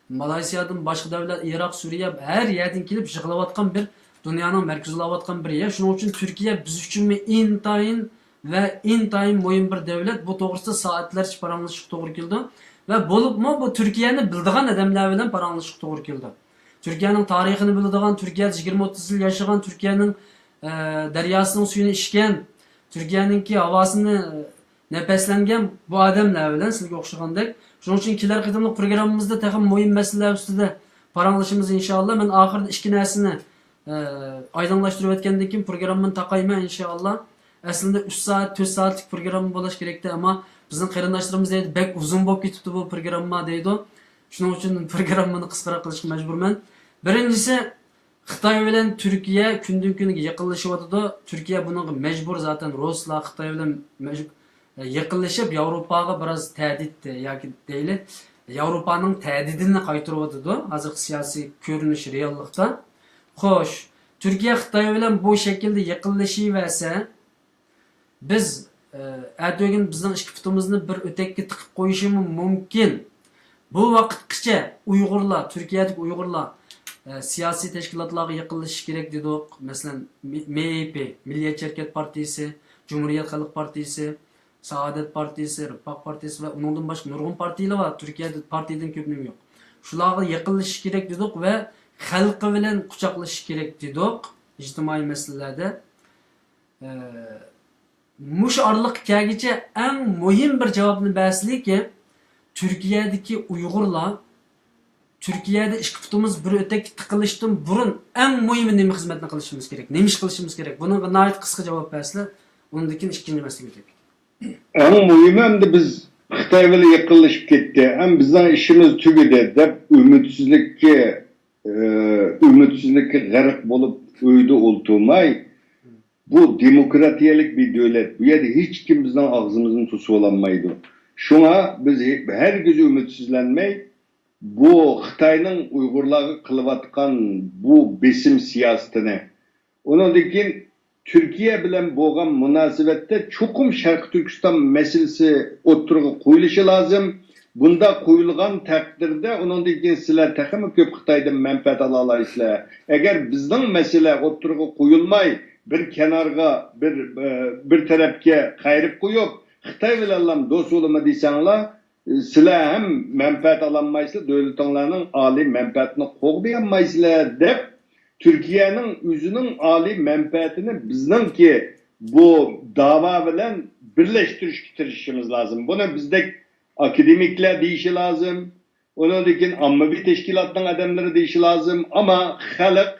Speaker 1: Malaysiyadan başka devlet, Irak, Suriye her yerden gelip yığılayotgan bir dünyanın merkezi olayotgan bir yer. Şunun için Türkiye biz üçün intayin ve intayin muhim bir devlet. Bu doğrusu saatlerce paranlaşık doğru geldi. Ve bolup mu bu Türkiye'ni bildiğin adamlar bilen paranlaşık doğru geldi. Türkiye'nin tarihini bildiğin, Türkiye'de 20-30 yıl yaşayan, Türkiye'nin deryasının suyunu içken, Türkiye'ninki havasını nefeslengen bu adamlar bilen sizge okşagandek. Şunun için kiler kıdımlık programımızda takım muhim meseleler üstüde paranlaşımız inşallah. Ben ahırda iki nesini aydınlaştırıp etkenden kim programın takayma inşallah. Aslında 3 saat 4 saatlik programı bolaş gerekti ama bizim qarindoshlarimiz deydi bek uzun bo'lib ketibdi bu programma deydi. Shuning uchun programmani qisqaroq qilishga majburman. Birinchisi Xitoy bilan Turkiya kundan kuniga yaqinlashyapti. Turkiya buni majbur zaten Ruslar Xitoy bilan yaqinlashib Yevropaga biroz ta'did yoki deyli Yevropaning ta'didini qaytaryapti. Hozir siyosiy ko'rinish reallikda. Xo'sh, Turkiya Xitoy bilan bu shaklda yaqinlashaversa biz ertagin bizning ikki putimizni bir o'takka tiqib qo'yishimiz mumkin. Bu vaqtgacha Uyg'urlar, Turkiyadagi Uyg'urlar siyosiy tashkilotlarga yaqinlashish kerak dedik. Masalan, MHP, Milliyetçi Hareket Partisi, Cumhuriyet Halk Partisi, Saadet Partisi, Refah Partisi ve ondan başka nurg'un partiyalar var. Turkiyada partiyadan ko'pnim yo'q. Shularga yaqinlashish kerak dedik ve xalqi bilan quchoqlashish kerak dedik ijtimoiy masalalarda. Mush orliq kelgicha eng muhim bir javobni bersinki Türkiye'deki Uyg'urlar Türkiye'de ish qilishimiz bir o'tak tiqilishdan burun eng muhimi nima xizmatni qilishimiz kerak, nima ish qilishimiz kerak. Bunga nihoyat qisqa javob bersizlar. Undan keyin ikkinchi masalaga o'taylik.
Speaker 2: Eng muhimi endi biz Xitoy bilan yaqinlashib ketdi. Ham bizning ishimiz tugadi deb ümitsizlikka g'arq bo'lib uyda o'ltirmay bu demokratiyalik bir devlet. Bu yerde hiç kim bizden ağzımızın tutusu olamaydı. Şuna biz herkes ümitsizlenmey bu Xitayning Uyg'urlarga qilayotgan bu besim siyosetini onundan Türkiye bilen bo'lgan munosabatda cho'qim Sharq Turkiston masalasi o'tirg'i qo'yilishi lozim. Bunda qo'yilgan taqdirda onundan keyin sizlar taxmi ko'p Xitoydan manfaat ola olasizlar. Agar bizning masala o'tirg'i qo'yilmay bir kenarga bir tarafga qayrib qo'yib Xitoy bilan do'st bo'lma desanglar sizlar ham manfaat ololmaysizlar, davlatinglarning oliy manfaatini qo'g'dayolmaysizlar deb Türkiye'nin o'zining oliy manfaatini bizningki bu dava bilan birleştirishga tirishimiz lazım. Buni bizdek akademiklar deyishi lazım. Ondan keyin ommaviy tashkilotning odamlari deyishi lazım ama xalq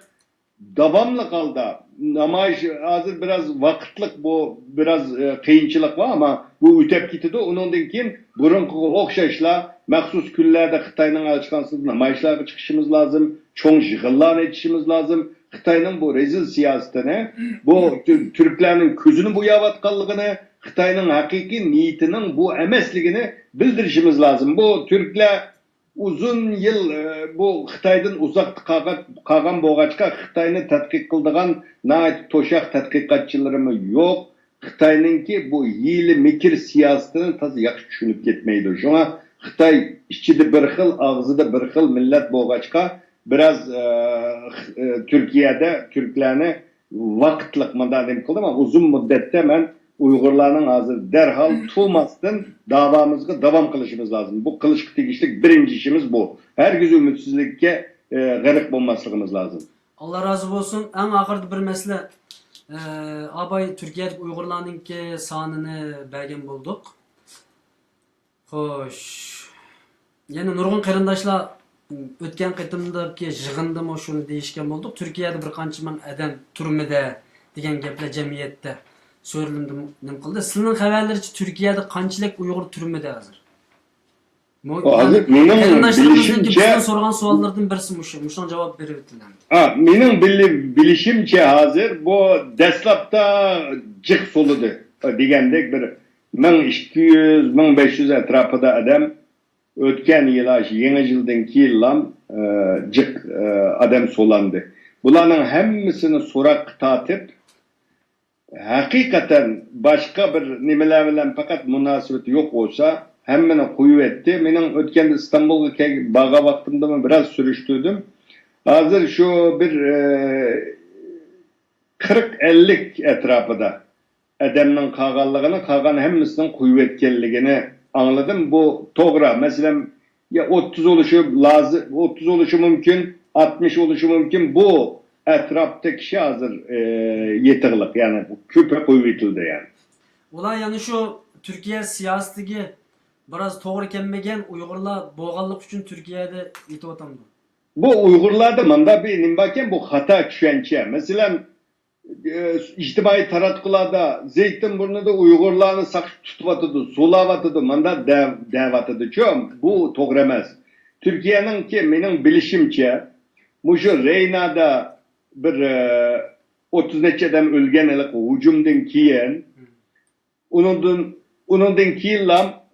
Speaker 2: davamlı kaldı. Namayış hazır biraz vakitlik bu biraz kıyınçılık var ama bu ütep gitdi. Onundan keyin burunqi o'xshashlar maxsus kunlarda Xitoyning elchixonasida namayishlarga chiqishimiz lazım. Cho'ng yig'inlar etishimiz lazım. Xitoyning bu rezil siyosetini, bu Türklarning ko'zini bo'yayotganligini, Xitoyning haqiqiy niyatining bu emasligini bildirishimiz lazım. Bu Türklar uzun yıl bu Xitoydan uzoqda qolgan bo'lg'achqa Xitoyni tadqiq qiladigan to'shaq tadqiqotchilarimiz yo'q. Xitoyningki bu hiyli mikr siyosetini to'g'ri yaxshi tushunib ketmaydi. Shunga Xitoy ichida bir xil, og'zida bir xil millat bo'lg'achqa biraz Türkiye'de Türklarni vaqtliq mandatim qildim ama uzun muddatda men Uyg'urlarning hozir derhal tuğmasdan davamızga davam qilishimiz lazım. Bu qilishga tegishli birinchi ishimiz bu. Herkes ümitsizlikka g'arq bo'lmasligimiz lazım.
Speaker 1: Allah razı olsun. En ahırda bir mesele abay Türkiye'de Uyg'urlarningki sonini bergan bo'ldik. Xo'sh. Yana nurg'un qarindoshlar o'tgan qitimdagi yig'indimi shuni deyishgan bo'ldik. Turkiyada bir qancha ming odam turmida degan gaplar jamiyatda so'rildi nim qildi. Sizning xabarlaringiz Turkiyada qanchalik Uyg'ur turmida hozir?
Speaker 2: Hozir mening bilishimcha
Speaker 1: so'ragan savollardan birisi mushu. Mushunga javob berib o'tdilar.
Speaker 2: Mening bilishimcha hozir bu dastlabda jiq so'lidi degandek bir 1200-1500 atrofida odam o'tgan yil yangi yildan keyin jiq odam so'landi. Bularning hammasini so'roq tatib hakikaten başka bir nimeler bilen fakat münasebeti yok olsa Hemmeni kuvvetti. Menin ötkende İstanbul'a bağa vaktımda mı biraz sürüştürdüm. Hazır şu bir 40-50 etrafıda adamның kağallığını, kağan hemmisinin kuvvetkelligini anladım. Bu toğra. Mesela ya 30 oluşu lazım, 30 oluşu mümkün, 60 oluşu mümkün. Bu etrafta kişi hazır yeterlik. Yani küpe kuvvetildi yani.
Speaker 1: Ulan yani şu Türkiye siyasetigi biraz toğru kelmegen Uygurlar boğallık için Türkiye'de yetip atamdı.
Speaker 2: Bu Uygurlarda manda bir nimbaken bu hata düşençe. Mesela ictimai taratqularda Zeytinburnu'da Uygurlarını sakış tutuvatıdı, sulavatıdı, manda devatıdı. Çöm, bu toğru emez. Türkiye'nin ki menin bilişimçe, muşu Reyna'da bir 30 neçeden ölgen elik hücumdan kiyen, onundan kiyillam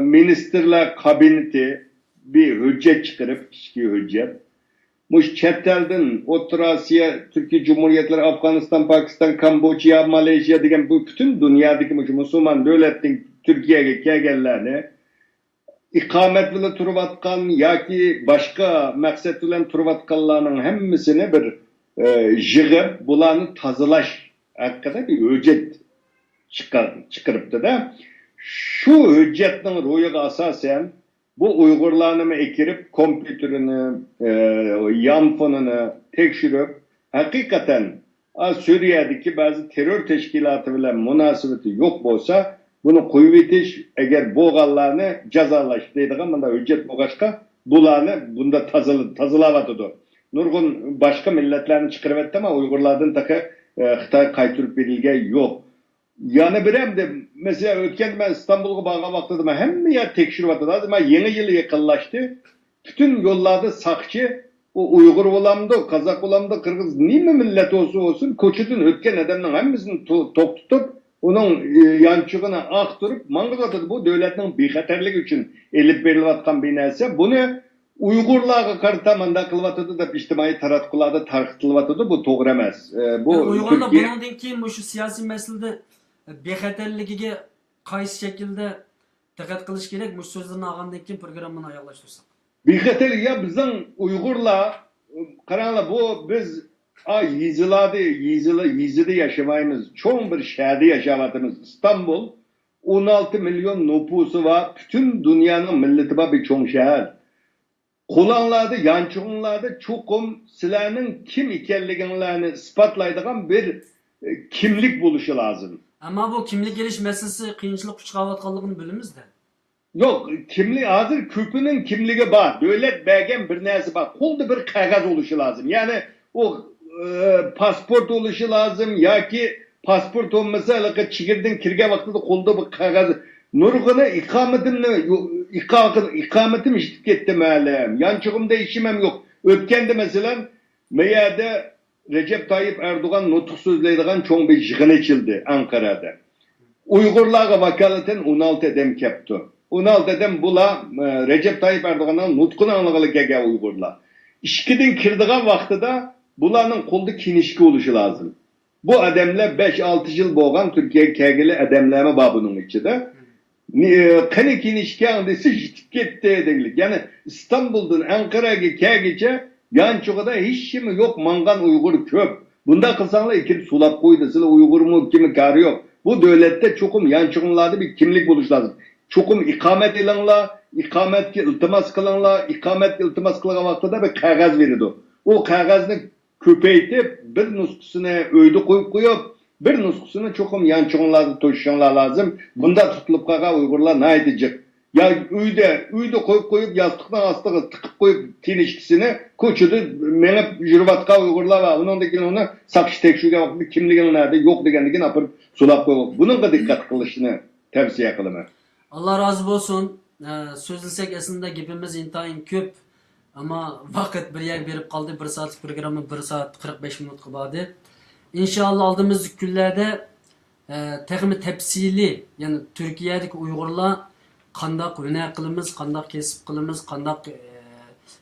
Speaker 2: ministerler kabineti bir hüccet çıkarıp, kişi hüccet. Muş çetelden, Orta Asya, Türkiye Cumhuriyetleri, Afganistan, Pakistan, Kamboçya, Malezya degen bu bütün dünyadaki Müslüman devletlerin Türkiye'ye kelgenlerini ikamet bilen turvatkan yaki başka maksat bilen turvatkanlarının hemmisini bir jığıp bularını tazılaş hakkında bir hüccet çıkarıptı da şu hüccetin ruhuya asasen bu Uygurlarını ekirip kompütürünü, yanfonunu tekşirip hakikaten Suriye'deki bazı terör teşkilatı ile münasebeti yok olsa bunu kuvvetiş eğer boğallarını cezalaştırdığı ama hüccet boğaşka bularını bunda tazılavadıdı. Nurgun başka milletlerini çıkarıvetti ama Uygurlardan takı Xitay kaytırıp verilge yok. Yani birem de mesela ötken ben İstanbul'a bağa baktım hem yer tekşir vatıdı ama yeni yıl yakınlaştı. Bütün yollarda sakçı o Uygur olamdı, Kazak olamdı, Kırgız nime millet olsun koçudun ötken adamın hemmisini tok tutup onun yançığına aktırıp mangız atıdı. Bu devletin bexaterlik için elip verilatkan bir neyse bunu Uygurlarga kartamanda kılvatıdı da ictimai taratqularda tarqıtılvatıdı bu toğru emez. Bu
Speaker 1: Uygurlar
Speaker 2: Türkiye...
Speaker 1: bundan keyin şu siyasi meselede bexaterligiga qaysi şekilde diqqat qilish kerak? Bu so'zlarni olgandan keyin programmani oyoqlashtirsak.
Speaker 2: Bexaterlik ya bizning Uygurlar qaranglar bu biz yizida yaşamaymiz. Çoğun bir şehirde yaşavatımız. İstanbul 16 milyon nüfusu var. Bütün dünyanın milleti var bir çoğun şehir. Kullanlarda, yançığınlarda çokum sizlerinin kim ikenliginlerini ispatlaydıgan bir kimlik buluşu lazım.
Speaker 1: Ama bu kimlik geliş meselesi qiyinchilik chiqayotganligini bilamiz de.
Speaker 2: Yok, kimlik hazır küpünün kimliği var. Devlet belgen bir nesi var. Kolda bir kağıt oluşu lazım. Yani o pasport oluşu lazım. Ya ki pasport olmasa çigirdin kirge vaktinde kolda bir kağıt. Nurgunu ikametim işitip gittim hâlem. Yançığımda işimem yok. Ötkende mesela meyade Recep Tayyip Erdoğan nutuk sözleydiğen çoğun bir jığın içildi Ankara'da. Uygurlarga vakaleten 16 edem kepti. 16 edem bula Recep Tayyip Erdoğan'ın nutkunu anlıqılı kege Uygurlar. İşkidin kirdiğen vaxtıda bulanın kolda kinişki oluşu lazım. Bu adamlar 5-6 yıl boğan Türkiye kegeli adamlarına var bunun içinde. Kani kinişki andesi jitip gitti edebilir. Yani İstanbul'dan Ankara'ya kegece yançıqda hiç kimi yok mangan Uygur köp. Bunda kılsanlar ikili sulap koydu. Sıla Uygur mu kimi karı yok. Bu devlette çokum yançığınlarda bir kimlik buluş lazım. Çokum ikamet ilanla, ikamet iltimas kılanla, ikamet iltimas kılan vaxtıda bir kağıt verirdi. O kağıtını köpeytip bir nuskusuna öyde koyup bir nuskusunu çokum yançığınlarda toşuşanlar lazım. Bunda tutulup kağa Uygurlar ne edecek? Ya uyda koyup yastıktan astığı tıkıp koyup tinişkisini koçudu menip jürvatka Uygurlar var. Onundaki onu sakşı tekşüge bakıp kimliğin nerede yok degenliğin apırıp sulap koyup. Bunun da dikkat kılışını tavsiye kılımı.
Speaker 1: Allah razı olsun. Sözlesek aslında gapimiz intayın köp. Ama vakit bir yer berip kaldı. 1 saatlik programı 1 saat 45 minut kıladı. İnşallah aldığımız günlerde texmi tepsili yani Türkiye'deki Uygurlar qandaq hüner qilimiz, qandaq kesip qilimiz, qandaq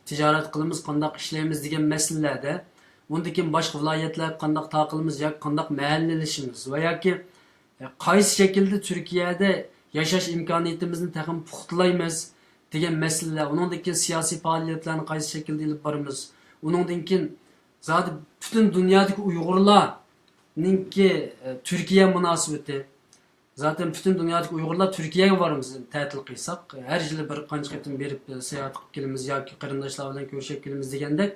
Speaker 1: ticaret qilimiz, qandaq ishlaymiz degan masalalarda undan keyin boshqa viloyatlar qandaq taqilimiz yoki qandaq mahallelashimiz va yoki qaysi shaklda Turkiyada yaşaş imkoniyatimizni taqim puxtalaymiz degan masalalar, uningdan keyin siyosiy faoliyatlarni qaysi shaklda olib boramiz, uningdan keyin zodi butun dunyodagi Uyg'urlarningki Turkiya munosabati. Zaten bütün dünyadaki Uyg'urlar Turkiyaga boramiz ta'til qilsak, har yili bir qancha qatim berib sayohat qilib kelamiz yoki qarindoshlar bilan ko'rishib kelamiz degandek,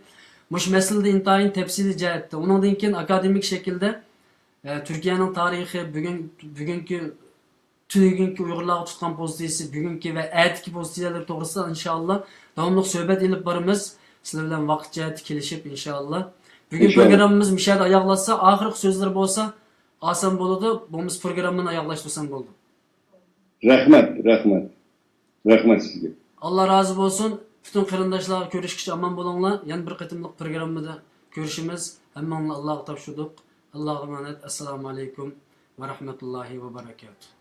Speaker 1: mush masalada intayin tafsiliy jihatda, uningdan keyin akademik shaklda Turkiyaning tarixi, bugungi Uyg'urlarga tutgan pozitsiyasi, bugungi va atigi pozitsiyalar to'g'risida inshaalloh davomli suhbat olib boramiz. Sizlar bilan vaqt jihati kelishib inshaalloh. Bugun programmamiz mishada oyoqlasa, oxirgi so'zlar bo'lsa oson bo'ladi. Bo'lmasa programmani oyoqlashtirsan bo'ldi.
Speaker 2: Rahmat sizga.
Speaker 1: Allah razı olsun. Bütün qarindoshlarga ko'rishgacha omon bo'linglar. Yana bir qatimliq programmada ko'rishimiz. Hammanglarga Allohga topshirdik. Allohga emanet. Assalomu alaykum va rahmatullohi va barakatuh.